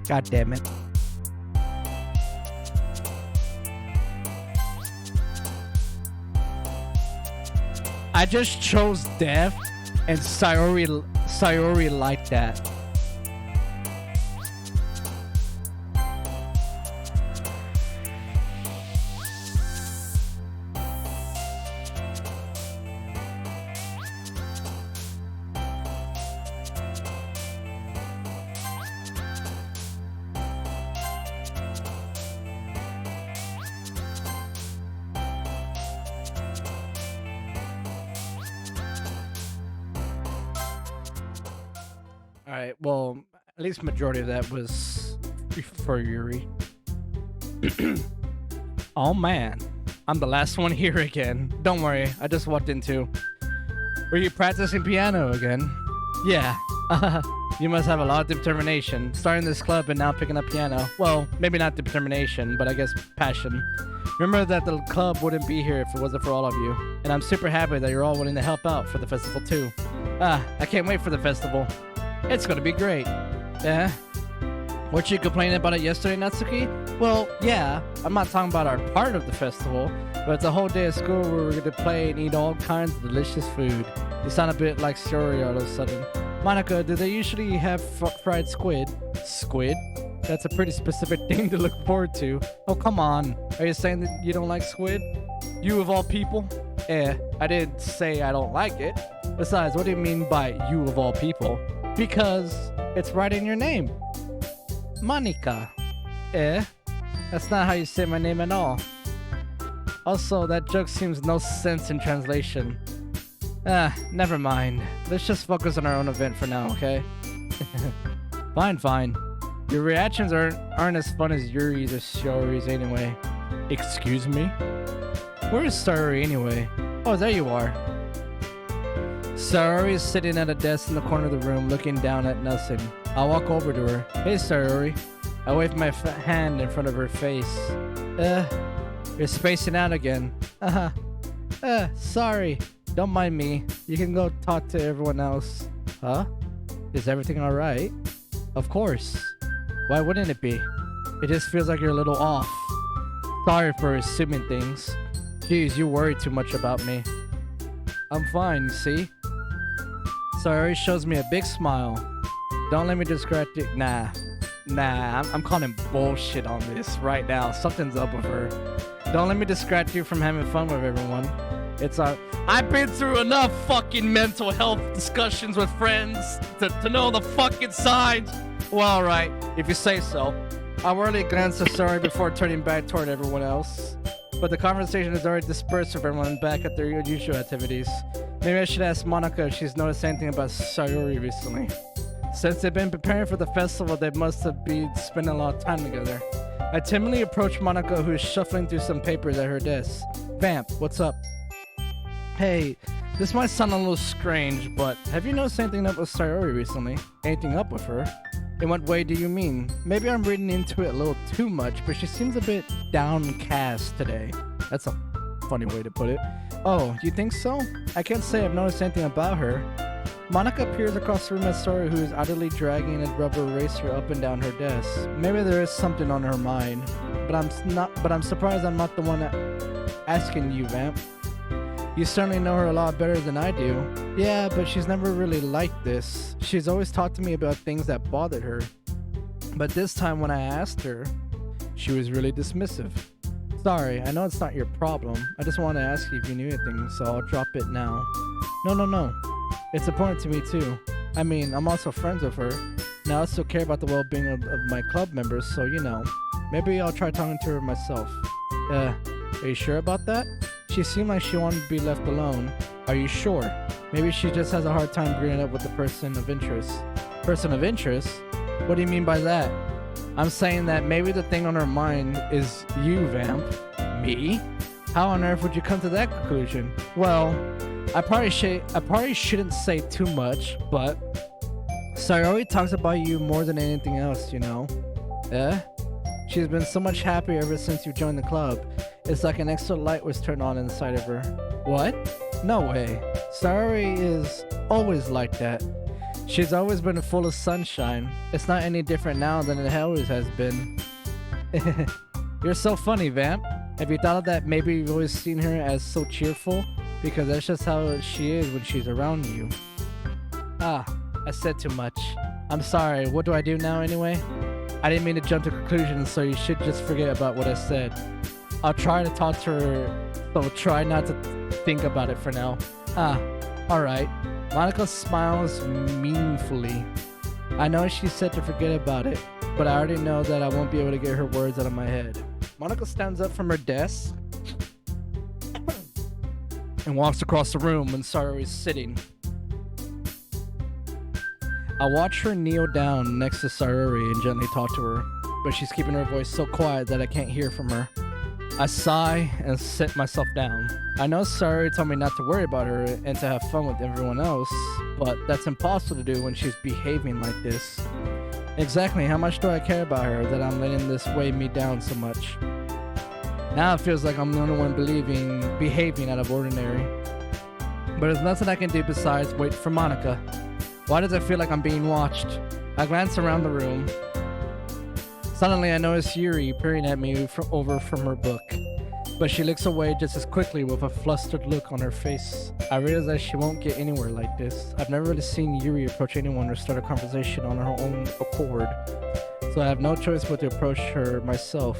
Speaker 1: God damn it. I just chose death and Sayori liked that. Alright, well, at least majority of that was for Yuri. Oh man, I'm the last one here again. Don't worry, I just walked in too. Were you practicing piano again? Yeah. You must have a lot of determination. Starting this club and now picking up piano. Well, maybe not determination, but I guess passion. Remember that the club wouldn't be here if it wasn't for all of you. And I'm super happy that you're all willing to help out for the festival too. I can't wait for the festival. It's gonna be great. Yeah? Weren't you complaining about it yesterday, Natsuki? Well, yeah. I'm not talking about our part of the festival, but it's a whole day of school where we're gonna play and eat all kinds of delicious food. You sound a bit like Shiori all of a sudden. Monika, do they usually have fried squid? Squid? That's a pretty specific thing to look forward to. Oh, come on. Are you saying that you don't like squid? You of all people? I didn't say I don't like it. Besides, what do you mean by you of all people? Because it's right in your name. Monika. That's not how you say my name at all. Also, that joke seems no sense in translation. Never mind. Let's just focus on our own event for now, okay? Fine. Your reactions aren't as fun as Yuri's or Shiori's anyway. Excuse me? Where is Sayori anyway? Oh, there you are. Sayori is sitting at a desk in the corner of the room looking down at nothing. I'll walk over to her. Hey, Sayori. I wave my hand in front of her face. You're spacing out again. Sorry. Don't mind me. You can go talk to everyone else. Huh? Is everything alright? Of course. Why wouldn't it be? It just feels like you're a little off. Sorry for assuming things. Jeez, you worry too much about me. I'm fine, you see? Sayori shows me a big smile. Don't let me distract you. Nah, I'm calling bullshit on this right now. Something's up with her. Don't let me distract you from having fun with everyone. It's I've been through enough fucking mental health discussions with friends to know the fucking signs. Well, alright, if you say so. I warily glanced at Sayori before turning back toward everyone else. But the conversation is already dispersed with everyone back at their usual activities. Maybe I should ask Monika if she's noticed anything about Sayori recently. Since they've been preparing for the festival, they must have been spending a lot of time together. I timidly approach Monika, who is shuffling through some papers at her desk. Vamp, what's up? Hey, this might sound a little strange, but have you noticed anything up with Sayori recently? Anything up with her? In what way do you mean? Maybe I'm reading into it a little too much, but she seems a bit downcast today. That's a funny way to put it. Oh, you think so? I can't say I've noticed anything about her. Monika peers across the room at Sayori, who is idly dragging a rubber eraser up and down her desk. Maybe there is something on her mind, but I'm surprised I'm not the one asking you, Vamp. You certainly know her a lot better than I do. Yeah, but she's never really liked this. She's always talked to me about things that bothered her. But this time when I asked her, she was really dismissive. Sorry, I know it's not your problem. I just wanted to ask you if you knew anything, so I'll drop it now. No. It's important to me too. I mean, I'm also friends with her. Now I still care about the well-being of my club members, so you know. Maybe I'll try talking to her myself. Are you sure about that? She seemed like she wanted to be left alone. Are you sure? Maybe she just has a hard time agreeing up with the person of interest. Person of interest? What do you mean by that? I'm saying that maybe the thing on her mind is you, Vamp. Me? How on earth would you come to that conclusion? Well, I probably shouldn't say too much, but Sayori talks about you more than anything else, you know. She's been so much happier ever since you joined the club. It's like an extra light was turned on inside of her. What? No way. Sayori is always like that. She's always been full of sunshine. It's not any different now than it always has been. You're so funny, Vamp. Have you thought of that? Maybe you've always seen her as so cheerful? Because that's just how she is when she's around you. I said too much. I'm sorry. What do I do now anyway? I didn't mean to jump to conclusions, so you should just forget about what I said. I'll try to talk to her, so try not to think about it for now. Alright. Monika smiles meaningfully. I know she said to forget about it, but I already know that I won't be able to get her words out of my head. Monika stands up from her desk and walks across the room when Sayori is sitting. I watch her kneel down next to Sayori and gently talk to her, but she's keeping her voice so quiet that I can't hear from her. I sigh and sit myself down. I know Sayori told me not to worry about her and to have fun with everyone else, but that's impossible to do when she's behaving like this. Exactly how much do I care about her that I'm letting this weigh me down so much? Now it feels like I'm the only one behaving out of ordinary. But there's nothing I can do besides wait for Monika. Why does it feel like I'm being watched? I glance around the room. Suddenly I notice Yuri peering at me over from her book. But she looks away just as quickly with a flustered look on her face. I realize that she won't get anywhere like this. I've never really seen Yuri approach anyone or start a conversation on her own accord. So I have no choice but to approach her myself.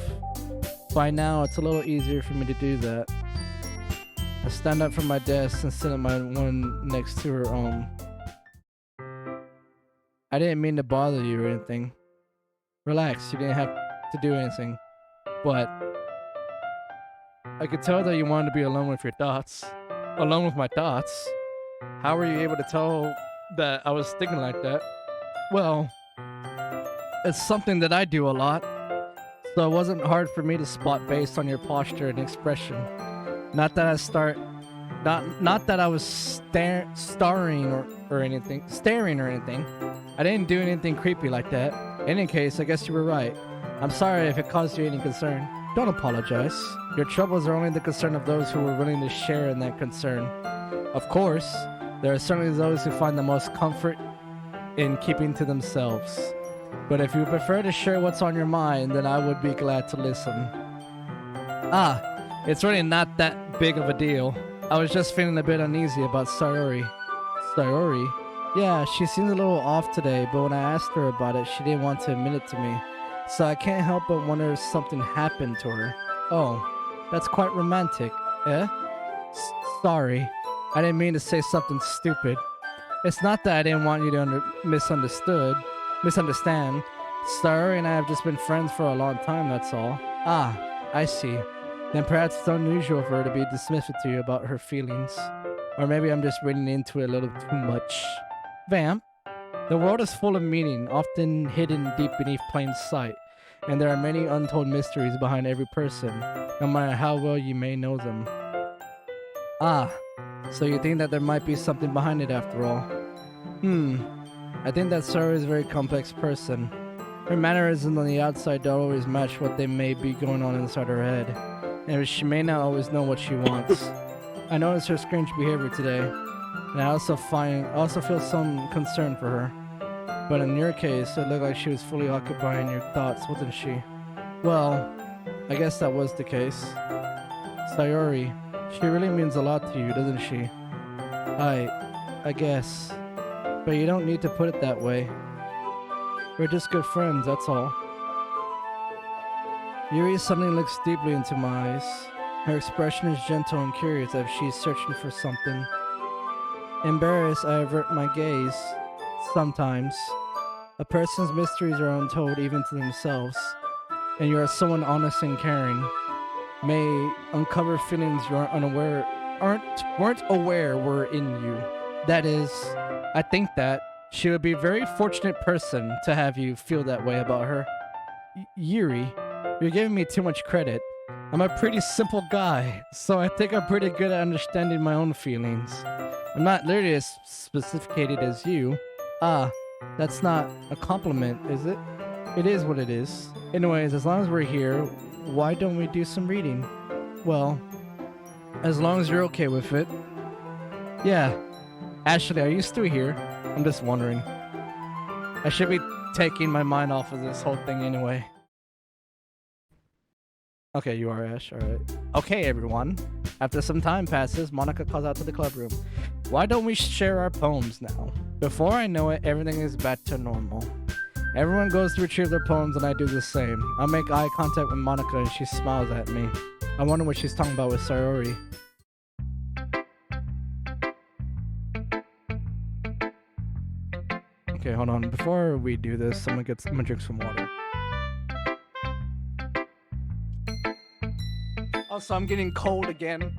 Speaker 1: By now, it's a little easier for me to do that. I stand up from my desk and sit at my one next to her own. I didn't mean to bother you or anything. Relax, you didn't have to do anything. But I could tell that you wanted to be alone with your thoughts. Alone with my thoughts? How were you able to tell that I was thinking like that? Well, it's something that I do a lot. So it wasn't hard for me to spot based on your posture and expression. Not that I was staring or anything. I didn't do anything creepy like that. In any case, I guess you were right. I'm sorry if it caused you any concern. Don't apologize. Your troubles are only the concern of those who are willing to share in that concern. Of course, there are certainly those who find the most comfort in keeping to themselves. But if you prefer to share what's on your mind, then I would be glad to listen. Ah, it's really not that big of a deal. I was just feeling a bit uneasy about Sayori. Sayori? Yeah, she seems a little off today, but when I asked her about it, she didn't want to admit it to me. So I can't help but wonder if something happened to her. Oh, that's quite romantic. Eh? Sorry. I didn't mean to say something stupid. It's not that I didn't want you to misunderstand. Sayori and I have just been friends for a long time, that's all. Ah, I see. Then perhaps it's unusual for her to be dismissive to you about her feelings. Or maybe I'm just reading into it a little too much. Vamp, the world is full of meaning, often hidden deep beneath plain sight. And there are many untold mysteries behind every person, no matter how well you may know them. Ah, so you think that there might be something behind it after all? I think that Sarah is a very complex person. Her mannerisms on the outside don't always match what they may be going on inside her head. And she may not always know what she wants. I noticed her strange behavior today, and I also feel some concern for her. But in your case, it looked like she was fully occupied in your thoughts, wasn't she? Well, I guess that was the case. Sayori, she really means a lot to you, doesn't she? I guess. But you don't need to put it that way. We're just good friends, that's all. Yuri suddenly looks deeply into my eyes. Her expression is gentle and curious as she's searching for something. Embarrassed, I avert my gaze. Sometimes. A person's mysteries are untold even to themselves, and you are someone honest and caring. May uncover feelings you weren't aware were in you. That is, I think that she would be a very fortunate person to have you feel that way about her. Yuri, you're giving me too much credit. I'm a pretty simple guy, so I think I'm pretty good at understanding my own feelings. I'm not literally as sophisticated as you. Ah, that's not a compliment, is it? It is what it is. Anyways, as long as we're here, why don't we do some reading? Well, as long as you're okay with it. Yeah. Ashley, are you still here? I'm just wondering. I should be taking my mind off of this whole thing anyway. Okay, you are, Ash. Alright. Okay, everyone. After some time passes, Monika calls out to the club room. Why don't we share our poems now? Before I know it, everything is back to normal. Everyone goes to retrieve their poems and I do the same. I make eye contact with Monika and she smiles at me. I wonder what she's talking about with Sayori. Okay, hold on. Before we do this, I'm gonna drink some water. Also, I'm getting cold again.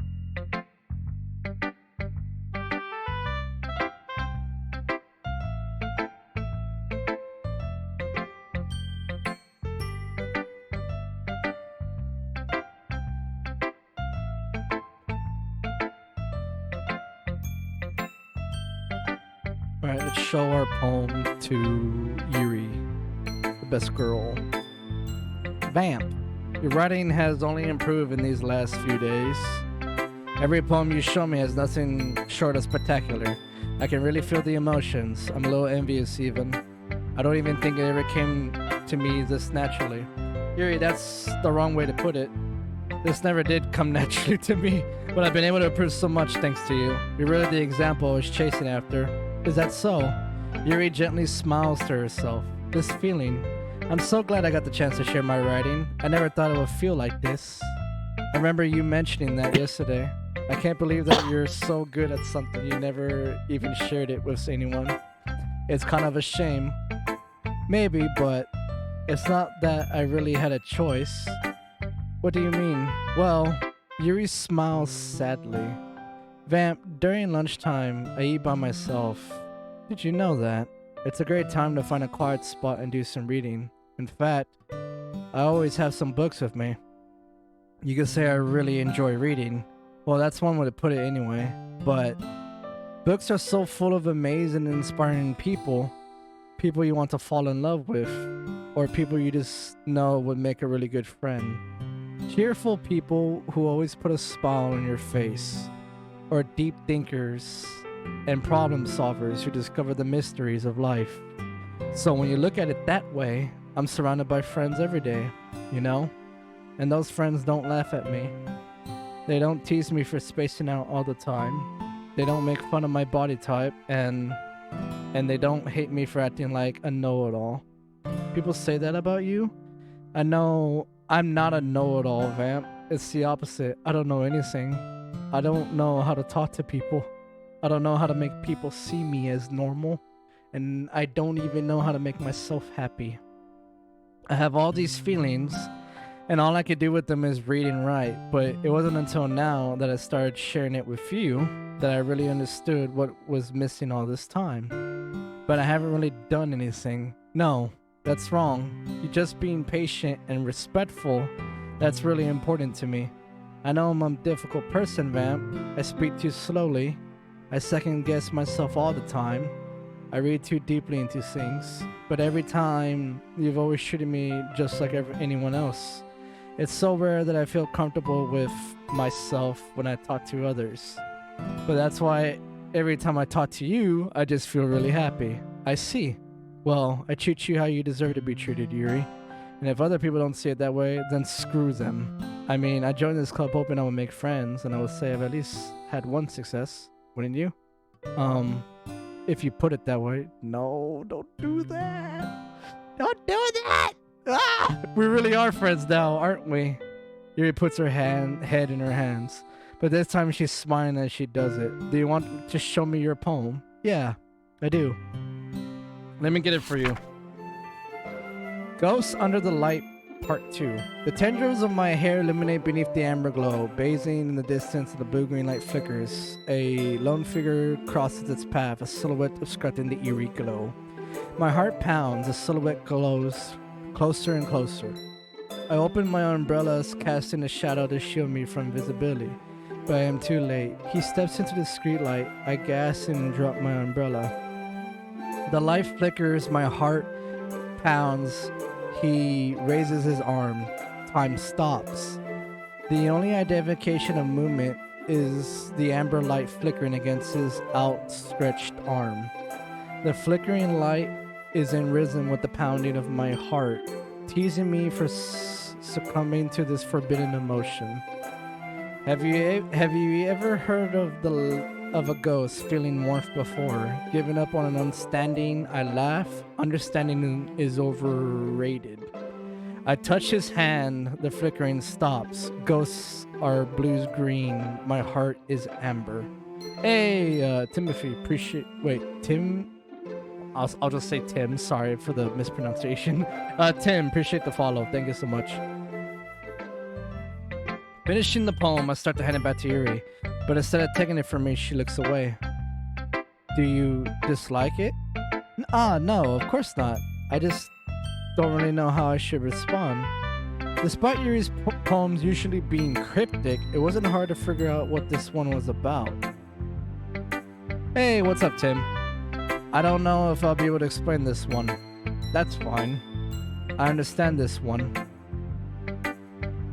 Speaker 1: Alright, let's show our poem to Yuri, the best girl. Vamp. Your writing has only improved in these last few days. Every poem you show me has nothing short of spectacular. I can really feel the emotions. I'm a little envious even. I don't even think it ever came to me this naturally. Yuri, that's the wrong way to put it. This never did come naturally to me, but I've been able to improve so much thanks to you. You're really the example I was chasing after. Is that so? Yuri gently smiles to herself. This feeling. I'm so glad I got the chance to share my writing. I never thought it would feel like this. I remember you mentioning that yesterday. I can't believe that you're so good at something you never even shared it with anyone. It's kind of a shame. Maybe, but it's not that I really had a choice. What do you mean? Well, Yuri smiles sadly. Vamp, during lunchtime, I eat by myself. Did you know that? It's a great time to find a quiet spot and do some reading. In fact, I always have some books with me. You could say I really enjoy reading. Well, that's one way to put it anyway. But books are so full of amazing and inspiring people. People you want to fall in love with. Or people you just know would make a really good friend. Cheerful people who always put a smile on your face, or deep thinkers and problem solvers who discover the mysteries of life. So when you look at it that way, I'm surrounded by friends every day, you know? And those friends don't laugh at me. They don't tease me for spacing out all the time. They don't make fun of my body type, and they don't hate me for acting like a know-it-all. People say that about you? I know I'm not a know-it-all, Vamp. It's the opposite. I don't know anything. I don't know how to talk to people. I don't know how to make people see me as normal. And I don't even know how to make myself happy. I have all these feelings, and all I could do with them is read and write. But it wasn't until now that I started sharing it with you that I really understood what was missing all this time. But I haven't really done anything. No, that's wrong. You're just being patient and respectful. That's really important to me. I know I'm a difficult person, Vamp. I speak too slowly. I second guess myself all the time. I read too deeply into things. But every time, you've always treated me just like anyone else. It's so rare that I feel comfortable with myself when I talk to others. But that's why every time I talk to you, I just feel really happy. I see. Well, I treat you how you deserve to be treated, Yuri. And if other people don't see it that way, then screw them. I mean, I joined this club hoping I would make friends, and I would say I've at least had one success. Wouldn't you? If you put it that way. No, don't do that. Don't do that! Ah! We really are friends now, aren't we? Yuri puts her head in her hands. But this time she's smiling as she does it. Do you want to show me your poem? Yeah, I do. Let me get it for you. Ghosts Under the Light, Part 2. The tendrils of my hair illuminate beneath the amber glow. Bathing in the distance, the blue-green light flickers. A lone figure crosses its path, a silhouette obscuring the eerie glow. My heart pounds, the silhouette glows closer and closer. I open my umbrellas, casting a shadow to shield me from visibility. But I am too late. He steps into the streetlight. I gasp and drop my umbrella. The light flickers, my heart pounds. He raises his arm. Time stops. The only identification of movement is the amber light flickering against his outstretched arm. The flickering light is in rhythm with the pounding of my heart, teasing me for succumbing to this forbidden emotion. Have you ever heard of a ghost feeling warmth before? Giving up on an understanding, I laugh. Understanding is overrated. I touch his hand. The flickering stops. Ghosts are blues green. My heart is amber. Hey, Timothy, Tim. I'll just say Tim. Sorry for the mispronunciation. Tim, appreciate the follow. Thank you so much. Finishing the poem, I start to hand it back to Yuri, but instead of taking it from me, she looks away. Do you dislike it? No, of course not. I just don't really know how I should respond. Despite Yuri's poems usually being cryptic, it wasn't hard to figure out what this one was about. Hey, what's up, Tim? I don't know if I'll be able to explain this one. That's fine. I understand this one.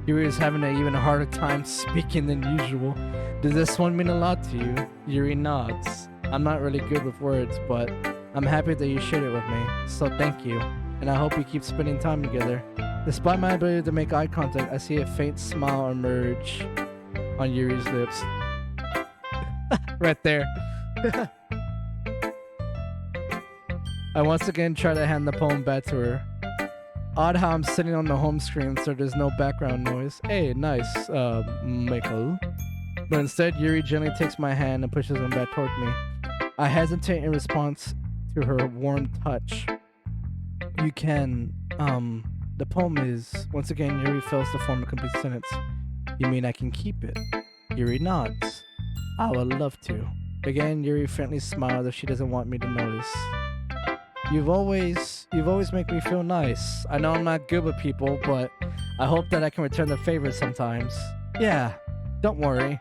Speaker 1: Yuri is having an even harder time speaking than usual. Does this one mean a lot to you? Yuri nods. I'm not really good with words, but I'm happy that you shared it with me, so thank you. And I hope we keep spending time together. Despite my ability to make eye contact, I see a faint smile emerge on Yuri's lips. Right there. I once again try to hand the poem back to her. Odd how I'm sitting on the home screen so there's no background noise. Hey, nice, Michael. But instead, Yuri gently takes my hand and pushes him back toward me. I hesitate in response to her warm touch. You can, the poem is... Once again, Yuri fails to form a complete sentence. You mean I can keep it? Yuri nods. I would love to. Again, Yuri faintly smiles as she doesn't want me to notice. You've always make me feel nice. I know I'm not good with people, but I hope that I can return the favor sometimes. Yeah, don't worry.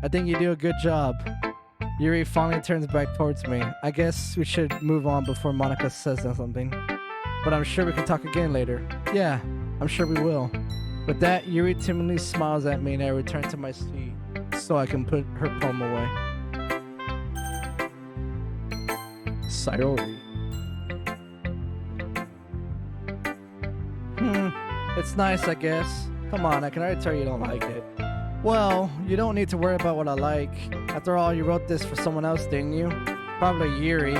Speaker 1: I think you do a good job. Yuri finally turns back towards me. I guess we should move on before Monika says something. But I'm sure we can talk again later. Yeah, I'm sure we will. With that, Yuri timidly smiles at me and I return to my seat so I can put her poem away. Sayori. It's nice, I guess. Come on, I can already tell you don't like it. Well, you don't need to worry about what I like. After all, you wrote this for someone else, didn't you? Probably Yuri.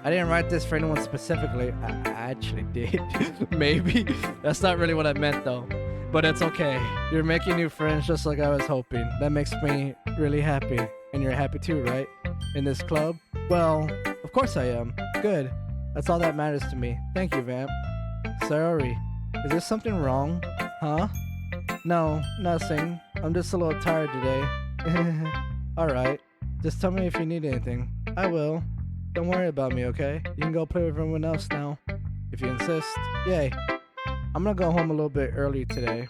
Speaker 1: I didn't write this for anyone specifically. I actually did. Maybe. That's not really what I meant, though. But it's okay. You're making new friends just like I was hoping. That makes me really happy. And you're happy too, right? In this club? Well, of course I am. Good. That's all that matters to me. Thank you, Vamp. Sorry. Is there something wrong? Huh? No, nothing. I'm just a little tired today. Alright. Just tell me if you need anything. I will. Don't worry about me, okay? You can go play with everyone else now. If you insist. Yay. I'm gonna go home a little bit early today.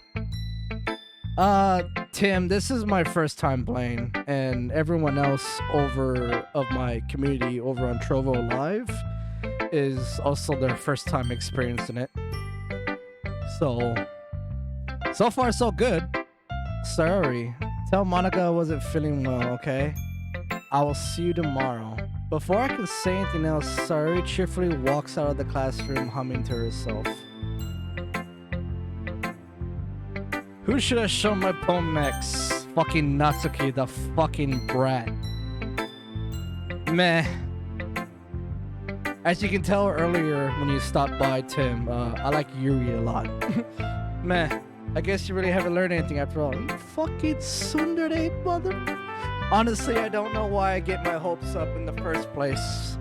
Speaker 1: Tim, this is my first time playing, and everyone else of my community over on Trovo Live is also their first time experiencing it. So far so good. Sorry. Tell Monika I wasn't feeling well, okay? I will see you tomorrow. Before I can say anything else, Sayori cheerfully walks out of the classroom humming to herself. Who should I show my poem next? Fucking Natsuki, the fucking brat. Meh. As you can tell earlier when you stopped by, Tim, I like Yuri a lot. Meh. I guess you really haven't learned anything after all. You fucking tsundere, mother. Honestly, I don't know why I get my hopes up in the first place.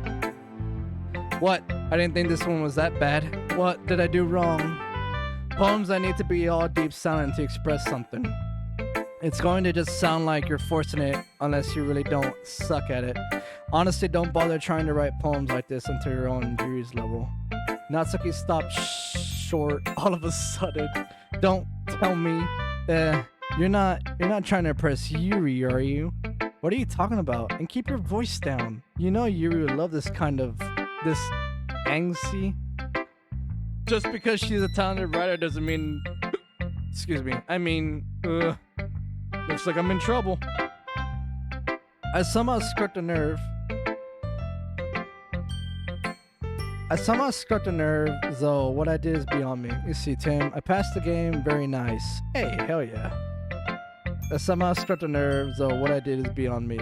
Speaker 1: What? I didn't think this one was that bad. What did I do wrong? Poems I need to be all deep sounding to express something. It's going to just sound like you're forcing it unless you really don't suck at it. Honestly, don't bother trying to write poems like this until you're on Yuri's level. Natsuki stopped short all of a sudden. Don't tell me. You're not trying to impress Yuri, are you? What are you talking about? And keep your voice down. You know Yuri would love this angsty. Just because she's a talented writer doesn't mean... Excuse me. I mean, looks like I'm in trouble. I somehow struck a nerve, though what I did is beyond me. You see, Tim, I passed the game, very nice. Hey, hell yeah. I somehow struck a nerve, though what I did is beyond me.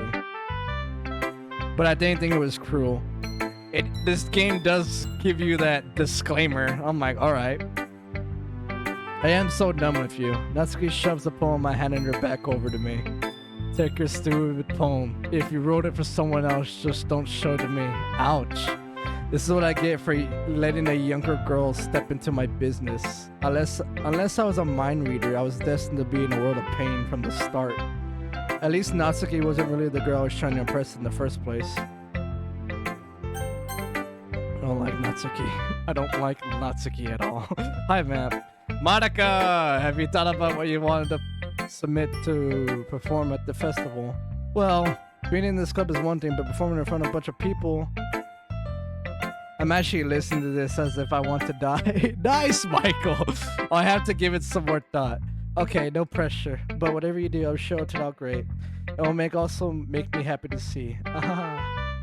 Speaker 1: But I didn't think it was cruel. This game does give you that disclaimer. I'm like, alright. I am so done with you. Natsuki shoves the poem I handed her back over to me. Take your stupid poem. If you wrote it for someone else, just don't show it to me. Ouch. This is what I get for letting a younger girl step into my business. Unless I was a mind reader, I was destined to be in a world of pain from the start. At least Natsuki wasn't really the girl I was trying to impress in the first place. I don't like Natsuki. I don't like Natsuki at all. Hi, Vamp. Monika, have you thought about what you wanted to submit to perform at the festival? Well, being in this club is one thing, but performing in front of a bunch of people... I'm actually listening to this as if I want to die. Nice, Michael! I have to give it some more thought. Okay, no pressure. But whatever you do, I'm sure it'll turn out great. It will also make me happy to see.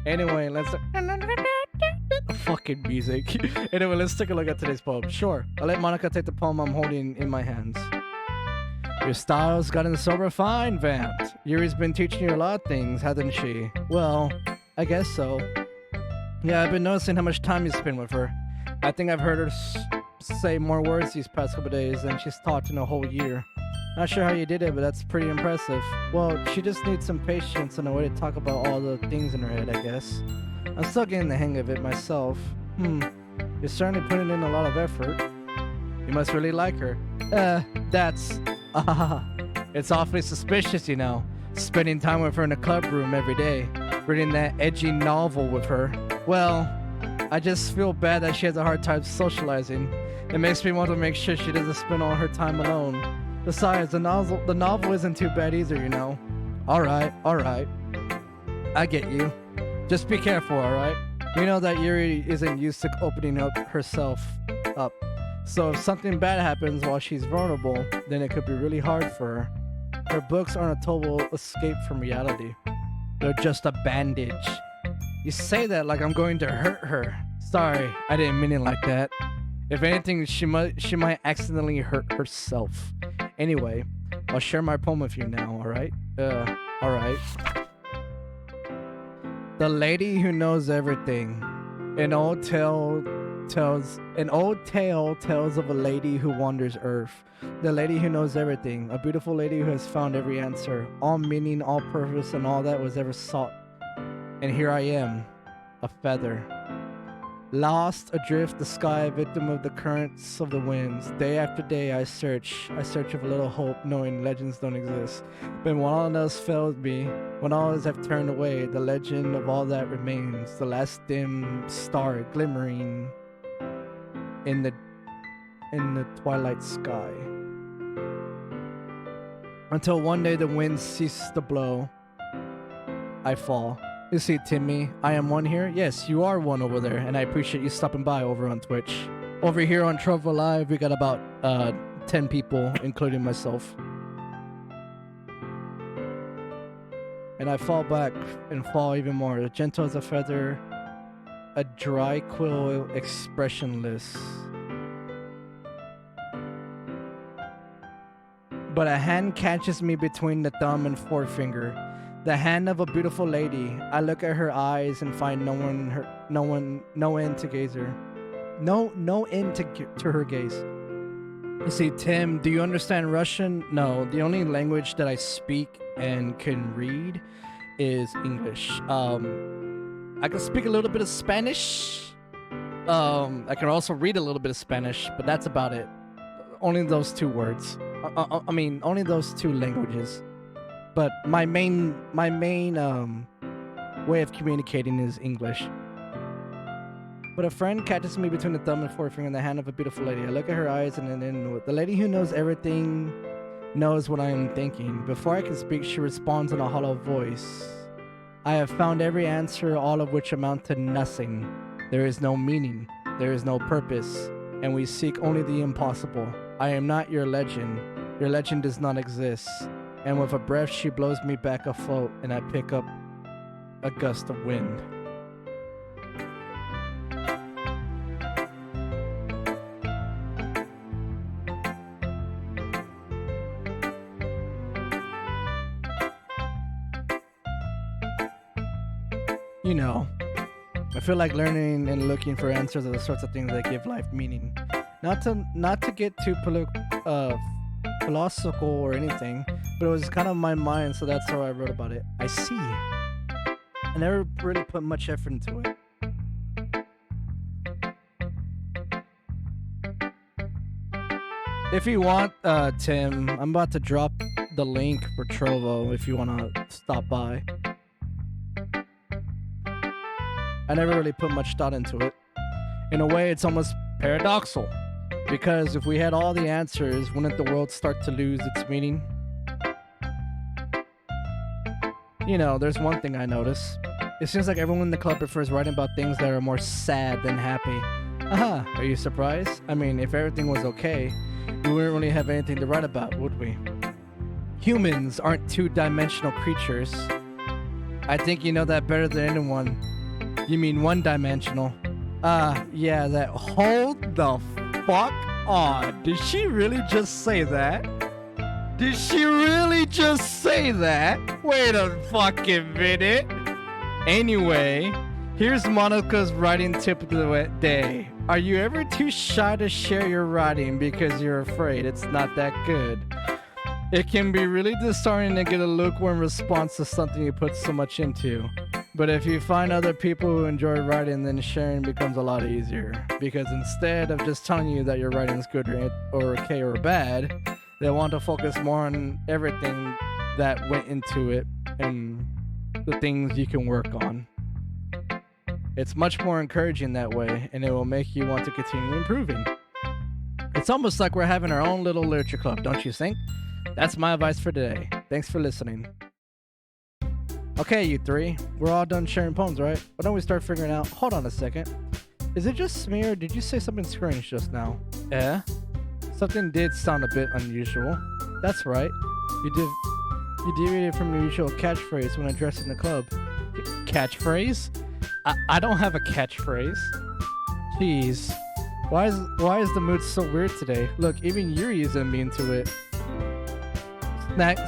Speaker 1: Anyway, let's... Fucking music. Anyway, let's take a look at today's poem. Sure, I'll let Monika take the poem I'm holding in my hands. Your style's gotten so refined, Vamp. Yuri's been teaching you a lot of things, hasn't she? Well, I guess so. Yeah, I've been noticing how much time you spend with her. I think I've heard her say more words these past couple days than she's talked in a whole year. Not sure how you did it, but that's pretty impressive. Well, she just needs some patience and a way to talk about all the things in her head, I guess. I'm still getting the hang of it myself. You're certainly putting in a lot of effort. You must really like her. That's... It's awfully suspicious, you know. Spending time with her in a club room every day. Reading that edgy novel with her. Well, I just feel bad that she has a hard time socializing. It makes me want to make sure she doesn't spend all her time alone. Besides, the novel isn't too bad either, you know. Alright. I get you. Just be careful, alright? We know that Yuri isn't used to opening up herself up. So if something bad happens while she's vulnerable, then it could be really hard for her. Her books aren't a total escape from reality. They're just a bandage. You say that like I'm going to hurt her. Sorry, I didn't mean it like that. If anything, she might accidentally hurt herself. Anyway, I'll share my poem with you now, alright? Alright. The lady who knows everything. An old tale tells of a lady who wanders earth. The lady who knows everything. A beautiful lady who has found every answer. All meaning, all purpose, and all that was ever sought. And here I am, a feather. Lost adrift the sky, victim of the currents of the winds. Day after day I search of a little hope, knowing legends don't exist. But when all else failed me, when all others have turned away, the legend of all that remains, the last dim star glimmering in the twilight sky. Until one day the wind ceases to blow, I fall. You see, Timmy, I am one here. Yes, you are one over there, and I appreciate you stopping by over on Twitch. Over here on Trovo Live, we got about 10 people, including myself. And I fall back and fall even more. Gentle as a feather, a dry quill, expressionless. But a hand catches me between the thumb and forefinger. The hand of a beautiful lady. I look at her eyes and find no end to gaze her. No end to her gaze. You see, Tim, do you understand Russian? No, the only language that I speak and can read is English. I can speak a little bit of Spanish. I can also read a little bit of Spanish, but that's about it. Only those two words. I mean, only those two languages. But my main way of communicating is English. But a friend catches me between the thumb and forefinger in the hand of a beautiful lady. I look at her eyes and then the lady who knows everything knows what I am thinking. Before I can speak, she responds in a hollow voice. I have found every answer, all of which amount to nothing. There is no meaning. There is no purpose. And we seek only the impossible. I am not your legend. Your legend does not exist. And with a breath, she blows me back afloat, and I pick up a gust of wind. You know, I feel like learning and looking for answers are the sorts of things that give life meaning. Not to get too philosophical or anything, but it was kind of my mind, so that's how I wrote about it. I see. I never really put much effort into it. If you want, Tim, I'm about to drop the link for Trovo if you want to stop by. I never really put much thought into it. In a way, it's almost paradoxical. Because if we had all the answers, wouldn't the world start to lose its meaning? You know, there's one thing I notice. It seems like everyone in the club prefers writing about things that are more sad than happy. Aha, are you surprised? I mean, if everything was okay, we wouldn't really have anything to write about, would we? Humans aren't two-dimensional creatures. I think you know that better than anyone. You mean one-dimensional. Yeah, that. Hold the fuck on. Did she really just say that? Did she really just say that? Wait a fucking minute. Anyway, here's Monika's writing tip of the day. Are you ever too shy to share your writing because you're afraid it's not that good? It can be really disheartening to get a lukewarm response to something you put so much into. But if you find other people who enjoy writing, then sharing becomes a lot easier. Because instead of just telling you that your writing is good or okay or bad, they want to focus more on everything that went into it and the things you can work on. It's much more encouraging that way, and it will make you want to continue improving. It's almost like we're having our own little literature club, don't you think? That's my advice for today. Thanks for listening. Okay, you three. We're all done sharing poems, right? Why don't we start figuring out... Hold on a second. Is it just me, or did you say something strange just now? Eh? Something did sound a bit unusual. That's right. You deviated from your usual catchphrase when addressing the club. Catchphrase? I don't have a catchphrase. Jeez. Why is the mood so weird today? Look, even Yuri isn't immune to it.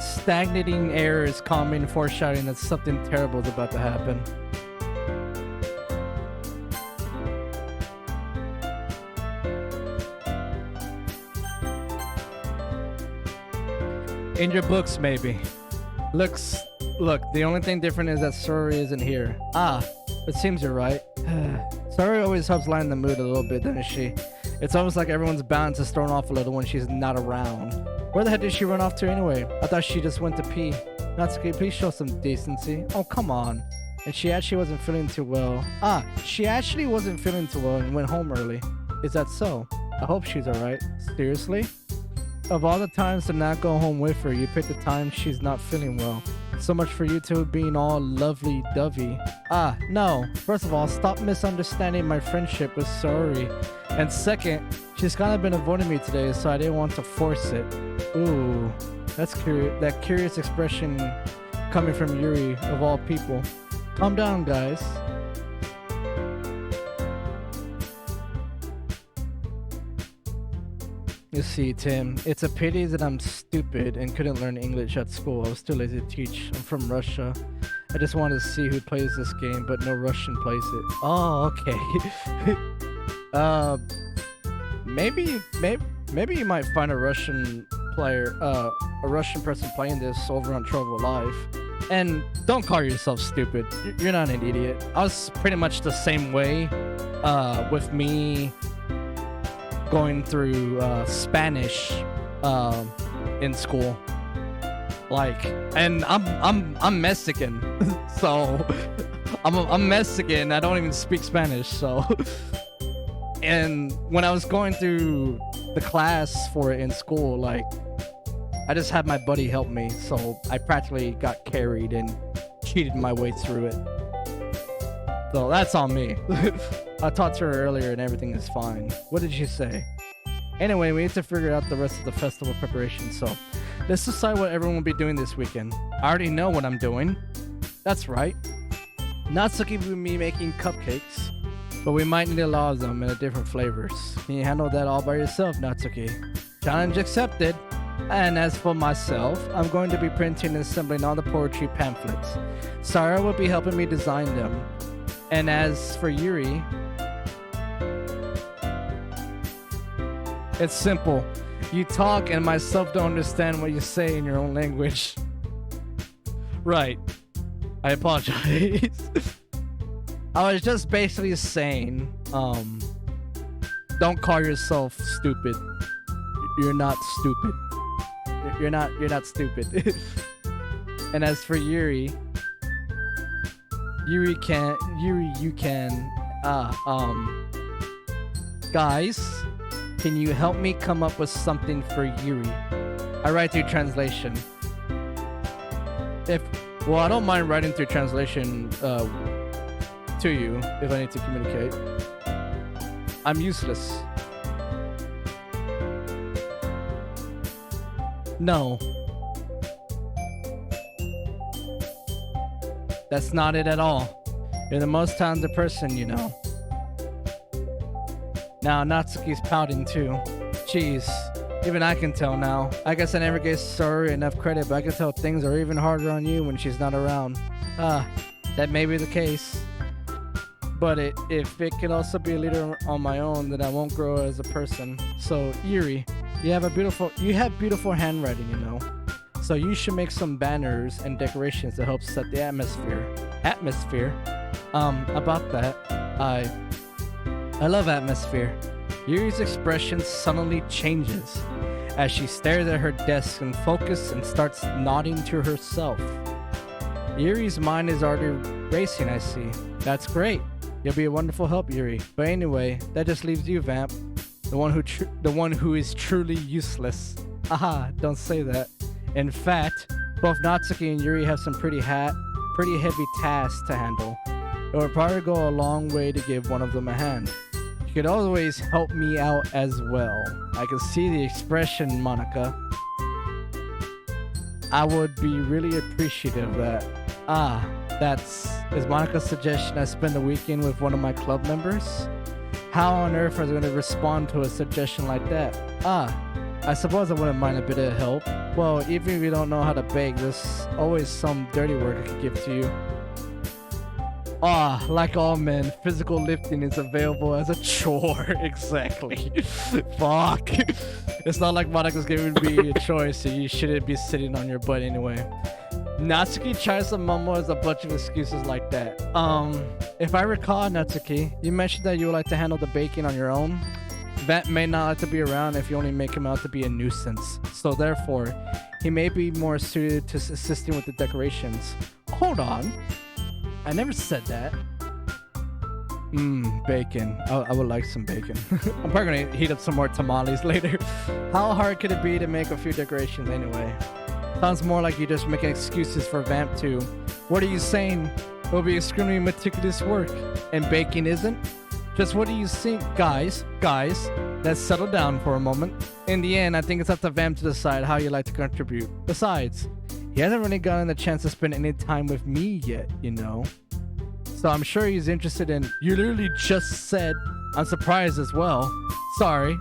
Speaker 1: Stagnating air is calming, foreshadowing that something terrible is about to happen. In your books, maybe. Look, the only thing different is that Sori isn't here. Ah, it seems you're right. Sori always helps lighten the mood a little bit, doesn't she? It's almost like everyone's balance is thrown off a little when she's not around. Where the heck did she run off to anyway? I thought she just went to pee. Natsuki, please show some decency. Oh, come on. And she actually wasn't feeling too well. Ah, she actually wasn't feeling too well and went home early. Is that so? I hope she's alright. Seriously? Of all the times to not go home with her, you picked the time she's not feeling well. So much for you two being all lovey-dovey. Ah, no. First of all, stop misunderstanding my friendship with Sori. And second, she's kind of been avoiding me today, so I didn't want to force it. Ooh, that's curious. That curious expression coming from Yuri, of all people. Calm down, guys. You see, Tim, it's a pity that I'm stupid and couldn't learn English at school. I was too lazy to teach. I'm from Russia. I just wanted to see who plays this game, but no Russian plays it. Oh, okay. Maybe you might find a Russian player, a Russian person playing this over on Trovo Live. And don't call yourself stupid. You're not an idiot. I was pretty much the same way, with me going through Spanish in school, like, and I'm Mexican, so I'm Mexican. I don't even speak Spanish, so. And when I was going through the class for it in school, like, I just had my buddy help me, so I practically got carried and cheated my way through it. So that's on me. I talked to her earlier and everything is fine. What did she say? Anyway, we need to figure out the rest of the festival preparation, so let's decide what everyone will be doing this weekend. I already know what I'm doing. That's right. Natsuki will be making cupcakes, but we might need a lot of them in different flavors. Can you handle that all by yourself, Natsuki? Challenge accepted. And as for myself, I'm going to be printing and assembling all the poetry pamphlets. Sarah will be helping me design them. And as for Yuri, it's simple. You talk and myself don't understand what you say in your own language. Right. I apologize. I was just basically saying, don't call yourself stupid. You're not stupid. You're not stupid. And as for Yuri, you can, guys, can you help me come up with something for Yuri? I write through translation. Well, I don't mind writing through translation to you if I need to communicate. I'm useless. No. That's not it at all. You're the most talented person, you know. Now, Natsuki's pouting too. Jeez, even I can tell now. I guess I never gave Sori enough credit, but I can tell things are even harder on you when she's not around. That may be the case. But if it can also be a leader on my own, then I won't grow as a person. So, Yuri, you have beautiful handwriting, you know. So you should make some banners and decorations to help set the atmosphere. About that, I love atmosphere. Yuri's expression suddenly changes as she stares at her desk and focuses and starts nodding to herself. Yuri's mind is already racing, I see. That's great. You'll be a wonderful help, Yuri. But anyway, that just leaves you, Vamp. The one who is truly useless. Haha, don't say that. In fact, both Natsuki and Yuri have some pretty heavy tasks to handle. It would probably go a long way to give one of them a hand. You could always help me out as well. I can see the expression, Monika. I would be really appreciative of that. Is Monika's suggestion I spend the weekend with one of my club members? How on earth are they going to respond to a suggestion like that? I suppose I wouldn't mind a bit of help. Well, even if you don't know how to bake, there's always some dirty work I could give to you. Like all men, physical lifting is available as a chore. Exactly. Fuck. It's not like Monika's giving me a choice, so you shouldn't be sitting on your butt anyway. Natsuki tries to mumble as a bunch of excuses like that. If I recall, Natsuki, you mentioned that you would like to handle the baking on your own. Vamp may not like to be around if you only make him out to be a nuisance. So therefore, he may be more suited to assisting with the decorations. Hold on. I never said that. Bacon. I would like some bacon. I'm probably gonna heat up some more tamales later. How hard could it be to make a few decorations anyway? Sounds more like you're just making excuses for Vamp too. What are you saying? It'll be extremely meticulous work, and baking isn't? Just what do you think, guys? Let's settle down for a moment. In the end, I think it's up to Vamp to decide how you like to contribute. Besides, he hasn't really gotten the chance to spend any time with me yet, you know. So I'm sure he's interested in... You literally just said... I'm surprised as well. Sorry.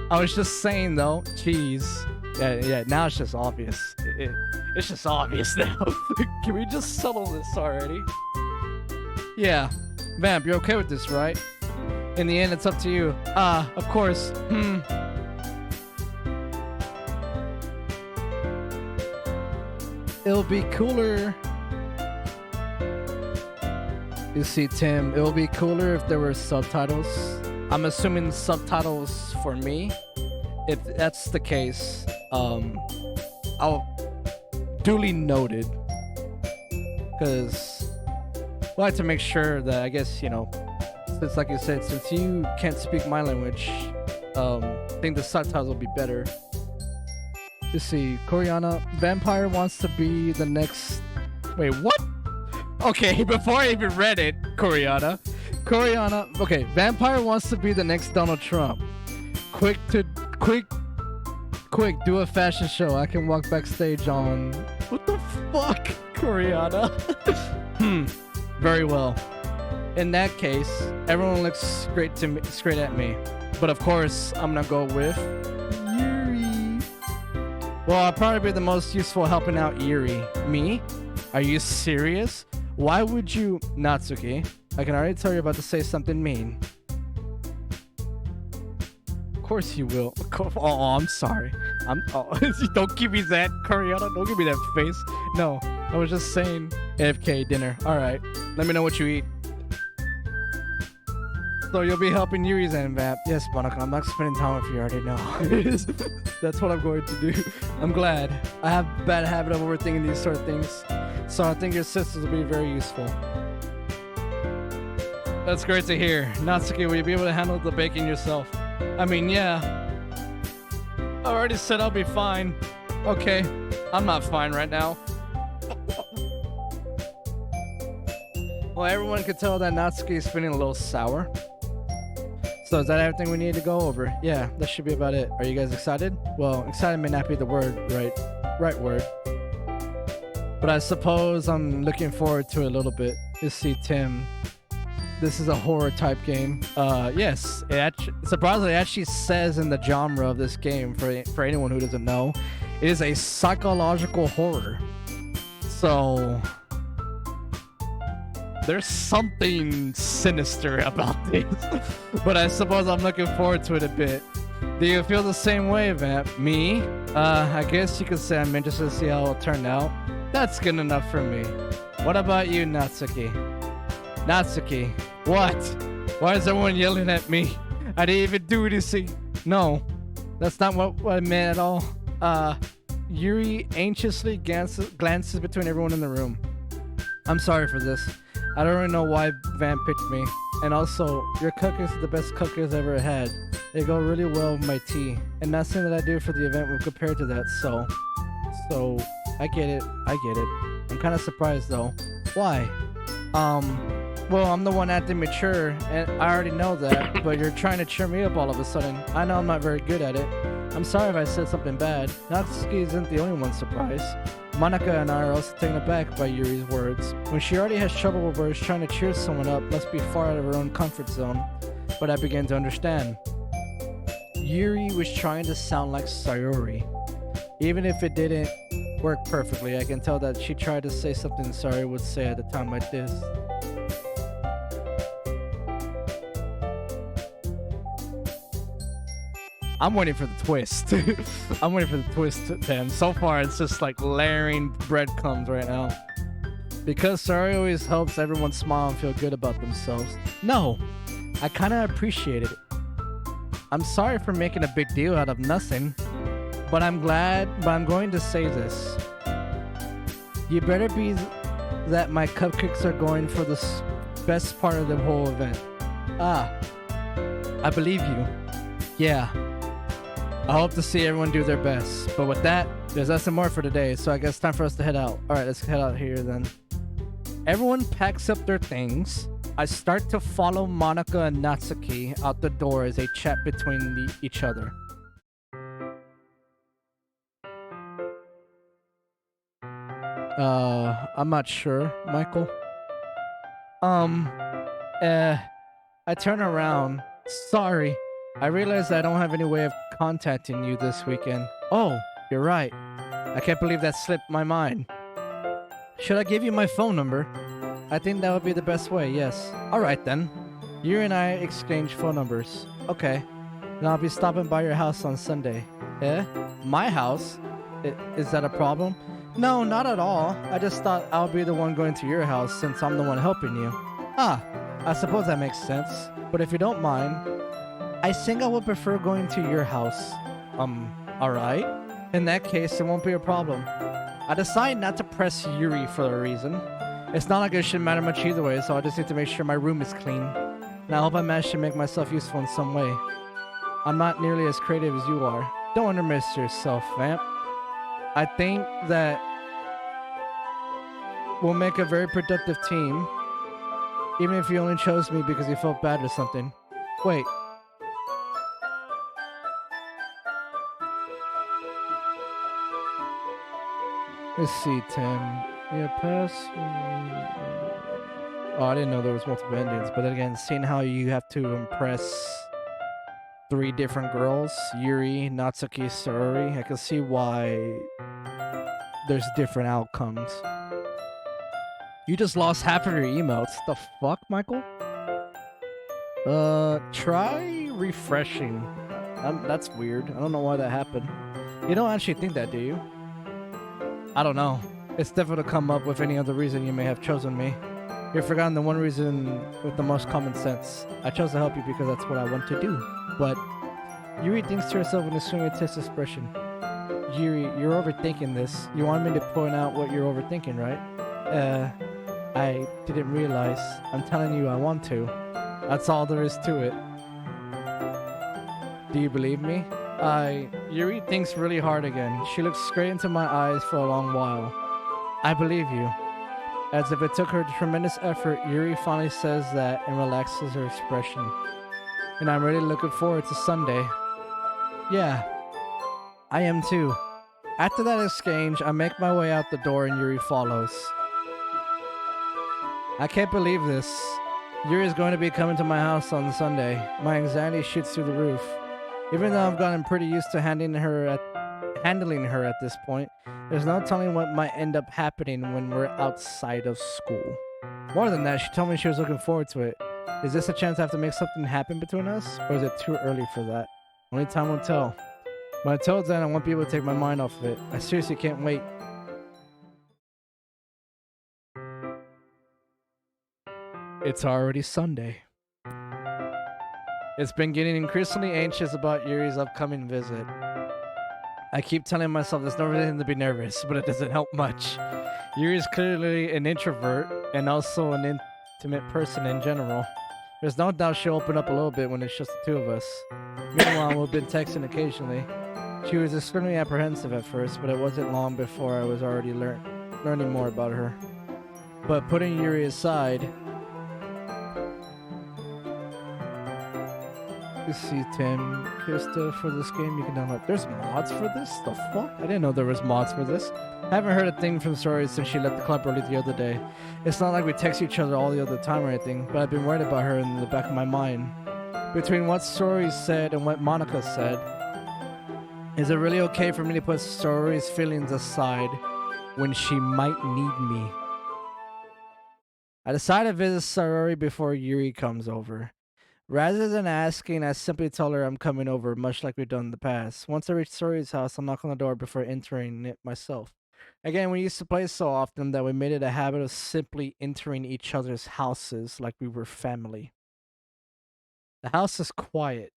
Speaker 1: I was just saying though. Jeez. Yeah, now it's just obvious. It's just obvious now. Can we just settle this already? Yeah. Vamp, you're okay with this, right? In the end, it's up to you. Of course. It'll be cooler. You see, Tim, it'll be cooler if there were subtitles. I'm assuming subtitles for me. If that's the case, I'll duly noted. Because I like to make sure that, I guess, you know, since like you said, since you can't speak my language, I think the subtitles will be better. You see, Koreana, Vampire wants to be the next... Wait, what? Okay, before I even read it, Koreana, okay, Vampire wants to be the next Donald Trump. Quick, do a fashion show. I can walk backstage on... What the fuck, Koreana? Very well. In that case, everyone looks straight at me. But of course, I'm gonna go with Yuri. Well, I'll probably be the most useful helping out Yuri. Me? Are you serious? Why would you... Natsuki, I can already tell you're about to say something mean. Of course you will. Oh, I'm sorry. Don't give me that, Koreana. Don't give me that face. No, I was just saying AFK dinner. Alright, let me know what you eat. So you'll be helping Yuri's and Vamp. Yes, Monika, I'm not spending time with you, already know. That's what I'm going to do. I'm glad. I have a bad habit of overthinking these sort of things. So I think your sisters will be very useful. That's great to hear. Natsuki, will you be able to handle the baking yourself? I mean, yeah. I already said I'll be fine. Okay, I'm not fine right now. Well, everyone can tell that Natsuki is feeling a little sour. So is that everything we need to go over? Yeah, that should be about it. Are you guys excited? Well, excited may not be the right word. But I suppose I'm looking forward to it a little bit. You see, Tim, this is a horror type game. Yes, surprisingly, it actually says in the genre of this game, for anyone who doesn't know, it is a psychological horror. So there's something sinister about this. But I suppose I'm looking forward to it a bit. Do you feel the same way, Vamp? Me? I guess you could say I'm interested to see how it'll turn out. That's good enough for me. What about you, Natsuki? Natsuki, what? Why is everyone yelling at me? I didn't even do anything. No, that's not what I meant at all. Yuri anxiously glances between everyone in the room. I'm sorry for this. I don't really know why Vamp picked me. And also, your cookies are the best cookies I've ever had. They go really well with my tea. And nothing that I do for the event will compare to that, so I get it. I'm kind of surprised though. Why? Well, I'm the one acting mature, and I already know that, but you're trying to cheer me up all of a sudden. I know I'm not very good at it. I'm sorry if I said something bad. Natsuki isn't the only one surprised. Monika and I are also taken aback by Yuri's words. When she already has trouble with words, trying to cheer someone up must be far out of her own comfort zone. But I begin to understand. Yuri was trying to sound like Sayori. Even if it didn't work perfectly, I can tell that she tried to say something Sayori would say at a time like this. I'm waiting for the twist. I'm waiting for the twist, Tim. So far, it's just like layering breadcrumbs right now. Because Sayori always helps everyone smile and feel good about themselves. No, I kind of appreciate it. I'm sorry for making a big deal out of nothing, but I'm going to say this. You better be that my cupcakes are going for the best part of the whole event. Ah, I believe you. Yeah. I hope to see everyone do their best. But with that, there's nothing more for today, so I guess it's time for us to head out. Alright, let's head out here then. Everyone packs up their things. I start to follow Monika and Natsuki out the door as they chat between each other. I'm not sure, Michael. I turn around. Sorry. I realize I don't have any way of contacting you this weekend. Oh, you're right. I can't believe that slipped my mind. Should I give you my phone number? I think that would be the best way, yes. Alright then. You and I exchange phone numbers. Okay. And I'll be stopping by your house on Sunday. Eh? My house? Is that a problem? No, not at all. I just thought I'll be the one going to your house since I'm the one helping you. Ah, I suppose that makes sense. But if you don't mind, I think I would prefer going to your house. Alright. In that case, it won't be a problem. I decide not to press Yuri for a reason. It's not like it should matter much either way, so I just need to make sure my room is clean. And I hope I manage to make myself useful in some way. I'm not nearly as creative as you are. Don't undermiss yourself, vamp. I think that we'll make a very productive team, even if you only chose me because you felt bad or something. Wait. Let's see, Tim. Yeah, pass. Oh, I didn't know there was multiple endings. But then again, seeing how you have to impress 3 different girls, Yuri, Natsuki, Sayori, I can see why there's different outcomes. You just lost half of your emotes. The fuck, Michael? Try refreshing. That's weird. I don't know why that happened. You don't actually think that, do you? I don't know. It's difficult to come up with any other reason you may have chosen me. You've forgotten the one reason with the most common sense. I chose to help you because that's what I want to do. But Yuri thinks to herself in a swing-a-test expression. Yuri, you're overthinking this. You want me to point out what you're overthinking, right? I didn't realize. I'm telling you I want to. That's all there is to it. Do you believe me? Yuri thinks really hard again. She looks straight into my eyes for a long while. I believe you. As if it took her tremendous effort, Yuri finally says that and relaxes her expression. And I'm really looking forward to Sunday. Yeah, I am too. After that exchange, I make my way out the door and Yuri follows. I can't believe this. Yuri is going to be coming to my house on Sunday. My anxiety shoots through the roof. Even though I've gotten pretty used to handling her at this point, there's no telling what might end up happening when we're outside of school. More than that, she told me she was looking forward to it. Is this a chance I have to make something happen between us? Or is it too early for that? Only time will tell. But until then, I won't be able to take my mind off of it. I seriously can't wait. It's already Sunday. It's been getting increasingly anxious about Yuri's upcoming visit. I keep telling myself there's no reason to be nervous, but it doesn't help much. Yuri is clearly an introvert and also an intimate person in general. There's no doubt she'll open up a little bit when it's just the 2 of us. Meanwhile, we've been texting occasionally. She was extremely apprehensive at first, but it wasn't long before I was already learning more about her. But putting Yuri aside, You see, Tim, here's stuff for this game you can download. There's mods for this? The fuck? I didn't know there was mods for this. Haven't heard a thing from Story since she left the club early the other day. It's not like we text each other all the other time or anything, but I've been worried about her in the back of my mind. Between what Story said and what Monika said, is it really okay for me to put Story's feelings aside when she might need me? I decided to visit Sayori before Yuri comes over. Rather than asking, I simply tell her I'm coming over, much like we've done in the past. Once I reach Sayori's house, I'll knock on the door before entering it myself. Again, we used to play so often that we made it a habit of simply entering each other's houses like we were family. The house is quiet.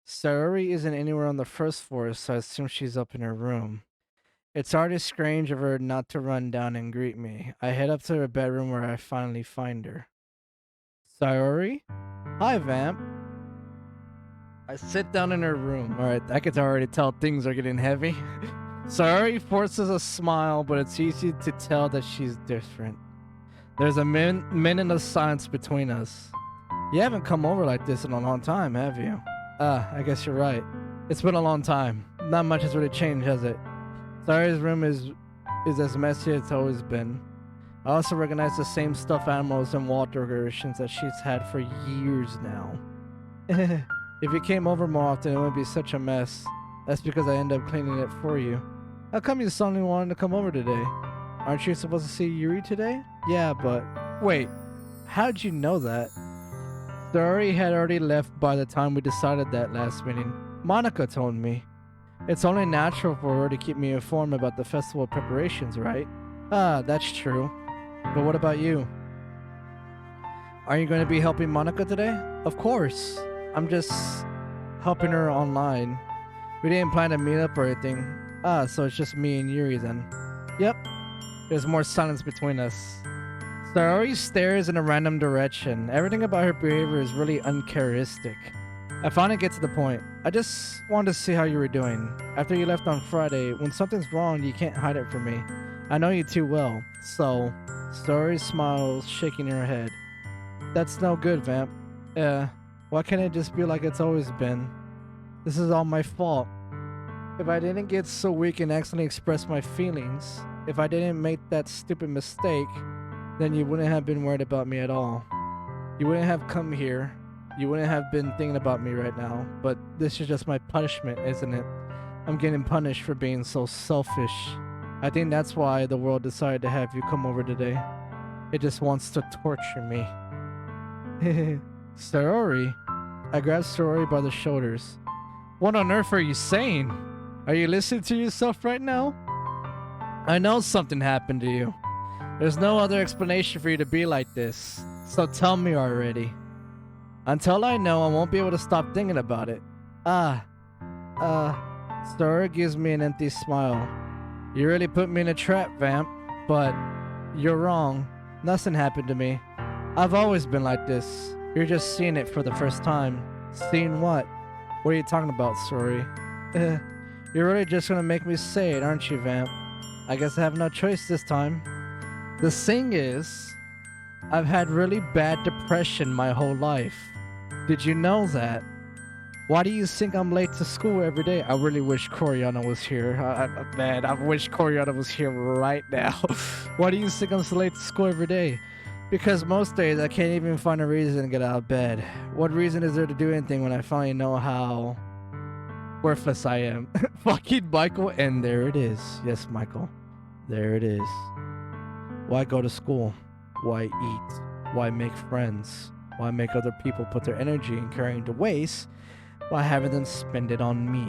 Speaker 1: Sayori isn't anywhere on the first floor, so I assume she's up in her room. It's already strange of her not to run down and greet me. I head up to her bedroom where I finally find her. Sayori? Hi, Vamp. I sit down in her room. Alright, I can already tell things are getting heavy. Sayori forces a smile, but it's easy to tell that she's different. There's a minute of silence between us. You haven't come over like this in a long time, have you? I guess you're right. It's been a long time. Not much has really changed, has it? Sayori's room is as messy as it's always been. I also recognize the same stuffed animals and wall decorations that she's had for years now. If you came over more often, it wouldn't be such a mess. That's because I end up cleaning it for you. How come you suddenly wanted to come over today? Aren't you supposed to see Yuri today? Yeah, but... Wait, how'd you know that? Sayori had already left by the time we decided that last meeting. Monika told me. It's only natural for her to keep me informed about the festival preparations, right? Ah, that's true. But what about you? Are you going to be helping Monika today? Of course. I'm just helping her online. We didn't plan to meet up or anything. Ah, so it's just me and Yuri then. Yep. There's more silence between us. Sayori stares in a random direction. Everything about her behavior is really uncharacteristic. I finally get to the point. I just wanted to see how you were doing. After you left on Friday, when something's wrong, you can't hide it from me. I know you too well. So, Sayori smiles, shaking her head. That's no good, Vamp. Why can't it just be like it's always been? This is all my fault. If I didn't get so weak and accidentally express my feelings, if I didn't make that stupid mistake, then you wouldn't have been worried about me at all. You wouldn't have come here. You wouldn't have been thinking about me right now. But this is just my punishment, isn't it? I'm getting punished for being so selfish. I think that's why the world decided to have you come over today. It just wants to torture me. Sayori? I grabbed Sayori by the shoulders. What on earth are you saying? Are you listening to yourself right now? I know something happened to you. There's no other explanation for you to be like this. So tell me already. Until I know, I won't be able to stop thinking about it. Sayori gives me an empty smile. You really put me in a trap, Vamp. But you're wrong. Nothing happened to me. I've always been like this. You're just seeing it for the first time. Seeing what? What are you talking about, Sayori? You're really just gonna make me say it, aren't you, Vamp? I guess I have no choice this time. The thing is, I've had really bad depression my whole life. Did you know that? Why do you think I'm late to school every day? I really wish Coriana was here. Man, I wish Coriana was here right now. Why do you think I'm so late to school every day? Because most days I can't even find a reason to get out of bed. What reason is there to do anything when I finally know how worthless I am? Fucking Michael, and there it is. Yes, Michael. There it is. Why go to school? Why eat? Why make friends? Why make other people put their energy in carrying to waste by having them spend it on me?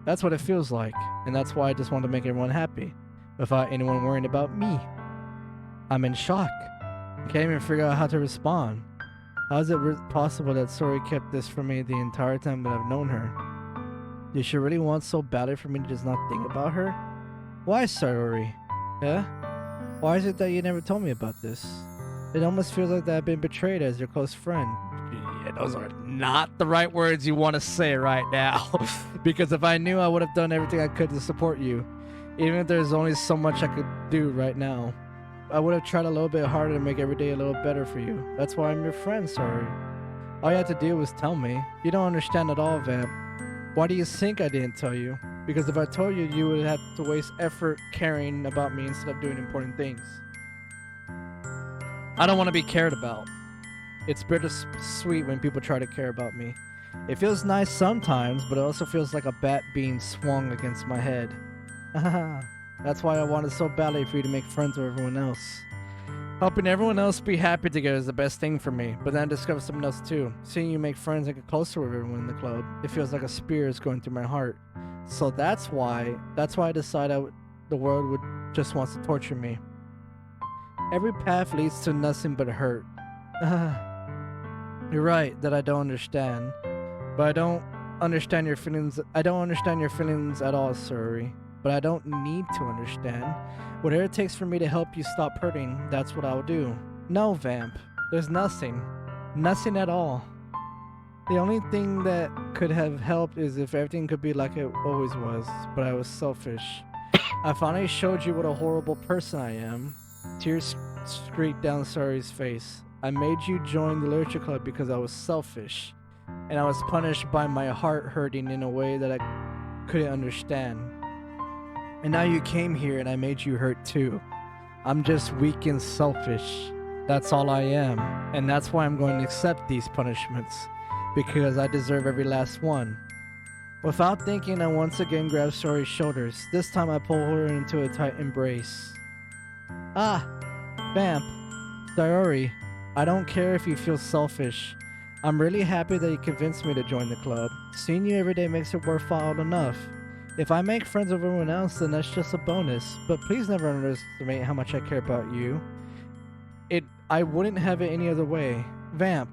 Speaker 1: That's what it feels like, and that's why I just want to make everyone happy without anyone worrying about me. I'm in shock. I can't even figure out how to respond. How is it possible that Sayori kept this from me the entire time that I've known her? Did she really want so badly for me to just not think about her? Why, Sayori? Yeah? Why is it that you never told me about this? It almost feels like that I've been betrayed as your close friend. Yeah, those are not the right words you want to say right now. Because if I knew, I would have done everything I could to support you. Even if there's only so much I could do right now. I would have tried a little bit harder to make every day a little better for you. That's why I'm your friend, Sayori. All you had to do was tell me. You don't understand at all, Vamp. Why do you think I didn't tell you? Because if I told you, you would have to waste effort caring about me instead of doing important things. I don't want to be cared about. It's bittersweet when people try to care about me. It feels nice sometimes, but it also feels like a bat being swung against my head. That's why I wanted so badly for you to make friends with everyone else. Helping everyone else be happy together is the best thing for me, but then I discovered something else too. Seeing you make friends and get closer with everyone in the club, it feels like a spear is going through my heart. So that's why I decided the world would just wants to torture me. Every path leads to nothing but hurt. You're right that I don't understand, but I don't understand your feelings. I don't understand your feelings at all, Suri. But I don't need to understand. Whatever it takes for me to help you stop hurting, that's what I'll do. No, Vamp. There's nothing. Nothing at all. The only thing that could have helped is if everything could be like it always was, but I was selfish. I finally showed you what a horrible person I am. Tears streaked down Suri's face. I made you join the literature club because I was selfish, and I was punished by my heart hurting in a way that I couldn't understand. And now you came here and I made you hurt too. I'm just weak and selfish. That's all I am. And that's why I'm going to accept these punishments. Because I deserve every last one. Without thinking, I once again grabbed Suri's shoulders. This time I pull her into a tight embrace. Ah! Vamp. Sayori. I don't care if you feel selfish. I'm really happy that you convinced me to join the club. Seeing you every day makes it worthwhile enough. If I make friends with everyone else, then that's just a bonus. But please never underestimate how much I care about you. I wouldn't have it any other way. Vamp,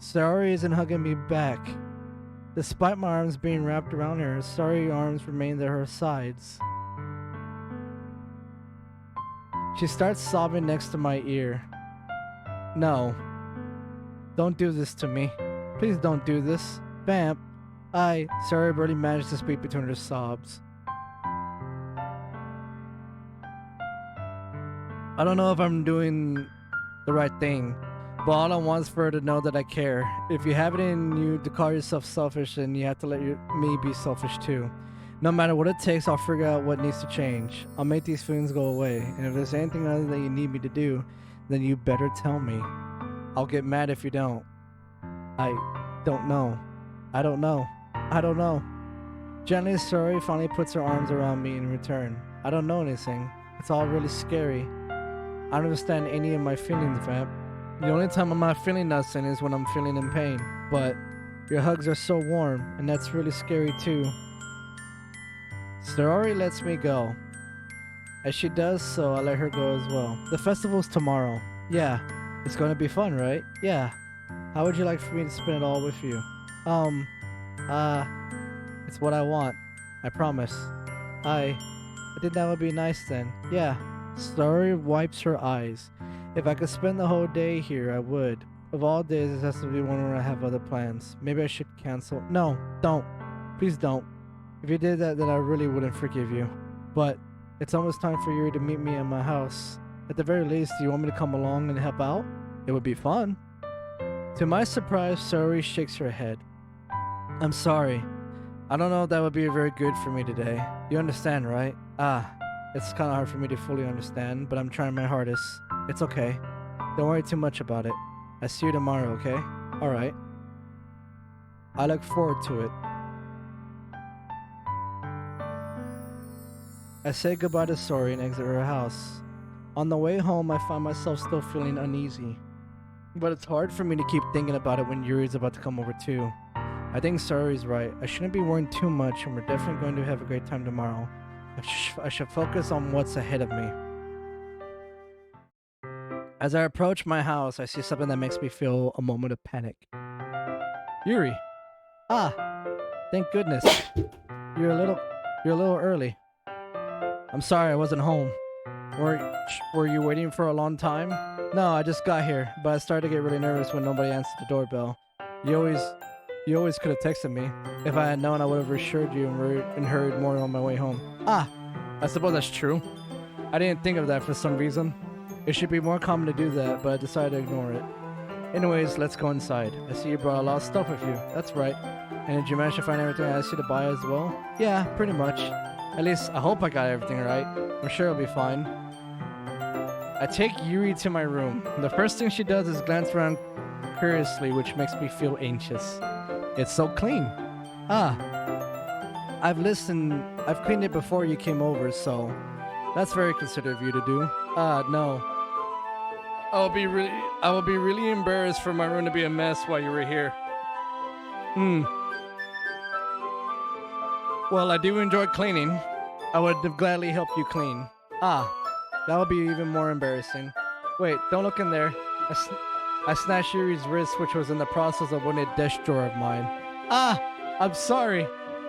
Speaker 1: Sayori isn't hugging me back. Despite my arms being wrapped around her, Sayori's arms remained at her sides. She starts sobbing next to my ear. No. Don't do this to me. Please don't do this. Vamp. Sayori barely managed to speak between her sobs. I don't know if I'm doing the right thing, but all I want is for her to know that I care. If you have it in you to call yourself selfish, then you have to let me be selfish too. No matter what it takes, I'll figure out what needs to change. I'll make these feelings go away, and if there's anything other that you need me to do, then you better tell me. I'll get mad if you don't. I don't know. I don't know. I don't know. Gently, Sayori finally puts her arms around me in return. I don't know anything. It's all really scary. I don't understand any of my feelings, Vamp. The only time I'm not feeling nothing is when I'm feeling in pain. But your hugs are so warm, and that's really scary too. Sayori lets me go. As she does so, I let her go as well. The festival's tomorrow. Yeah. It's gonna be fun, right? Yeah. How would you like for me to spend it all with you? It's what I want. I promise. I think that would be nice then. Yeah. Sayori wipes her eyes. If I could spend the whole day here, I would. Of all days, this has to be one where I have other plans. Maybe I should cancel. No, don't. Please don't. If you did that, then I really wouldn't forgive you. But it's almost time for Yuri to meet me at my house. At the very least, do you want me to come along and help out? It would be fun. To my surprise, Sayori shakes her head. I'm sorry. I don't know if that would be very good for me today. You understand, right? It's kind of hard for me to fully understand, but I'm trying my hardest. It's okay. Don't worry too much about it. I see you tomorrow, okay? Alright. I look forward to it. I say goodbye to Sayori and exit her house. On the way home, I find myself still feeling uneasy. But it's hard for me to keep thinking about it when Yuri's about to come over too. I think Sayori's right. I shouldn't be worrying too much, and we're definitely going to have a great time tomorrow. I should focus on what's ahead of me. As I approach my house, I see something that makes me feel a moment of panic. Yuri! Thank goodness. You're a little early. I'm sorry I wasn't home. Were you waiting for a long time? No, I just got here, but I started to get really nervous when nobody answered the doorbell. You always could have texted me. If I had known, I would have reassured you and hurried more on my way home. I suppose that's true. I didn't think of that for some reason. It should be more common to do that, but I decided to ignore it. Anyways, let's go inside. I see you brought a lot of stuff with you. That's right. And did you manage to find everything I asked you to buy as well? Yeah, pretty much. At least, I hope I got everything right. I'm sure it'll be fine. I take Yuri to my room. The first thing she does is glance around curiously, which makes me feel anxious. It's so clean. Ah. I've cleaned it before you came over, so that's very considerate of you to do. No. I will be really embarrassed for my room to be a mess while you were here. Well, I do enjoy cleaning. I would have gladly helped you clean. That would be even more embarrassing. Wait, don't look in there. I snatched Yuri's wrist, which was in the process of winning a desk drawer of mine. I'm sorry.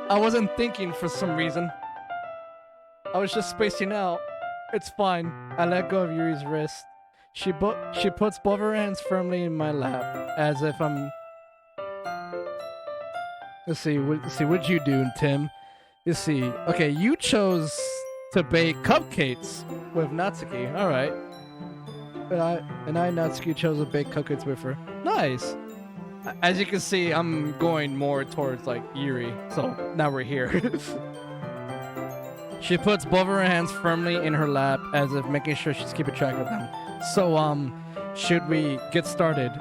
Speaker 1: I wasn't thinking for some reason. I was just spacing out. It's fine. I let go of Yuri's wrist. She puts both her hands firmly in my lap, as if I'm... Let's see, what'd you do, Tim? You see, okay, you chose to bake cupcakes with Natsuki. All right. And I, Natsuki, chose to bake cupcakes with her. Nice. As you can see, I'm going more towards like Yuri. So now we're here. She puts both of her hands firmly in her lap, as if making sure she's keeping track of them. So, should we get started?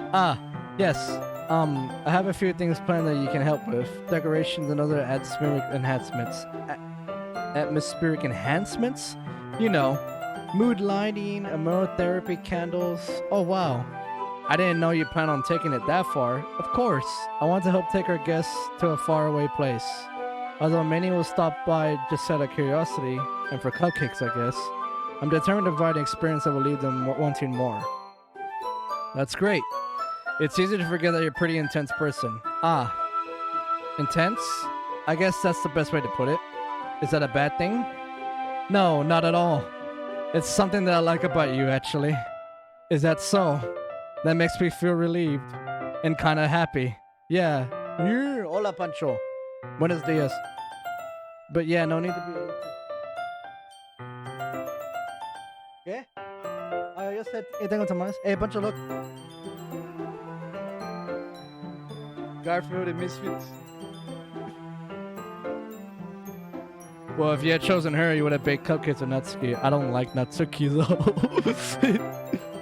Speaker 1: Yes. I have a few things planned that you can help with. Decorations and other atmospheric enhancements. Atmospheric enhancements? You know, mood lighting, aromatherapy candles. Oh, wow. I didn't know you plan on taking it that far. Of course. I want to help take our guests to a faraway place. Although many will stop by just out of curiosity, and for cupcakes, I guess. I'm determined to provide an experience that will leave them wanting more. That's great. It's easy to forget that you're a pretty intense person. Intense? I guess that's the best way to put it. Is that a bad thing? No, not at all. It's something that I like about you, actually. Is that so? That makes me feel relieved and kind of happy. Yeah. Hola, Pancho. Buenos dias. But yeah, no need to be... ¿Qué? Yo sé, tengo tamales. Pancho, look. Garfield and Misfits. Well, if you had chosen her, you would have baked cupcakes with Natsuki. I don't like Natsuki, though.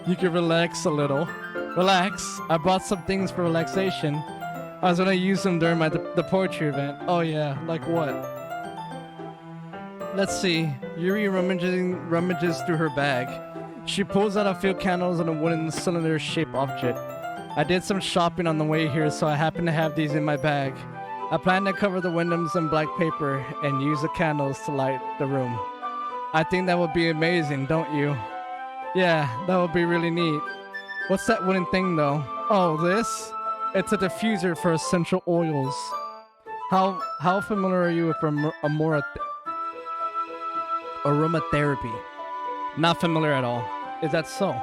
Speaker 1: You can relax a little. Relax. I bought some things for relaxation. I was gonna use them during the poetry event. Oh yeah, like what? Let's see. Yuri rummages through her bag. She pulls out a few candles and a wooden cylinder-shaped object. I did some shopping on the way here, so I happen to have these in my bag. I plan to cover the windows in black paper and use the candles to light the room. I think that would be amazing, don't you? Yeah, that would be really neat. What's that wooden thing, though? Oh, this? It's a diffuser for essential oils. How familiar are you with aromatherapy? Not familiar at all. Is that so?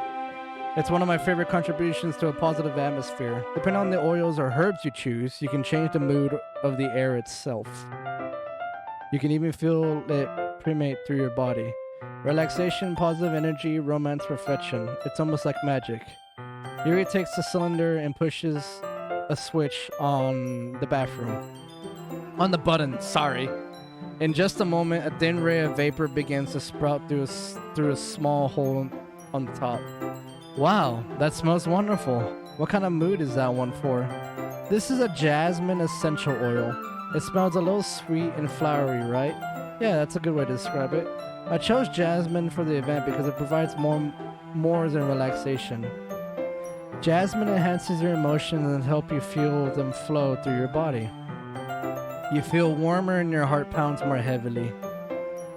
Speaker 1: It's one of my favorite contributions to a positive atmosphere. Depending on the oils or herbs you choose, you can change the mood of the air itself. You can even feel it permeate through your body. Relaxation, positive energy, romance, perfection. It's almost like magic. Yuri takes the cylinder and pushes a switch on the bathroom. On the button, sorry. In just a moment, a thin ray of vapor begins to sprout through a small hole on the top. Wow, that smells wonderful. What kind of mood is that one for? This is a jasmine essential oil. It smells a little sweet and flowery, right? Yeah, that's a good way to describe it. I chose jasmine for the event because it provides more than relaxation. Jasmine enhances your emotions and helps you feel them flow through your body. You feel warmer and your heart pounds more heavily.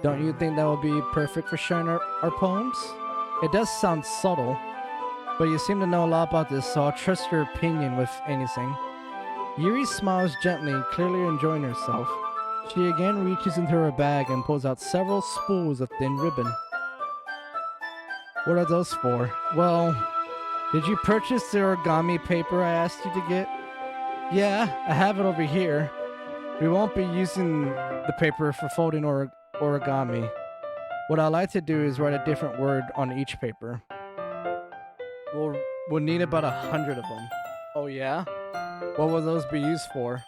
Speaker 1: Don't you think that would be perfect for sharing our poems? It does sound subtle, but you seem to know a lot about this, so I'll trust your opinion with anything. Yuri smiles gently, clearly enjoying herself. She again reaches into her bag and pulls out several spools of thin ribbon. What are those for? Well, did you purchase the origami paper I asked you to get? Yeah, I have it over here. We won't be using the paper for folding origami. What I like to do is write a different word on each paper. We'll need about 100 of them. Oh yeah? What will those be used for?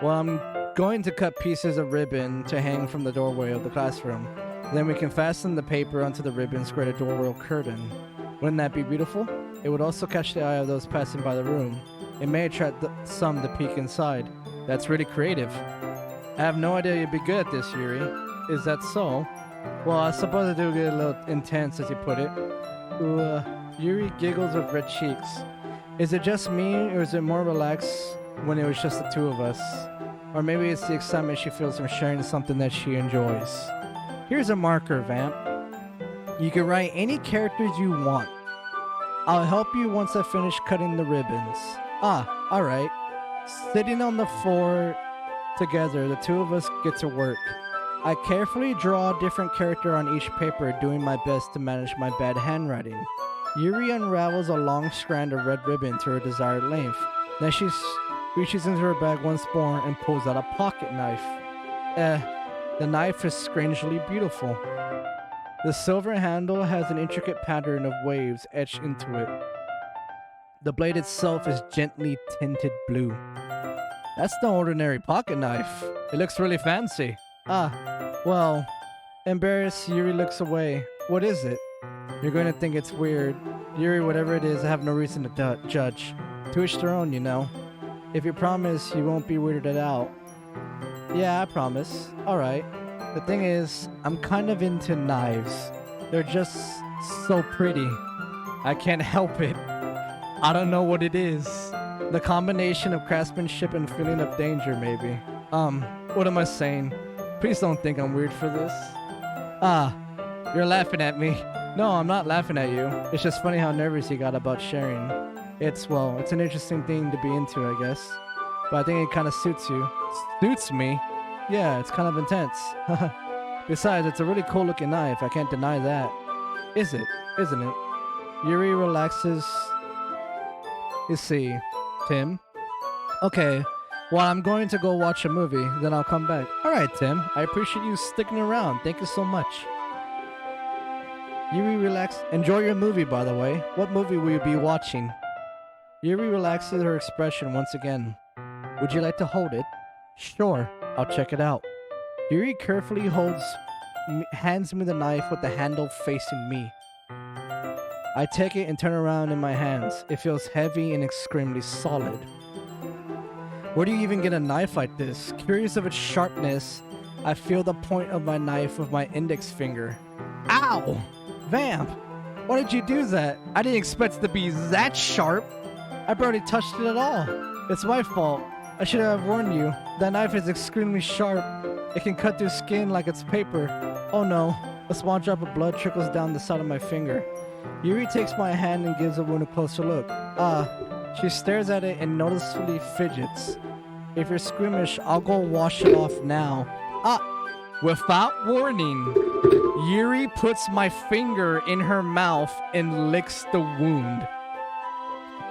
Speaker 1: Well, I'm going to cut pieces of ribbon to hang from the doorway of the classroom. Then we can fasten the paper onto the ribbon and create a doorway curtain. Wouldn't that be beautiful? It would also catch the eye of those passing by the room. It may attract some to peek inside. That's really creative. I have no idea you'd be good at this, Yuri. Is that so? Well, I suppose I do get a little intense, as you put it. Ooh, Yuri giggles with red cheeks. Is it just me, or is it more relaxed when it was just the two of us? Or maybe it's the excitement she feels from sharing something that she enjoys. Here's a marker, Vamp. You can write any characters you want. I'll help you once I finish cutting the ribbons. Ah, alright. Sitting on the floor together, the two of us get to work. I carefully draw a different character on each paper, doing my best to manage my bad handwriting. Yuri unravels a long strand of red ribbon to her desired length. Then she reaches into her bag once more and pulls out a pocket knife. The knife is strangely beautiful. The silver handle has an intricate pattern of waves etched into it. The blade itself is gently tinted blue. That's no ordinary pocket knife. It looks really fancy. Ah, well, embarrassed, Yuri looks away. What is it? You're going to think it's weird. Yuri, whatever it is, I have no reason to judge. To each their own, you know. If you promise, you won't be weirded out. Yeah, I promise. Alright. The thing is, I'm kind of into knives. They're just so pretty. I can't help it. I don't know what it is. The combination of craftsmanship and feeling of danger, maybe. What am I saying? Please don't think I'm weird for this. Ah, you're laughing at me. No, I'm not laughing at you. It's just funny how nervous you got about sharing. It's an interesting thing to be into, I guess. But I think it kind of suits you. Suits me? Yeah, it's kind of intense. Besides, it's a really cool looking knife. I can't deny that. Is it? Isn't it? Yuri relaxes. You see, Tim? Okay, well, I'm going to go watch a movie, then I'll come back. Alright, Tim. I appreciate you sticking around. Thank you so much. Yuri relax. Enjoy your movie, by the way. What movie will you be watching? Yuri relaxes her expression once again. Would you like to hold it? Sure, I'll check it out. Yuri carefully hands me the knife with the handle facing me. I take it and turn around in my hands. It feels heavy and extremely solid. Where do you even get a knife like this? Curious of its sharpness, I feel the point of my knife with my index finger. Ow! Vamp! Why did you do that? I didn't expect it to be that sharp. I barely touched it at all. It's my fault. I should have warned you. That knife is extremely sharp. It can cut through skin like it's paper. Oh no. A small drop of blood trickles down the side of my finger. Yuri takes my hand and gives the wound a closer look. She stares at it and noticeably fidgets. If you're squeamish, I'll go wash it off now. Without warning, Yuri puts my finger in her mouth and licks the wound.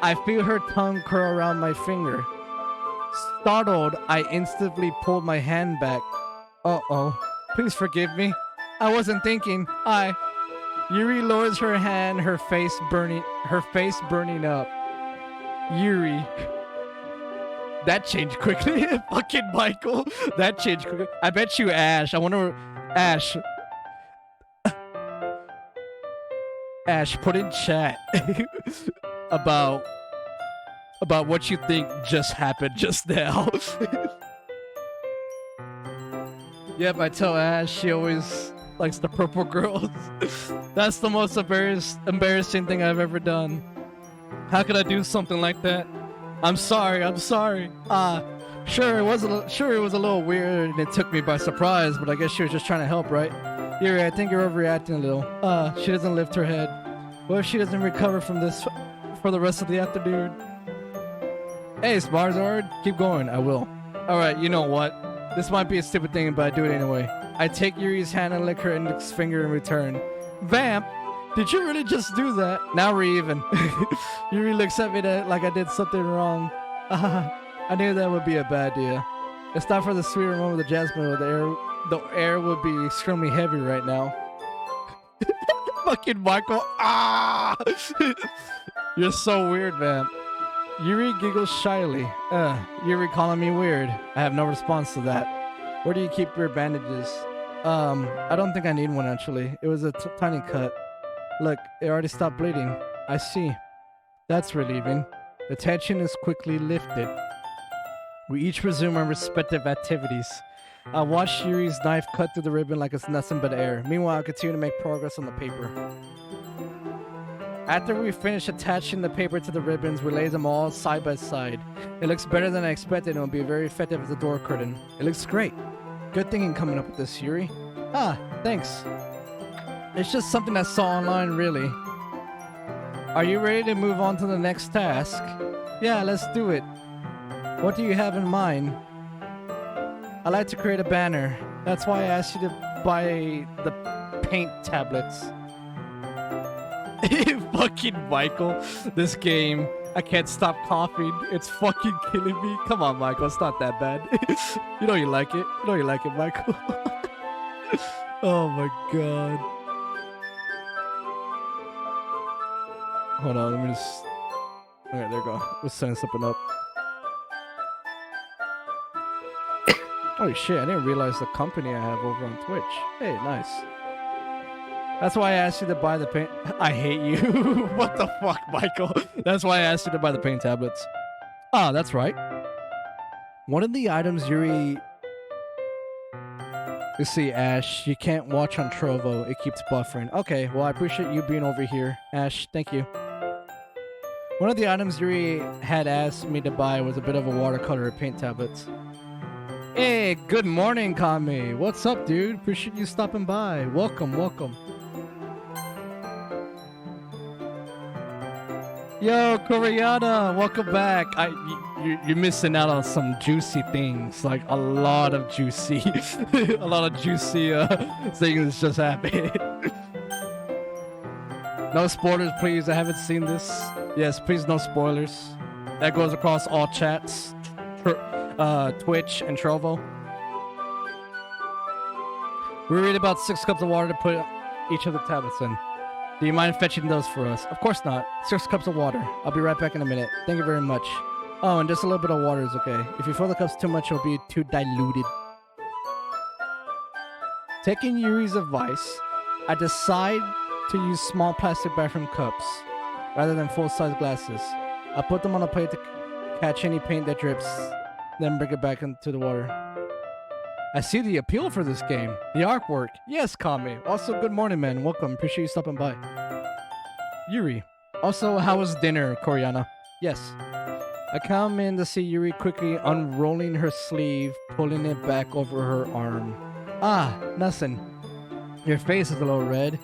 Speaker 1: I feel her tongue curl around my finger. Startled, I instantly pulled my hand back. Uh-oh. Please forgive me. I wasn't thinking. Yuri lowers her hand, her face burning up. Yuri. That changed quickly. Fucking Michael. That changed quickly. I bet you Ash. I wonder... Ash. Ash, put in chat about what you think just happened just now. Yep, I tell Ash she always likes the purple girls. That's the most embarrassing thing I've ever done. How could I do something like that? I'm sorry. Sure, it was a little weird and it took me by surprise, but I guess she was just trying to help, right? Yuri, I think you're overreacting a little. She doesn't lift her head. What if she doesn't recover from this for the rest of the afternoon? Hey, Sparzard, keep going. I will. Alright, you know what? This might be a stupid thing, but I do it anyway. I take Yuri's hand and lick her index finger in return. Vamp, did you really just do that? Now we're even. Yuri looks at me like I did something wrong. I knew that would be a bad idea. It's not for the sweet aroma of the jasmine, the air would be extremely heavy right now. Fucking Michael. Ah! You're so weird, man. Yuri giggles shyly. Yuri calling me weird. I have no response to that. Where do you keep your bandages? I don't think I need one actually. It was a tiny cut. Look, it already stopped bleeding. I see. That's relieving. The tension is quickly lifted. We each resume our respective activities. I watch Yuri's knife cut through the ribbon like it's nothing but air. Meanwhile, I continue to make progress on the paper. After we finish attaching the paper to the ribbons, we lay them all side by side. It looks better than I expected and will be very effective as a door curtain. It looks great. Good thinking coming up with this, Yuri. Ah, thanks. It's just something I saw online, really. Are you ready to move on to the next task? Yeah, let's do it. What do you have in mind? I like to create a banner. That's why I asked you to buy the paint tablets. Fucking Michael. This game. I can't stop coughing. It's fucking killing me. Come on, Michael. It's not that bad. You know you like it. You know you like it, Michael. Oh my god. Hold on, let me just... Alright, there we go. Let's send something up. Holy shit, I didn't realize the company I have over on Twitch. Hey, nice. That's why I asked you to buy the paint... I hate you. What the fuck, Michael? That's why I asked you to buy the paint tablets. Ah, that's right. One of the items Yuri... You see, Ash, you can't watch on Trovo. It keeps buffering. Okay, well, I appreciate you being over here. Ash, thank you. One of the items Yuri had asked me to buy was a bit of a watercolor paint tablets. Hey, good morning, Kami. What's up, dude? Appreciate you stopping by. Welcome, welcome. Yo, Koreana, welcome back. You're missing out on some juicy things, like a lot of juicy things just happened. No spoilers, please. I haven't seen this. Yes, please, no spoilers. That goes across all chats, Twitch and Trovo. We read about 6 cups of water to put each of the tablets in. Do you mind fetching those for us? Of course not. 6 cups of water. I'll be right back in a minute. Thank you very much. Oh, and just a little bit of water is okay. If you fill the cups too much, it'll be too diluted. Taking Yuri's advice, I decide to use small plastic bathroom cups rather than full-size glasses. I put them on a plate to catch any paint that drips, then bring it back into the water. I see the appeal for this game. The artwork. Yes, Kami. Also, good morning, man. Welcome. Appreciate you stopping by. Yuri. Also, how was dinner, Koreana? Yes. I come in to see Yuri quickly unrolling her sleeve, pulling it back over her arm. Ah, nothing. Your face is a little red.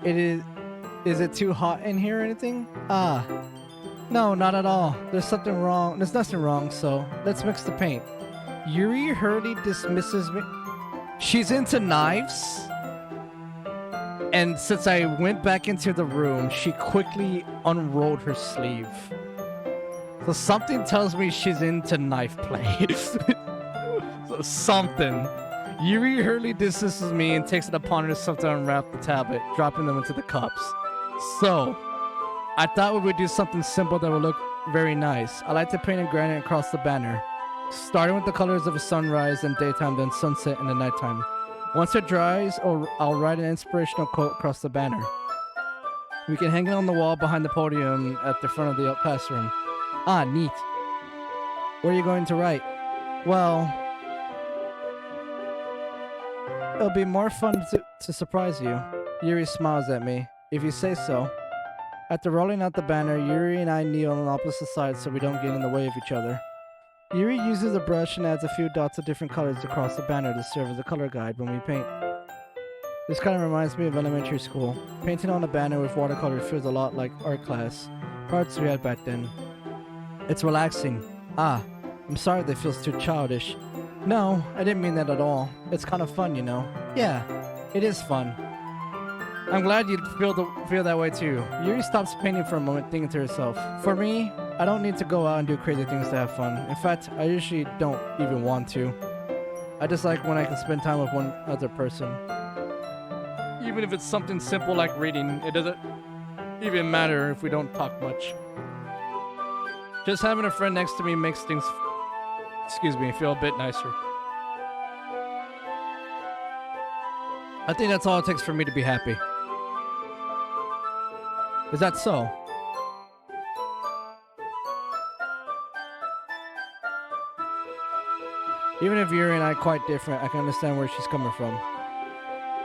Speaker 1: Is it too hot in here or anything? Ah. No, not at all. There's something wrong. There's nothing wrong, so let's mix the paint. Yuri hurriedly dismisses me. She's into knives. And since I went back into the room, she quickly unrolled her sleeve. So something tells me she's into knife play. So something. Yuri hurriedly dismisses me and takes it upon herself to unwrap the tablet, dropping them into the cups. So, I thought we would do something simple that would look very nice. I like to paint a granite across the banner, starting with the colors of a sunrise and daytime, then sunset in the nighttime. Once it dries, I'll write an inspirational quote across the banner. We can hang it on the wall behind the podium at the front of the classroom. Ah, neat. What are you going to write? Well, it'll be more fun to surprise you. Yuri smiles at me. If you say so. After rolling out the banner, Yuri and I kneel on opposite sides so we don't get in the way of each other. Yuri uses a brush and adds a few dots of different colors across the banner to serve as a color guide when we paint. This kind of reminds me of elementary school. Painting on a banner with watercolor feels a lot like art class, parts we had back then. It's relaxing. Ah, I'm sorry that feels too childish. No, I didn't mean that at all. It's kind of fun, you know. Yeah, it is fun. I'm glad you feel that way too. Yuri stops painting for a moment, thinking to herself. For me, I don't need to go out and do crazy things to have fun. In fact, I usually don't even want to. I just like when I can spend time with one other person. Even if it's something simple like reading, it doesn't even matter if we don't talk much. Just having a friend next to me makes things, feel a bit nicer. I think that's all it takes for me to be happy. Is that so? Even if Yuri and I are quite different, I can understand where she's coming from.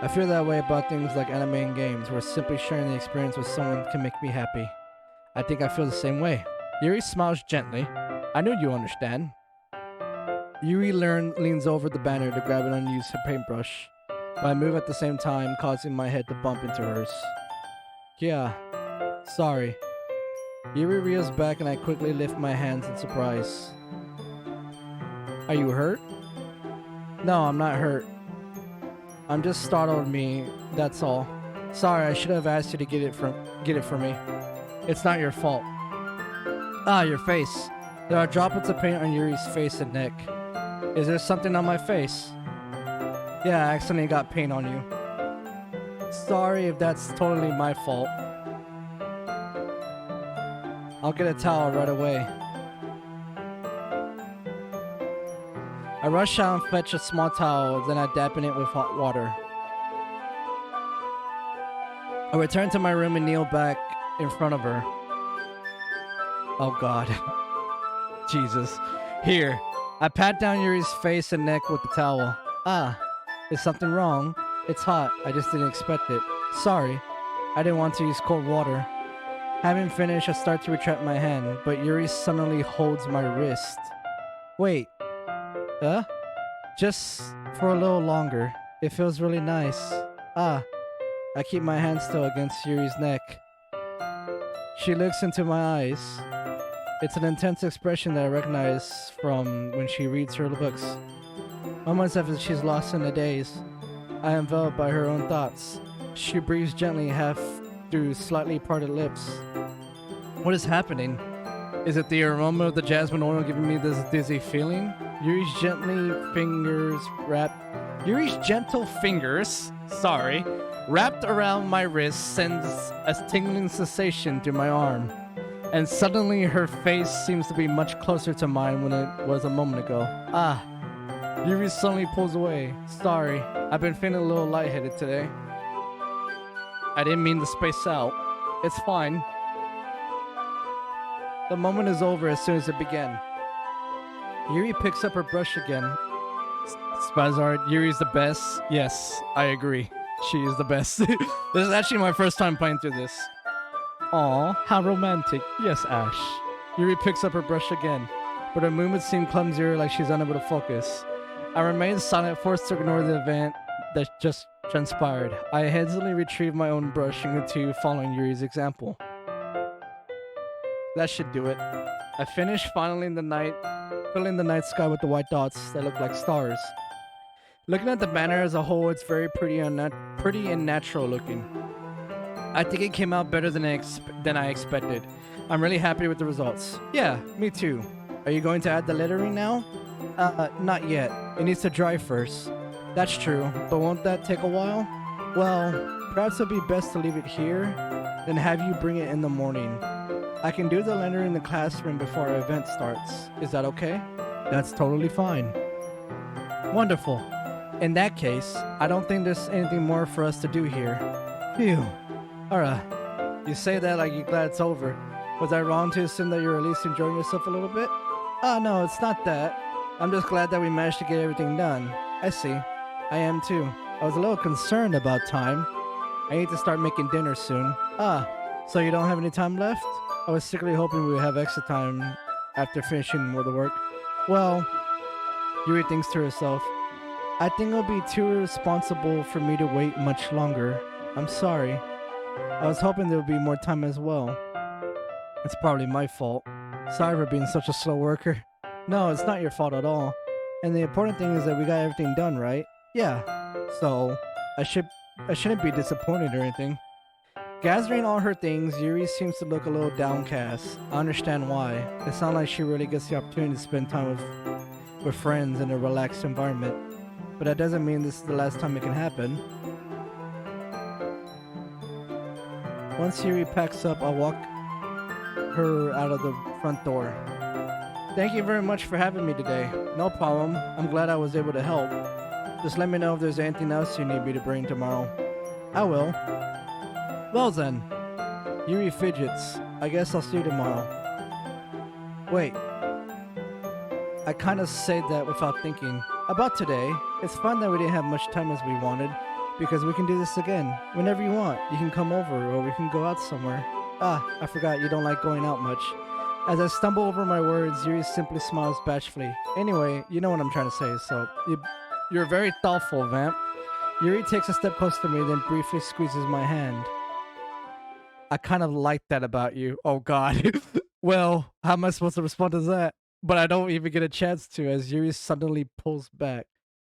Speaker 1: I feel that way about things like anime and games, where simply sharing the experience with someone can make me happy. I think I feel the same way. Yuri smiles gently. I know you understand. Yuri leans over the banner to grab an unused paintbrush, but I move at the same time, causing my head to bump into hers. Yeah, sorry. Yuri reels back and I quickly lift my hands in surprise. Are you hurt? No, I'm not hurt. I'm just startled me, that's all. Sorry, I should have asked you to get it for me. It's not your fault. Ah, your face. There are droplets of paint on Yuri's face and neck. Is there something on my face? Yeah, I accidentally got paint on you. Sorry if that's totally my fault. I'll get a towel right away. I rush out and fetch a small towel, then I dampen it with hot water. I return to my room and kneel back in front of her. Oh God. Jesus. Here. I pat down Yuri's face and neck with the towel. Ah, is something wrong? It's hot. I just didn't expect it. Sorry. I didn't want to use cold water. Having finished, I start to retract my hand, but Yuri suddenly holds my wrist. Wait. Huh? Just for a little longer. It feels really nice. Ah. I keep my hand still against Yuri's neck. She looks into my eyes. It's an intense expression that I recognize from when she reads her books. Moments after she's lost in a daze, I am enveloped by her own thoughts. She breathes gently, half through slightly parted lips. What is happening? Is it the aroma of the jasmine oil giving me this dizzy feeling? Yuri's gentle fingers wrapped around my wrist sends a tingling sensation through my arm. And suddenly her face seems to be much closer to mine when it was a moment ago. Ah. Yuri suddenly pulls away. Sorry, I've been feeling a little lightheaded today. I didn't mean to space out. It's fine. The moment is over as soon as it began. Yuri picks up her brush again. Spazard, Yuri's the best. Yes, I agree. She is the best. This is actually my first time playing through this. Aw, how romantic. Yes, Ash. Yuri picks up her brush again, but her movements seem clumsier, like she's unable to focus. I remain silent, forced to ignore the event that just transpired. I hesitantly retrieve my own brush and continue following Yuri's example. That should do it. I finish filling the night sky with the white dots that look like stars. Looking at the banner as a whole, it's very pretty and natural looking. I think it came out better than I expected. I'm really happy with the results. Yeah, me too. Are you going to add the lettering now? Not yet. It needs to dry first. That's true, but won't that take a while? Well, perhaps it'll be best to leave it here, then have you bring it in the morning. I can do the lettering in the classroom before our event starts. Is that okay? That's totally fine. Wonderful. In that case, I don't think there's anything more for us to do here. Phew. Alright. You say that like you're glad it's over. Was I wrong to assume that you're at least enjoying yourself a little bit? Oh no, it's not that. I'm just glad that we managed to get everything done. I see. I am too. I was a little concerned about time. I need to start making dinner soon. Ah, so you don't have any time left? I was secretly hoping we would have extra time after finishing more of the work. Well, Yuri thinks to herself, I think it'll be too irresponsible for me to wait much longer. I'm sorry. I was hoping there would be more time as well. It's probably my fault. Sorry for being such a slow worker. No, it's not your fault at all. And the important thing is that we got everything done, right? Yeah. So, I shouldn't be disappointed or anything. Gathering all her things, Yuri seems to look a little downcast. I understand why. It sounds like she really gets the opportunity to spend time with friends in a relaxed environment. But that doesn't mean this is the last time it can happen. Once Yuri packs up, I'll walk her out of the front door. Thank you very much for having me today. No problem. I'm glad I was able to help. Just let me know if there's anything else you need me to bring tomorrow. I will. Well then. Yuri fidgets. I guess I'll see you tomorrow. Wait. I kind of said that without thinking. About today, it's fine that we didn't have much time as we wanted, because we can do this again. Whenever you want, you can come over, or we can go out somewhere. Ah, I forgot you don't like going out much. As I stumble over my words, Yuri simply smiles bashfully. Anyway, you know what I'm trying to say, so... You're very thoughtful, Vamp. Yuri takes a step closer to me, then briefly squeezes my hand. I kind of like that about you. Oh god. Well, how am I supposed to respond to that? But I don't even get a chance to, as Yuri suddenly pulls back.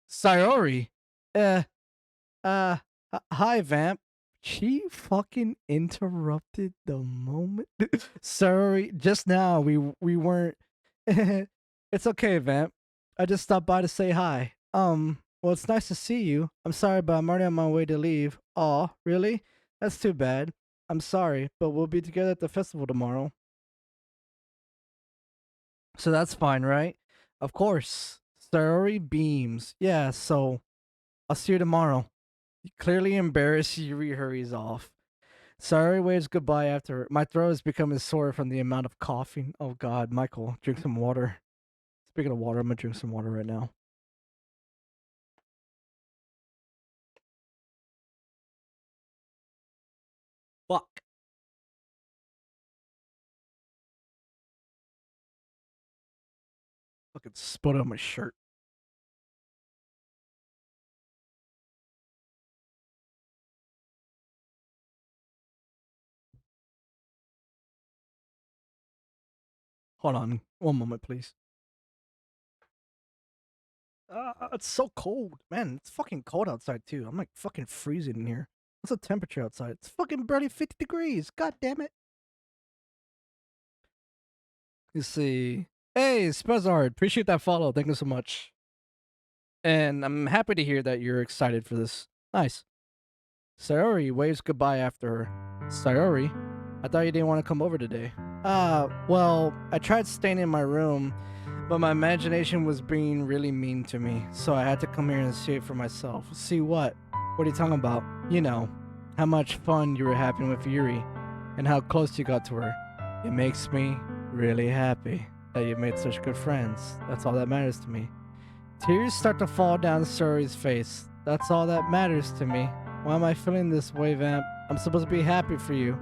Speaker 1: Sayori? Hi, Vamp. She fucking interrupted the moment. Sorry, just now we weren't... It's okay, Vamp. I just stopped by to say hi. Well, it's nice to see you. I'm sorry, but I'm already on my way to leave. Aw, really? That's too bad. I'm sorry, but we'll be together at the festival tomorrow. So that's fine, right? Of course. Sayori beams. Yeah, so I'll see you tomorrow. Clearly embarrassed, Yuri hurries off. Sayori waves goodbye after her. My throat is becoming sore from the amount of coughing. Oh god, Michael, drink some water. Speaking of water, I'm gonna drink some water right now. Fuck. Fucking spit on my shirt. Hold on. One moment, please. It's so cold. Man, it's fucking cold outside, too. I'm like fucking freezing in here. What's the temperature outside? It's fucking barely 50 degrees. God damn it. You see. Hey, Spezard. Appreciate that follow. Thank you so much. And I'm happy to hear that you're excited for this. Nice. Sayori waves goodbye after her. Sayori? I thought you didn't want to come over today. Well, I tried staying in my room, but my imagination was being really mean to me, so I had to come here and see it for myself. See what? What are you talking about? You know, how much fun you were having with Yuri, and how close you got to her. It makes me really happy that you made such good friends. That's all that matters to me. Tears start to fall down Sayori's face. That's all that matters to me. Why am I feeling this way, Vamp? I'm supposed to be happy for you.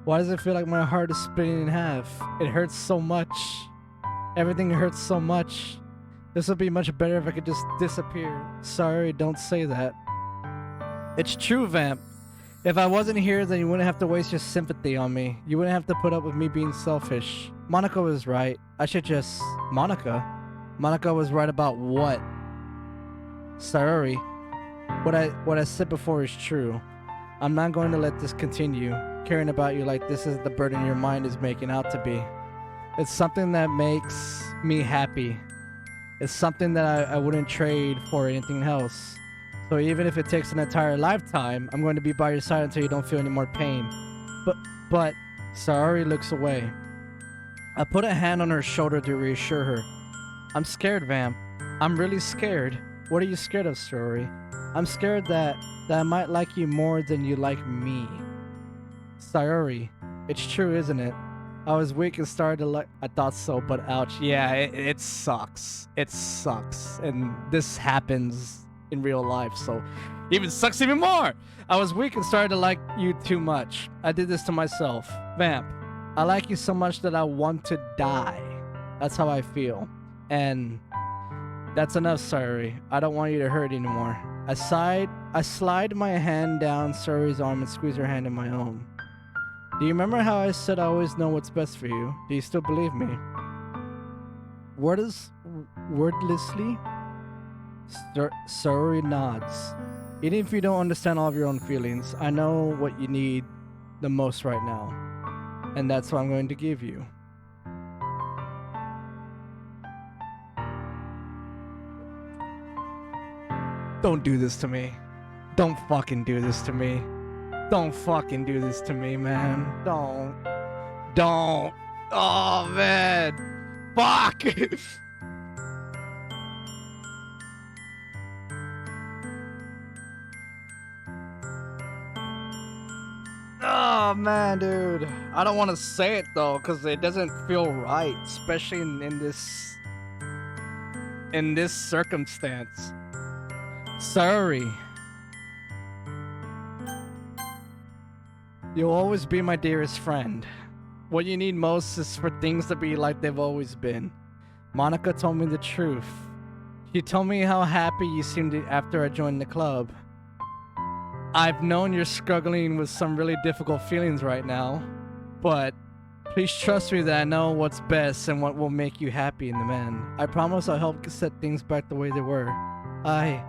Speaker 1: Why does it feel like my heart is splitting in half? It hurts so much. Everything hurts so much. This would be much better if I could just disappear. Sorry, don't say that. It's true, Vamp. If I wasn't here, then you wouldn't have to waste your sympathy on me. You wouldn't have to put up with me being selfish. Monika was right. I should just... Monika? Monika was right about what? Sayori. What I said before is true. I'm not going to let this continue. Caring about you like this is the burden your mind is making out to be. It's something that makes me happy. It's something that I wouldn't trade for anything else. So even if it takes an entire lifetime, I'm going to be by your side until you don't feel any more pain. But Sayori looks away. I put a hand on her shoulder to reassure her. I'm scared, Vamp. I'm really scared. What are you scared of, Sayori? I'm scared that I might like you more than you like me. Sayori, it's true, isn't it? I was weak and started to like... I thought so, but ouch. Yeah, it sucks. It sucks. And this happens in real life, so even sucks even more. I was weak and started to like you too much. I did this to myself. Vamp, I like you so much that I want to die. That's how I feel. And that's enough, Sayori. I don't want you to hurt anymore. I slide my hand down Sayori's arm and squeeze her hand in my own. Do you remember how I said I always know what's best for you? Do you still believe me? Wordlessly, Sayori nods. Even if you don't understand all of your own feelings, I know what you need the most right now. And that's what I'm going to give you. Don't do this to me. Don't fucking do this to me. Don't fucking do this to me, man. Don't. Oh, man. Fuck. Oh, man, dude. I don't want to say it, though, because it doesn't feel right, especially in this circumstance. Sorry. You'll always be my dearest friend. What you need most is for things to be like they've always been. Monika told me the truth. She told me how happy you seemed after I joined the club. I've known you're struggling with some really difficult feelings right now, but please trust me that I know what's best and what will make you happy in the end. I promise I'll help set things back the way they were. I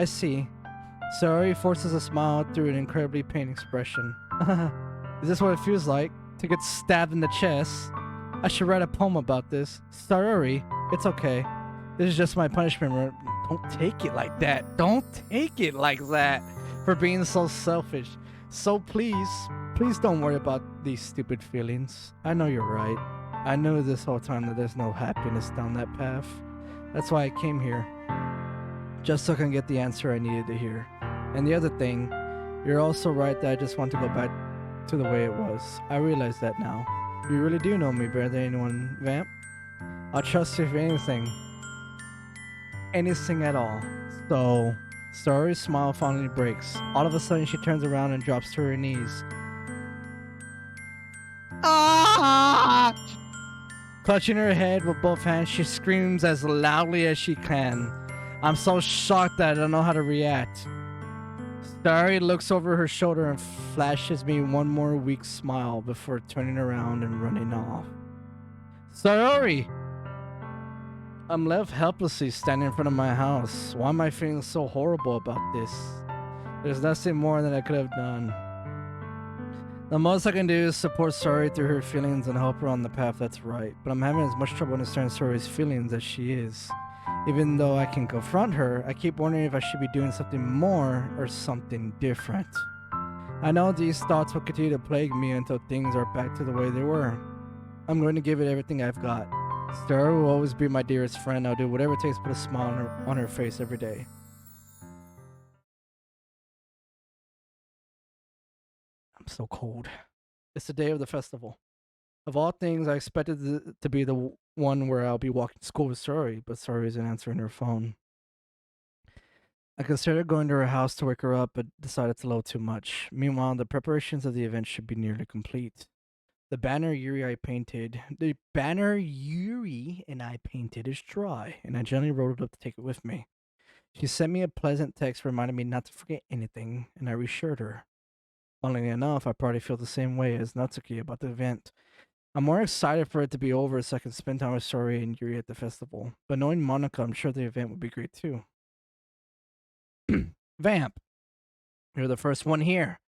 Speaker 1: see. Sorry forces a smile through an incredibly pained expression. Is this what it feels like? To get stabbed in the chest? I should write a poem about this. Sorry, it's okay. This is just my punishment. Don't take it like that. Don't take it like that for being so selfish. So please don't worry about these stupid feelings. I know you're right. I knew this whole time that there's no happiness down that path. That's why I came here. Just so I can get the answer I needed to hear. And the other thing, you're also right that I just want to go back to the way it was. I realize that now. You really do know me better than anyone, Vamp. I'll trust you for anything. Anything at all. So, Sorry's smile finally breaks. All of a sudden, she turns around and drops to her knees. Ah! Clutching her head with both hands, she screams as loudly as she can. I'm so shocked that I don't know how to react. Starry looks over her shoulder and flashes me one more weak smile before turning around and running off. Sorry! I'm left helplessly standing in front of my house. Why am I feeling so horrible about this? There's nothing more that I could have done. The most I can do is support Sorry through her feelings and help her on the path that's right. But I'm having as much trouble understanding Sorry's feelings as she is. Even though I can confront her, I keep wondering if I should be doing something more or something different. I know these thoughts will continue to plague me until things are back to the way they were. I'm going to give it everything I've got. Sarah will always be my dearest friend. I'll do whatever it takes to put a smile on her face every day. I'm so cold. It's the day of the festival. Of all things, I expected to be the one where I'll be walking to school with Suri, but Suri isn't answering her phone. I considered going to her house to wake her up, but decided it's a little too much. Meanwhile, the preparations of the event should be nearly complete. The banner Yuri and I painted is dry, and I gently rolled it up to take it with me. She sent me a pleasant text reminding me not to forget anything, and I reassured her. Funnily enough, I probably feel the same way as Natsuki about the event. I'm more excited for it to be over so I can spend time with Sori and Yuri at the festival. But knowing Monika, I'm sure the event would be great too. Vamp, you're the first one here.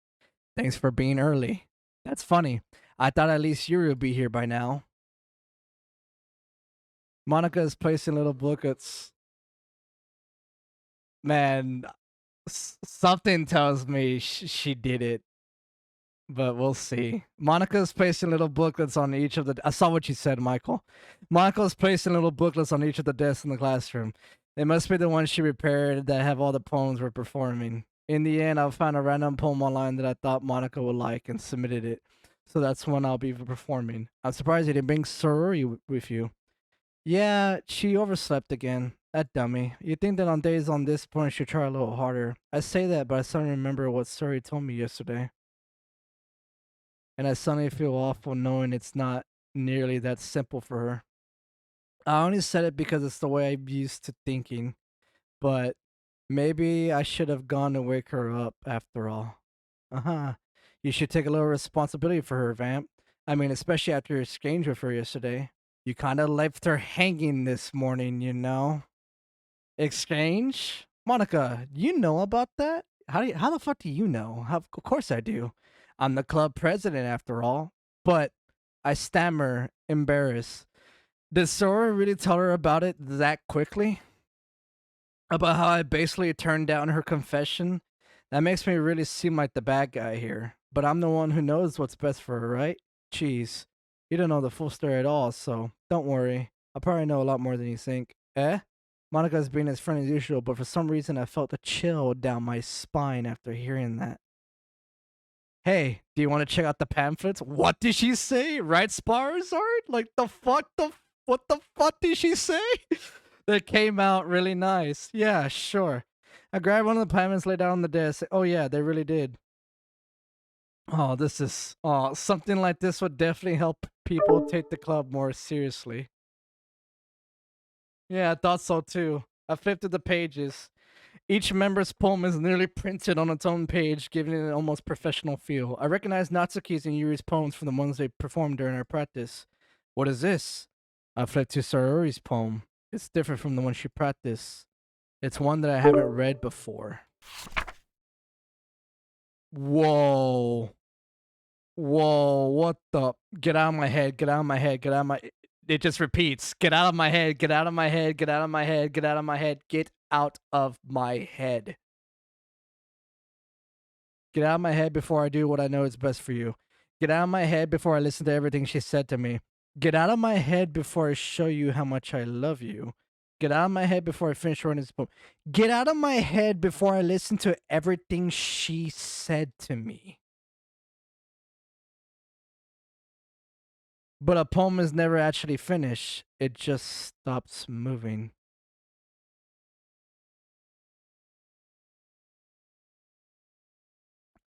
Speaker 1: Thanks for being early. That's funny. I thought at least Yuri would be here by now. Monika is placing little booklets. Man, something tells me she did it. But we'll see. Monica's placing little booklets on each of the... I saw what you said, Michael. Monica's placing little booklets on each of the desks in the classroom. They must be the ones she prepared that have all the poems we're performing. In the end, I found a random poem online that I thought Monika would like and submitted it. So that's when I'll be performing. I'm surprised you didn't bring Sorori with you. Yeah, she overslept again. That dummy. You'd think that on days on this point she'd try a little harder. I say that, but I suddenly remember what Sorori told me yesterday. And I suddenly feel awful knowing it's not nearly that simple for her. I only said it because it's the way I'm used to thinking. But maybe I should have gone to wake her up after all. You should take a little responsibility for her, Vamp. I mean, especially after your exchange with her yesterday. You kind of left her hanging this morning, you know? Exchange? Monika, you know about that? How the fuck do you know? Of course I do. I'm the club president after all. But I stammer, embarrassed. Did Sora really tell her about it that quickly? About how I basically turned down her confession That makes me really seem like the bad guy here. But I'm the one who knows what's best for her, right? Jeez. You don't know the full story at all, so don't worry. I probably know a lot more than you think. Eh? Monica's being as friendly as usual, but for some reason I felt a chill down my spine after hearing that. Hey, do you want to check out the pamphlets? What did she say? Right, Sparzard? Like, what the fuck did she say? That came out really nice. Yeah, sure. I grabbed one of the pamphlets, laid down on the desk. Oh yeah, they really did. Oh, something like this would definitely help people take the club more seriously. Yeah, I thought so too. I flipped through the pages. Each member's poem is nearly printed on its own page, giving it an almost professional feel. I recognize Natsuki's and Yuri's poems from the ones they performed during our practice. What is this? I flipped to Sarori's poem. It's different from the one she practiced. It's one that I haven't read before. Whoa. Whoa, what the? Get out of my head, get out of my head, get out of my... It just repeats. Get out of my head, get out of my head, get out of my head, get out of my head, get out of my head. Get out of my head before I do what I know is best for you. Get out of my head before I listen to everything she said to me. Get out of my head before I show you how much I love you. Get out of my head before I finish writing this poem. Get out of my head before I listen to everything she said to me. But a poem is never actually finished. It just stops moving.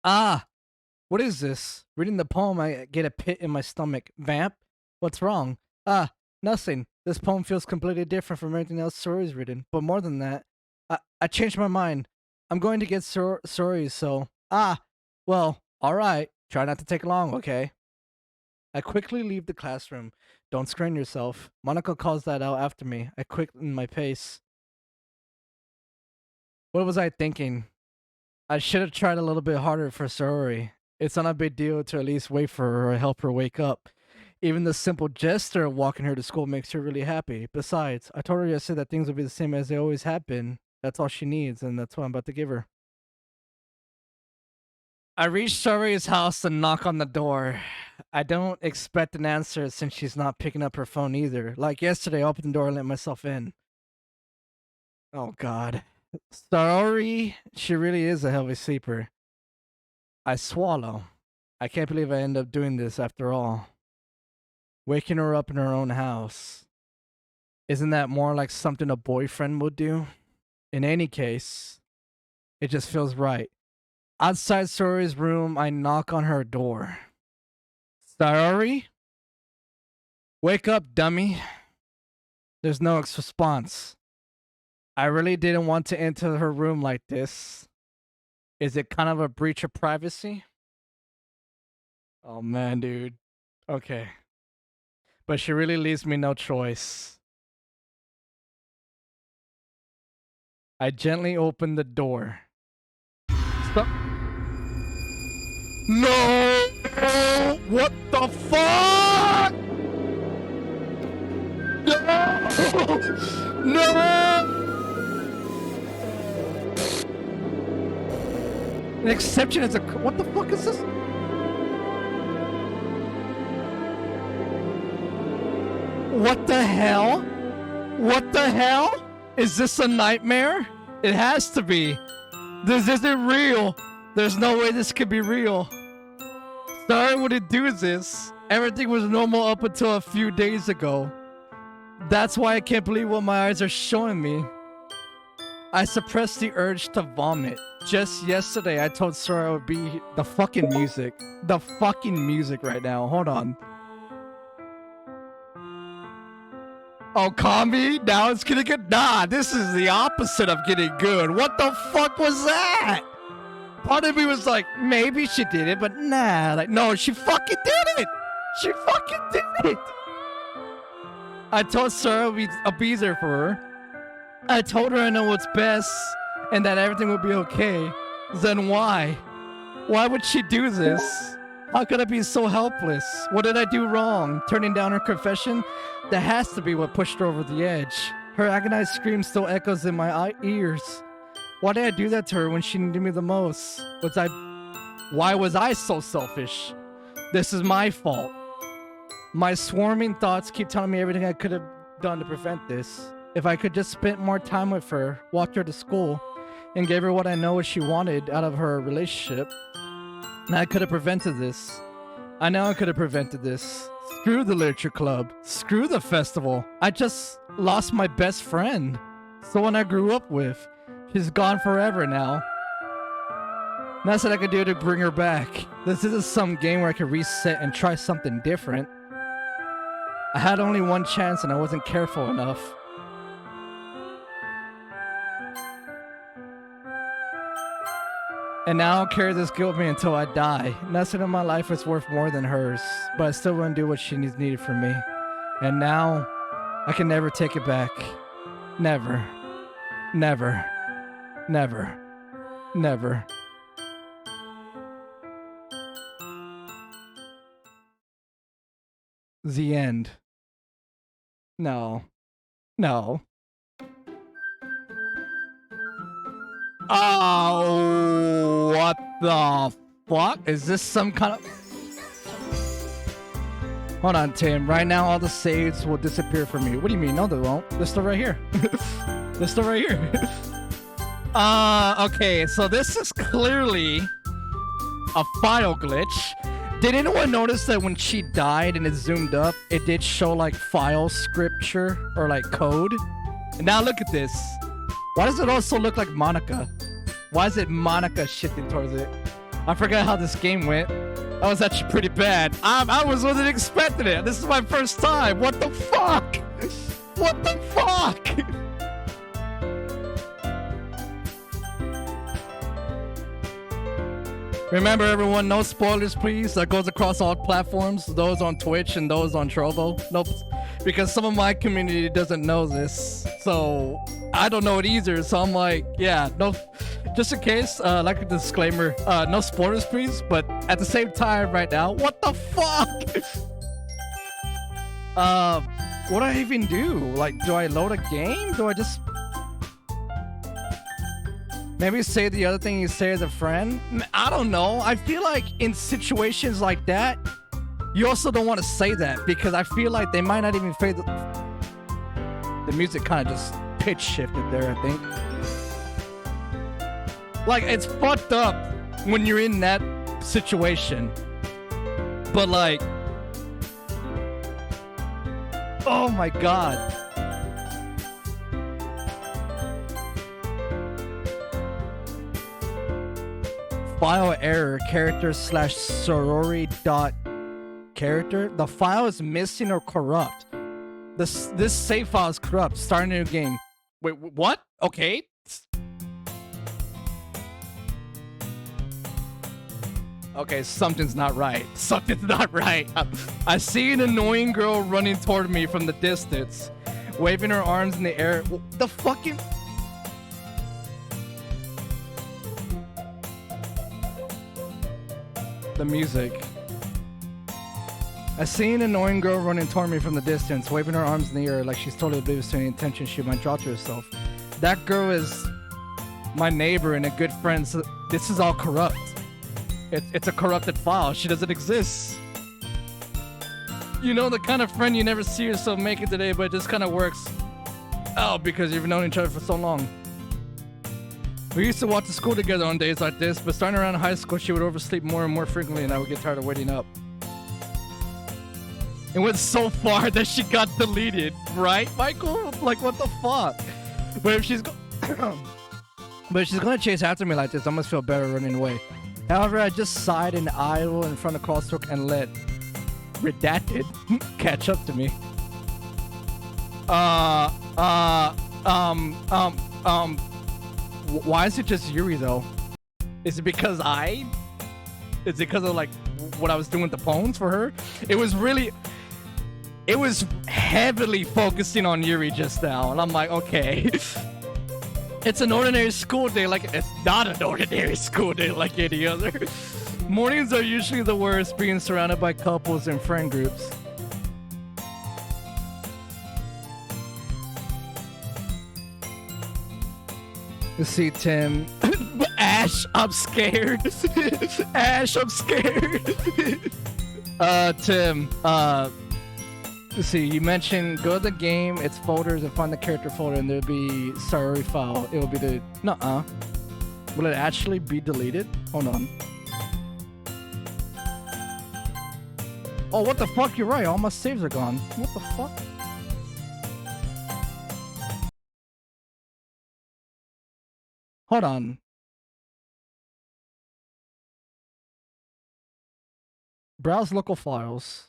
Speaker 1: Ah! What is this? Reading the poem, I get a pit in my stomach. Vamp? What's wrong? Ah! Nothing. This poem feels completely different from everything else Sori's written. But more than that, I changed my mind. I'm going to get Sori, so... Ah! Well, alright. Try not to take long, okay? I quickly leave the classroom. Don't strain yourself. Monika calls that out after me. I quicken my pace. What was I thinking? I should have tried a little bit harder for Sorori. It's not a big deal to at least wait for her or help her wake up. Even the simple gesture of walking her to school makes her really happy. Besides, I told her yesterday that things will be the same as they always have been. That's all she needs, and that's what I'm about to give her. I reach Sorori's house and knock on the door. I don't expect an answer since she's not picking up her phone either. Like yesterday, I opened the door and let myself in. Oh god. Sorori, she really is a heavy sleeper. I swallow. I can't believe I end up doing this after all. Waking her up in her own house. Isn't that more like something a boyfriend would do? In any case, it just feels right. Outside Sorori's room, I knock on her door. Sorori? Wake up, dummy. There's no response. I really didn't want to enter her room like this. Is it kind of a breach of privacy? Oh man, dude. Okay. But she really leaves me no choice. I gently open the door. Stop. No! What the fuck? No! No! An exception is a... What the fuck is this? What the hell? What the hell? Is this a nightmare? It has to be. This isn't real. There's no way this could be real. Sorry, what it do is this. Everything was normal up until a few days ago. That's why I can't believe what my eyes are showing me. I suppressed the urge to vomit. Just yesterday, I told Sora it would be the fucking music. The fucking music right now. Hold on. Oh, Kambi? Now it's gonna get... Nah, this is the opposite of getting good. What the fuck was that? Part of me was like, maybe she did it, but nah. Like, no, she fucking did it! She fucking did it! I told Sora I'll be there for her. I told her I know what's best and that everything will be okay. Then why? Why would she do this? How could I be so helpless? What did I do wrong? Turning down her confession? That has to be what pushed her over the edge. Her agonized scream still echoes in my ears. Why did I do that to her when she needed me the most? Why was I so selfish? This is my fault. My swarming thoughts keep telling me everything I could have done to prevent this. If I could just spend more time with her, walked her to school, and gave her what I know she wanted out of her relationship, and I could have prevented this. I know I could have prevented this. Screw the literature club. Screw the festival. I just lost my best friend. Someone I grew up with. She's gone forever now. Nothing I could do to bring her back. This isn't some game where I could reset and try something different. I had only one chance and I wasn't careful enough. And now I'll carry this guilt with me until I die. Nothing in my life is worth more than hers, but I still wouldn't do what she needed from me. And now, I can never take it back. Never. Never. Never. Never. The end. No. No. Oh, what the fuck? Is this some kind of... Hold on, Tim. Right now, all the saves will disappear from you. What do you mean? No, they won't. They're still right here. They're still right here. Okay. So this is clearly a file glitch. Did anyone notice that when she died and it zoomed up, it did show like file scripture or like code? And now look at this. Why does it also look like Monika? Why is it Monika shifting towards it? I forgot how this game went. That was actually pretty bad. I wasn't expecting it. This is my first time. What the fuck? What the fuck? Remember, everyone, no spoilers, please. That goes across all platforms. Those on Twitch and those on Trovo. Nope. Because some of my community doesn't know this. So, I don't know it either. So, I'm like, yeah, no. Just in case, like a disclaimer, no spoilers, please. But at the same time, right now, what the fuck? What do I even do? Like, do I load a game? Do I just... Maybe say the other thing you say as a friend? I don't know. I feel like in situations like that, you also don't want to say that because I feel like they might not even fade the music kind of just pitch shifted there, I think. Like, it's fucked up when you're in that situation. But like... Oh my god. File error, character / sorority dot character. The file is missing or corrupt. This save file is corrupt. Start a new game. Wait, what? Okay. Okay, something's not right. Something's not right. I see an annoying girl running toward me from the distance, waving her arms in the air. The fucking... The music. I see an annoying girl running toward me from the distance, waving her arms in the air like she's totally oblivious to any intention she might draw to herself. That girl is my neighbor and a good friend, so this is all corrupt. It's a corrupted file. She doesn't exist. You know, the kind of friend you never see yourself making today, but it just kind of works out because you've known each other for so long. We used to walk to school together on days like this, but starting around high school, she would oversleep more and more frequently, and I would get tired of waiting up. It went so far that she got deleted, right, Michael? Like, what the fuck? But if she's gonna chase after me like this, I must feel better running away. However, I just sighed and idled in front of crosswalk and let redacted catch up to me. Why is it just Yuri though? Is it because of like what I was doing with the poems for her? It was heavily focusing on Yuri just now, and I'm like, okay. It's an ordinary school day, like it's not an ordinary school day like any other. Mornings are usually the worst, being surrounded by couples and friend groups. Let's see, Tim. Ash, I'm scared. Ash, I'm scared. Tim, let's see, you mentioned go to the game, its folders, and find the character folder, and there'll be sorry file. It will be the nuh-uh. Will it actually be deleted? Hold on. Oh, what the fuck? You're right. All my saves are gone. What the fuck? Hold on. Browse local files.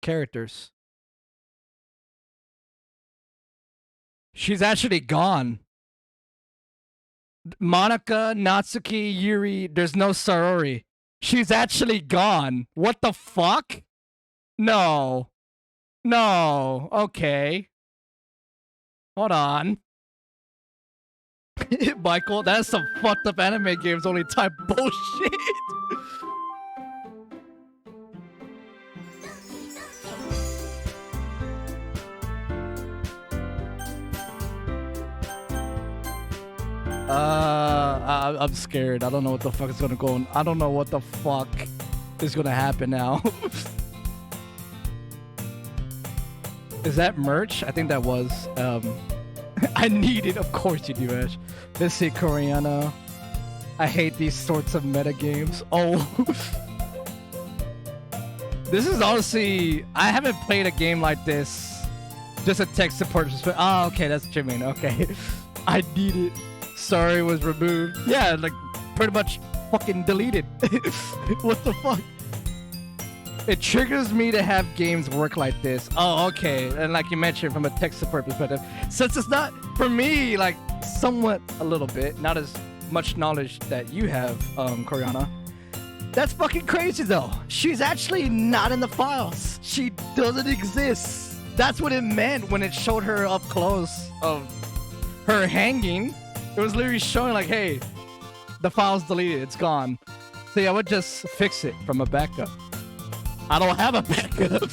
Speaker 1: Characters. She's actually gone. Monika, Natsuki, Yuri, there's no Sarori. She's actually gone. What the fuck? No. No. Okay. Hold on. Michael, that's some fucked up anime games only type bullshit. I'm scared. I don't know what the fuck is gonna go on. I don't know what the fuck is gonna happen now. Is that merch? I think that was. I need it. Of course you do, Ash. Let's see, Koreana. I hate these sorts of meta games. Oh. This is honestly... I haven't played a game like this. Just a text support. Oh, okay. That's what you mean. Okay. I need it. Sorry, was removed. Yeah, like, pretty much fucking deleted. What the fuck? It triggers me to have games work like this. Oh, okay. And like you mentioned, from a tech support perspective, since it's not, for me, like, somewhat a little bit, not as much knowledge that you have, Koreana. That's fucking crazy, though. She's actually not in the files. She doesn't exist. That's what it meant when it showed her up close of her hanging. It was literally showing like, hey, the file's deleted. It's gone. So yeah, I would just fix it from a backup. I don't have a backup.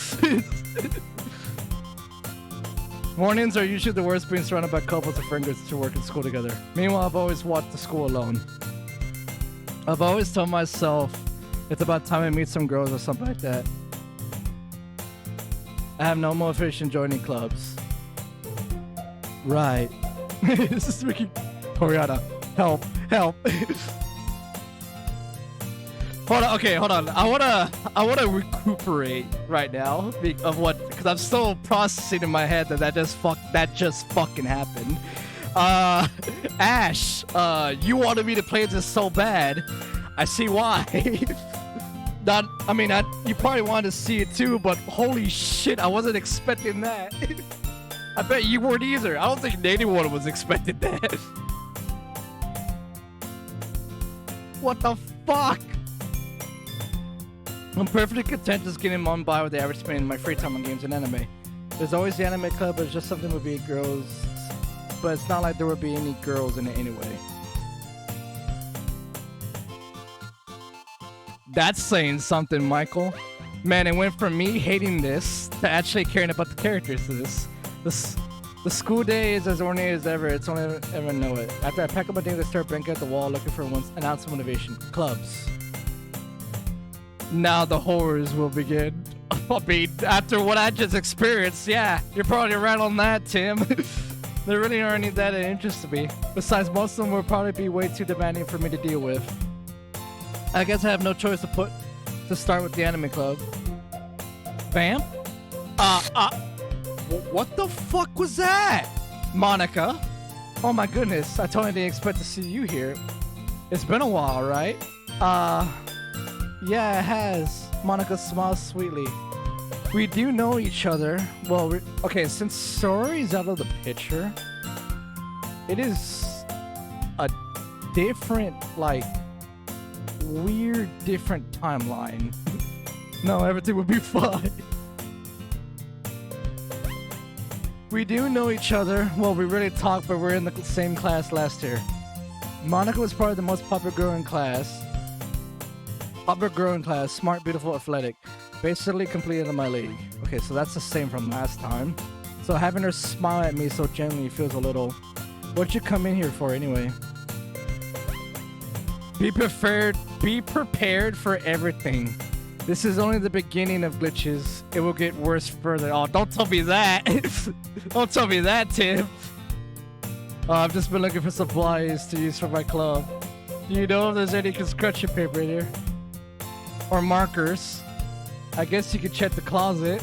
Speaker 1: Mornings are usually the worst, being surrounded by couples of friends to work in school together. Meanwhile, I've always walked to school alone. I've always told myself it's about time I meet some girls or something like that. I have no motivation joining clubs. Right. This is freaking... Koreana, help, help. Hold on, okay, hold on. I wanna recuperate right now of what, because I'm still processing in my head that just fucking happened. Ash, you wanted me to play this so bad. I see why. You probably wanted to see it too, but holy shit, I wasn't expecting that. I bet you weren't either. I don't think anyone was expecting that. What the fuck? I'm perfectly content just getting on by with the average spending my free time on games and anime. There's always the anime club, but it's just something with be girls. But it's not like there would be any girls in it anyway. That's saying something, Michael. Man, it went from me hating this to actually caring about the characters to this. The school day is as ordinary as ever. It's only ever know it. After I pack up my things, I start banging at the wall looking for an ounce of motivation. Clubs. Now the horrors will begin. I mean, after what I just experienced, yeah, you're probably right on that, Tim. There really aren't any that interest to me. Besides, most of them will probably be way too demanding for me to deal with. I guess I have no choice to start with the anime club. Vamp? What the fuck was that? Monika? Oh my goodness, I totally didn't expect to see you here. It's been a while, right? Yeah, it has. Monika smiles sweetly. We do know each other. Well, okay, since Sori's out of the picture, it is a different, like, weird, different timeline. No, everything would be fine. We do know each other. Well, we really talk, but we're in the same class last year. Monika was probably the most popular girl in class. Popular girl in class, smart, beautiful, athletic. Basically completed my league. Okay, so that's the same from last time. So having her smile at me so gently feels a little... What'd you come in here for anyway? Be prepared for everything. This is only the beginning of glitches. It will get worse further. Oh, don't tell me that. Don't tell me that, Tim. Oh, I've just been looking for supplies to use for my club. Do you know if there's any construction paper in here? Or markers? I guess you could check the closet.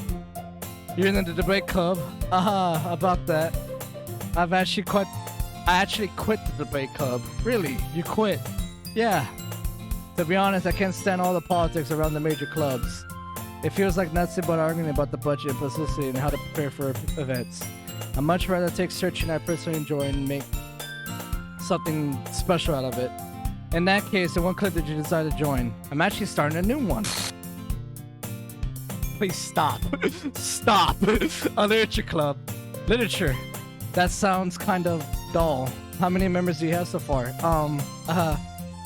Speaker 1: You're in the debate club. Aha, about that. I actually quit the debate club. Really? You quit? Yeah. To be honest, I can't stand all the politics around the major clubs. It feels like nothing but arguing about the budget and publicity and how to prepare for events. I'd much rather take searching I personally enjoy and make something special out of it. In that case, in what club did you decide to join? I'm actually starting a new one. Please stop. Stop. A literature club. Literature. That sounds kind of dull. How many members do you have so far?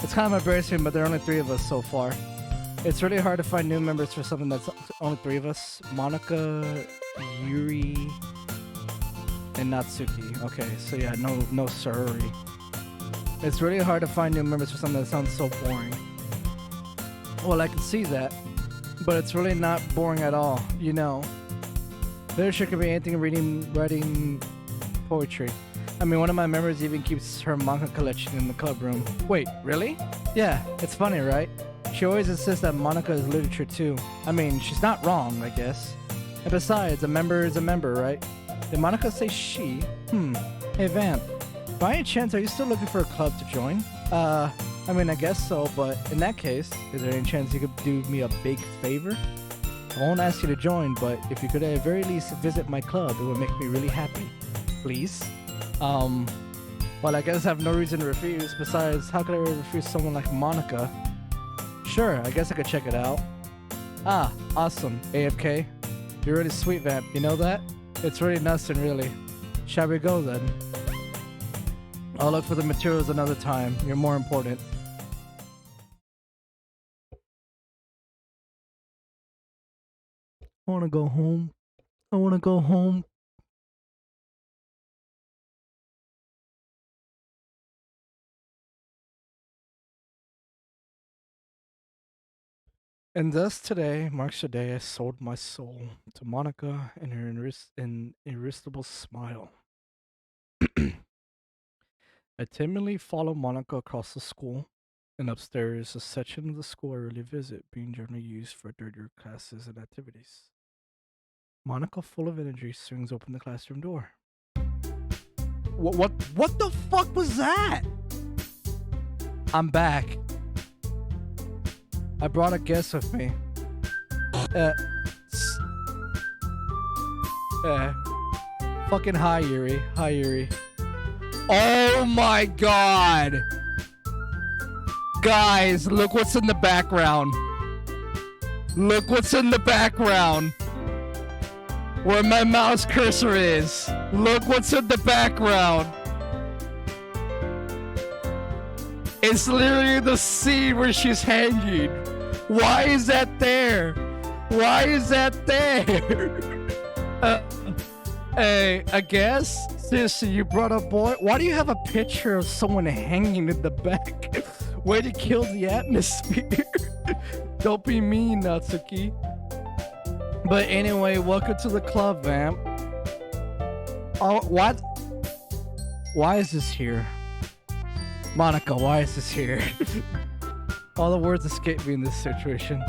Speaker 1: It's kind of embarrassing, but there are only 3 of us so far. It's really hard to find new members for something that's only 3 of us. Monika, Yuri, and Natsuki. Okay, so yeah, no sorority. It's really hard to find new members for something that sounds so boring. Well, I can see that, but it's really not boring at all, you know. Literature could be anything, reading, writing, poetry. I mean, one of my members even keeps her manga collection in the club room. Wait, really? Yeah, it's funny, right? She always insists that Monika is literature too. I mean, she's not wrong, I guess. And besides, a member is a member, right? Did Monika say she? Hey, Vamp. By any chance, are you still looking for a club to join? I mean, I guess so, but in that case, is there any chance you could do me a big favor? I won't ask you to join, but if you could at the very least visit my club, it would make me really happy. Please? Well, I guess I have no reason to refuse. Besides, how could I refuse someone like Monika? Sure, I guess I could check it out. Ah, awesome. AFK. You're really sweet, Vamp. You know that? It's really nothing, really. Shall we go, then? I'll look for the materials another time. You're more important. I want to go home. I want to go home. And thus today marks the day I sold my soul to Monika and her irresistible smile. I timidly follow Monika across the school, and upstairs a section of the school I rarely visit, being generally used for dirtier classes and activities. Monika, full of energy, swings open the classroom door. What the fuck was that? I'm back. I brought a guest with me. Fucking hi, Yuri. Hi, Yuri. Oh my god! Guys, look what's in the background. Look what's in the background. Where my mouse cursor is. Look what's in the background. It's literally the scene where she's hanging. Why is that there? Why is that there? Hey, I guess since you brought up boy, why do you have a picture of someone hanging in the back? Way to kill the atmosphere. Don't be mean, Natsuki. But anyway, welcome to the club, Vamp. Oh, what? Why is this here? Monika, why is this here? All the words escape me in this situation.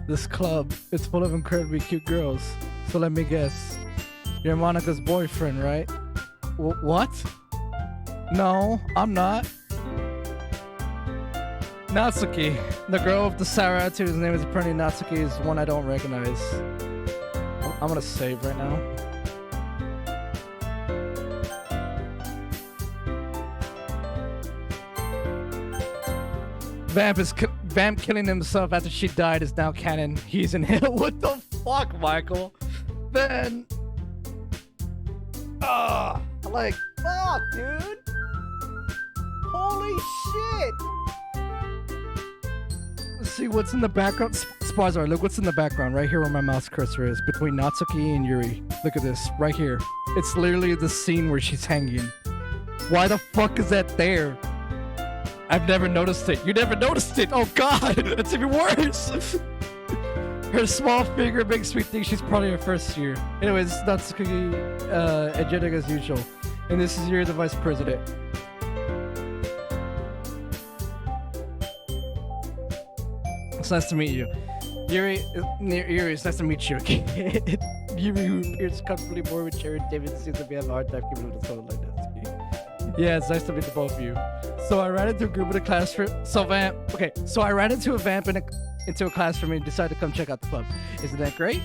Speaker 1: This club, it's full of incredibly cute girls. So let me guess. You're Monika's boyfriend, right? What? No, I'm not. Natsuki, the girl with the sour attitude whose name is apparently Natsuki, is one I don't recognize. I'm gonna save right now. Vamp killing himself after she died is now canon. He's in hell. What the fuck, Michael? Then, like, fuck, dude. Holy shit. Let's see what's in the background. spoilers are. Look what's in the background right here where my mouse cursor is between Natsuki and Yuri. Look at this right here. It's literally the scene where she's hanging. Why the fuck is that there? I've never noticed it. You never noticed it. Oh god, that's even worse. Her small figure makes me think she's probably her first year. Anyways, Natsuki, energetic as usual. And this is Yuri, the vice president. It's nice to meet you. Yuri, it's nice to meet you again. Yuri, who appears comfortably more mature and David seems to be having a hard time keeping with the soul like Natsuki. Yeah, it's nice to meet the both of you. So I ran into a group in a classroom. So I ran into a vamp into a classroom and decided to come check out the club. Isn't that great?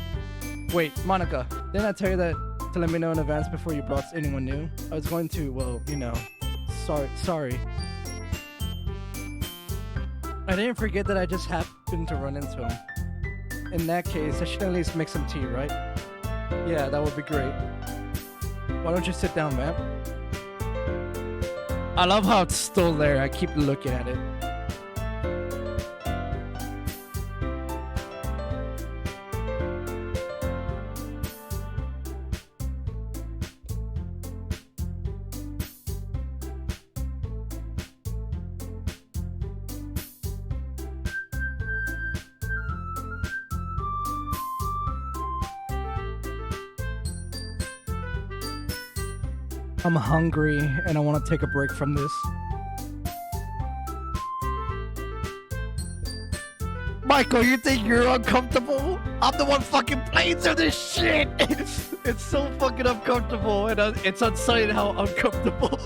Speaker 1: Wait, Monika, didn't I tell you that to let me know in advance before you brought anyone new? I was going to, well, you know, sorry. I didn't forget that I just happened to run into him. In that case, I should at least make some tea, right? Yeah, that would be great. Why don't you sit down, man? I love how it's still there. I keep looking at it. I'm hungry and I want to take a break from this. Michael, you think you're uncomfortable? I'm the one fucking playing through this shit! It's so fucking uncomfortable and it's insane how uncomfortable.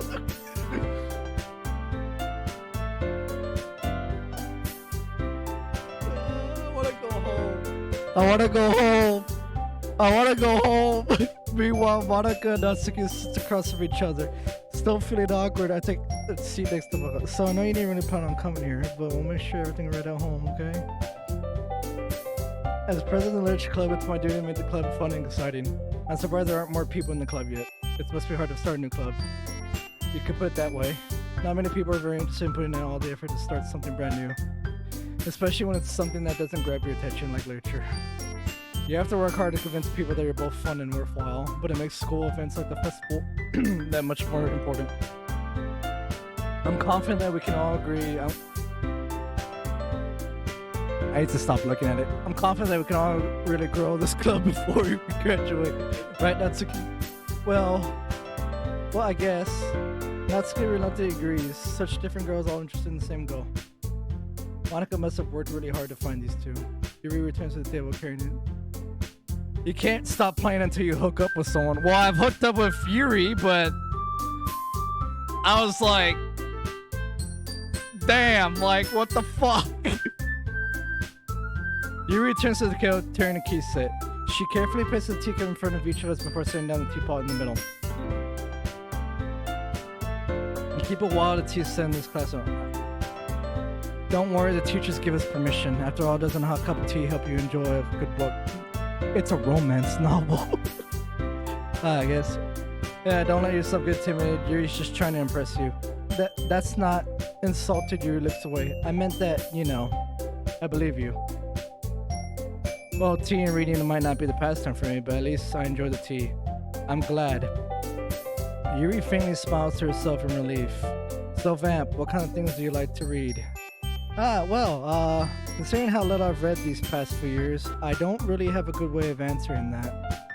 Speaker 1: I wanna go home. Meanwhile, Monika and Natsuki sit across from each other. Still feeling awkward, I take the seat next to Monika. So I know you didn't really plan on coming here, but we'll make sure everything right at home, okay? As president of the Literature Club, it's my duty to make the club fun and exciting. I'm surprised there aren't more people in the club yet. It must be hard to start a new club. You could put it that way. Not many people are very interested in putting in all the effort to start something brand new. Especially when it's something that doesn't grab your attention like literature. You have to work hard to convince people that you're both fun and worthwhile, but it makes school events like the festival that much more important. I'm confident that we can all agree. I need to stop looking at it. I'm confident that we can all really grow this club before we graduate. Right, Natsuki? Well, I guess. Natsuki reluctantly agrees. Such different girls all interested in the same goal. Monika must have worked really hard to find these two. Yuri returns to the table carrying it. You can't stop playing until you hook up with someone. Well, I've hooked up with Yuri, but I was like, damn, like, what the fuck? Yuri returns to the table carrying a key set. She carefully places the teacup in front of each of us before setting down the teapot in the middle. You keep it while the tea is set in this classroom. Don't worry, the teachers give us permission. After all, doesn't a hot cup of tea help you enjoy a good book? It's a romance novel. I guess. Yeah, don't let yourself get timid. Yuri's just trying to impress you. That's not insulted. Yuri looks away. I meant that, you know, I believe you. Well, tea and reading might not be the pastime for me, but at least I enjoy the tea. I'm glad. Yuri faintly smiles to herself in relief. So, Vamp, what kind of things do you like to read? Considering how little I've read these past few years, I don't really have a good way of answering that.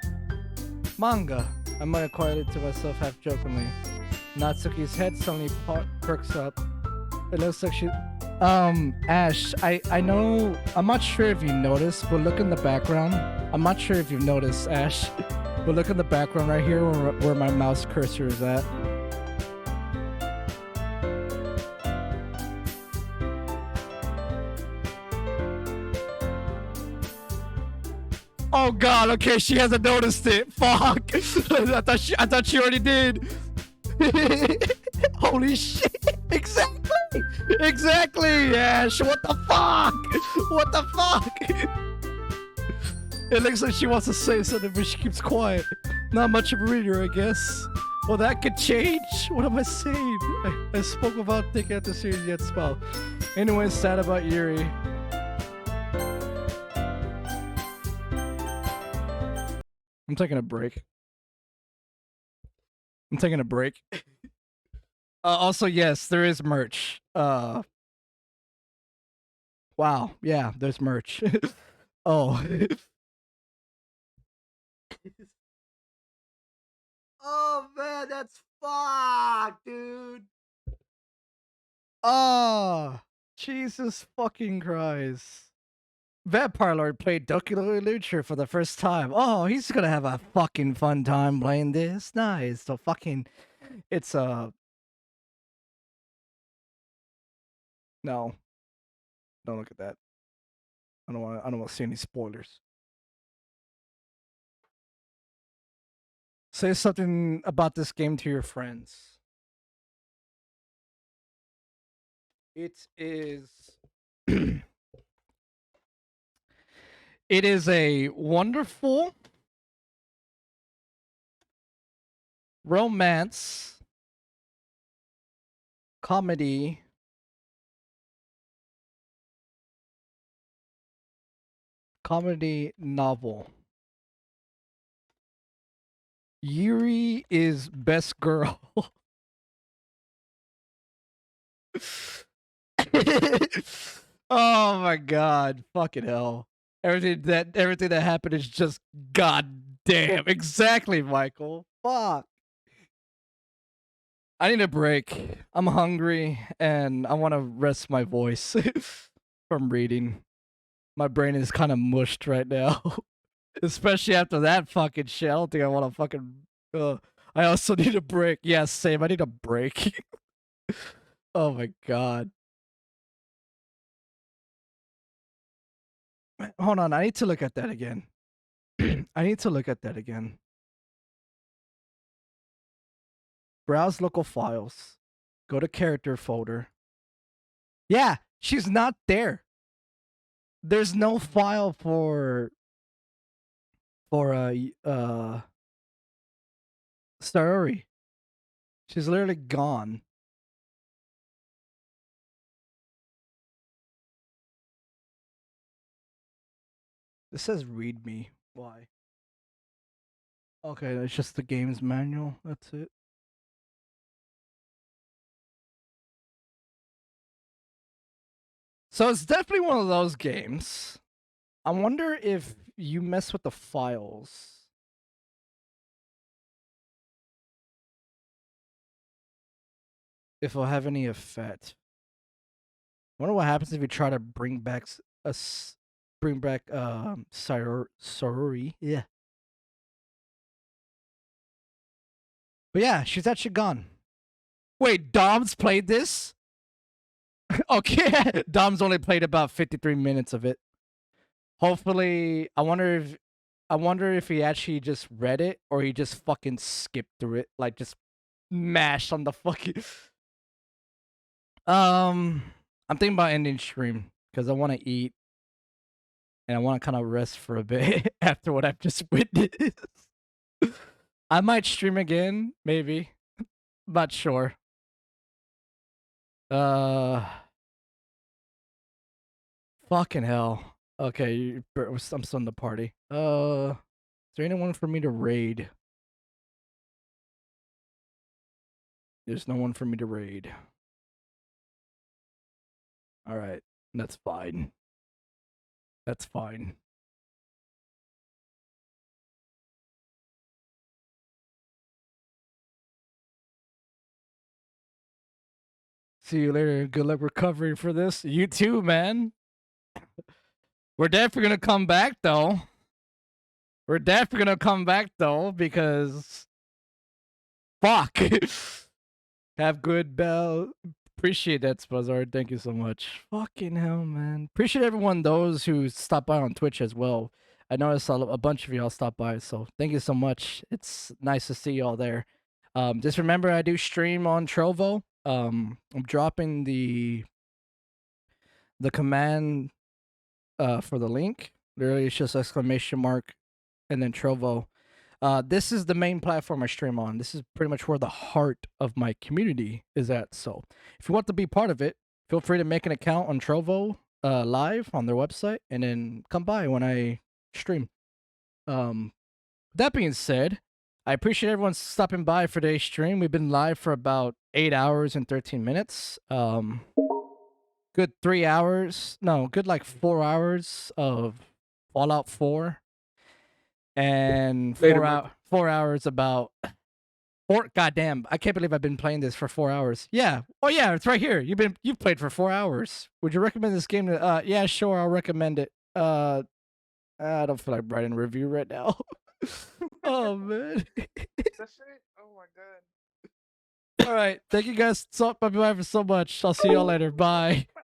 Speaker 1: Manga, I muttered quietly to myself half jokingly. Natsuki's head suddenly perks up. It looks like she... Ash, I know... I'm not sure if you noticed, but look in the background. I'm not sure if you've noticed, Ash, but look in the background right here where my mouse cursor is at. Oh god, okay, she hasn't noticed it. Fuck. I thought she already did. Holy shit. Exactly, Ash. What the fuck? What the fuck? It looks like she wants to say something, but she keeps quiet. Not much of a reader, I guess. Well, that could change. What am I saying? I spoke without thinking at the series yet spell. Anyway, sad about Yuri. I'm taking a break. I'm taking a break. Also, yes, there is merch. Wow, yeah, there's merch. Oh. Oh man, that's fucked, dude. Oh, Jesus fucking Christ. Vampire Lord played Doki Doki for the first time. Oh, he's gonna have a fucking fun time playing this. Nice. So fucking, it's no, don't look at that. I don't want. I don't want to see any spoilers. Say something about this game to your friends. It is. It is a wonderful romance comedy novel. Yuri is best girl. Oh my god, fucking hell. Everything that happened is just goddamn. Exactly, Michael. Fuck. I need a break. I'm hungry and I want to rest my voice from reading. My brain is kind of mushed right now. Especially after that fucking shit. I don't think I want to fucking I also need a break. Yes, same. I need a break. Oh my god. Hold on, I need to look at that again. I need to look at that again. Browse local files. Go to character folder. Yeah, she's not there. There's no file for Starori. She's literally gone. This says read me. Why? Okay, that's just the game's manual. That's it. So it's definitely one of those games. I wonder if you mess with the files. If it'll have any effect. I wonder what happens if you try to bring back sorry. Yeah. But yeah, she's actually gone. Wait, Dom's played this? Okay, Dom's only played about 53 minutes of it. Hopefully, I wonder if he actually just read it or he just fucking skipped through it, like just mashed on the fucking. I'm thinking about ending stream because I want to eat and I want to kind of rest for a bit after what I've just witnessed. I might stream again, maybe. Not sure. Fucking hell. Okay, I'm still in the party. Is there anyone for me to raid? There's no one for me to raid. All right, that's fine. That's fine. See you later. Good luck recovering for this. You too, man. We're definitely gonna come back though. We're definitely gonna come back though because fuck. Have good bell. Appreciate that, Spazard. Thank you so much. Fucking hell, man. Appreciate everyone, those who stopped by on Twitch as well. I noticed a bunch of y'all stopped by, so thank you so much. It's nice to see y'all there. Just remember, I do stream on Trovo. I'm dropping the command for the link. Literally, it's just exclamation mark and then Trovo. This is the main platform I stream on. This is pretty much where the heart of my community is at. So if you want to be part of it, feel free to make an account on Trovo live on their website and then come by when I stream. that being said, I appreciate everyone stopping by for today's stream. We've been live for about 8 hours and 13 minutes. Good 3 hours. No, good like 4 hours of Fallout 4. And
Speaker 3: Later,
Speaker 1: 4 hours about goddamn, I can't believe I've been playing this for 4 hours. Yeah. Oh yeah, it's right here. You've played for 4 hours. Would you recommend this game to yeah, sure, I'll recommend it. I don't feel like writing a review right now. Oh man.
Speaker 4: That's it? Oh my god.
Speaker 1: All right. Thank you guys so much for so much. I'll see y'all later. Bye.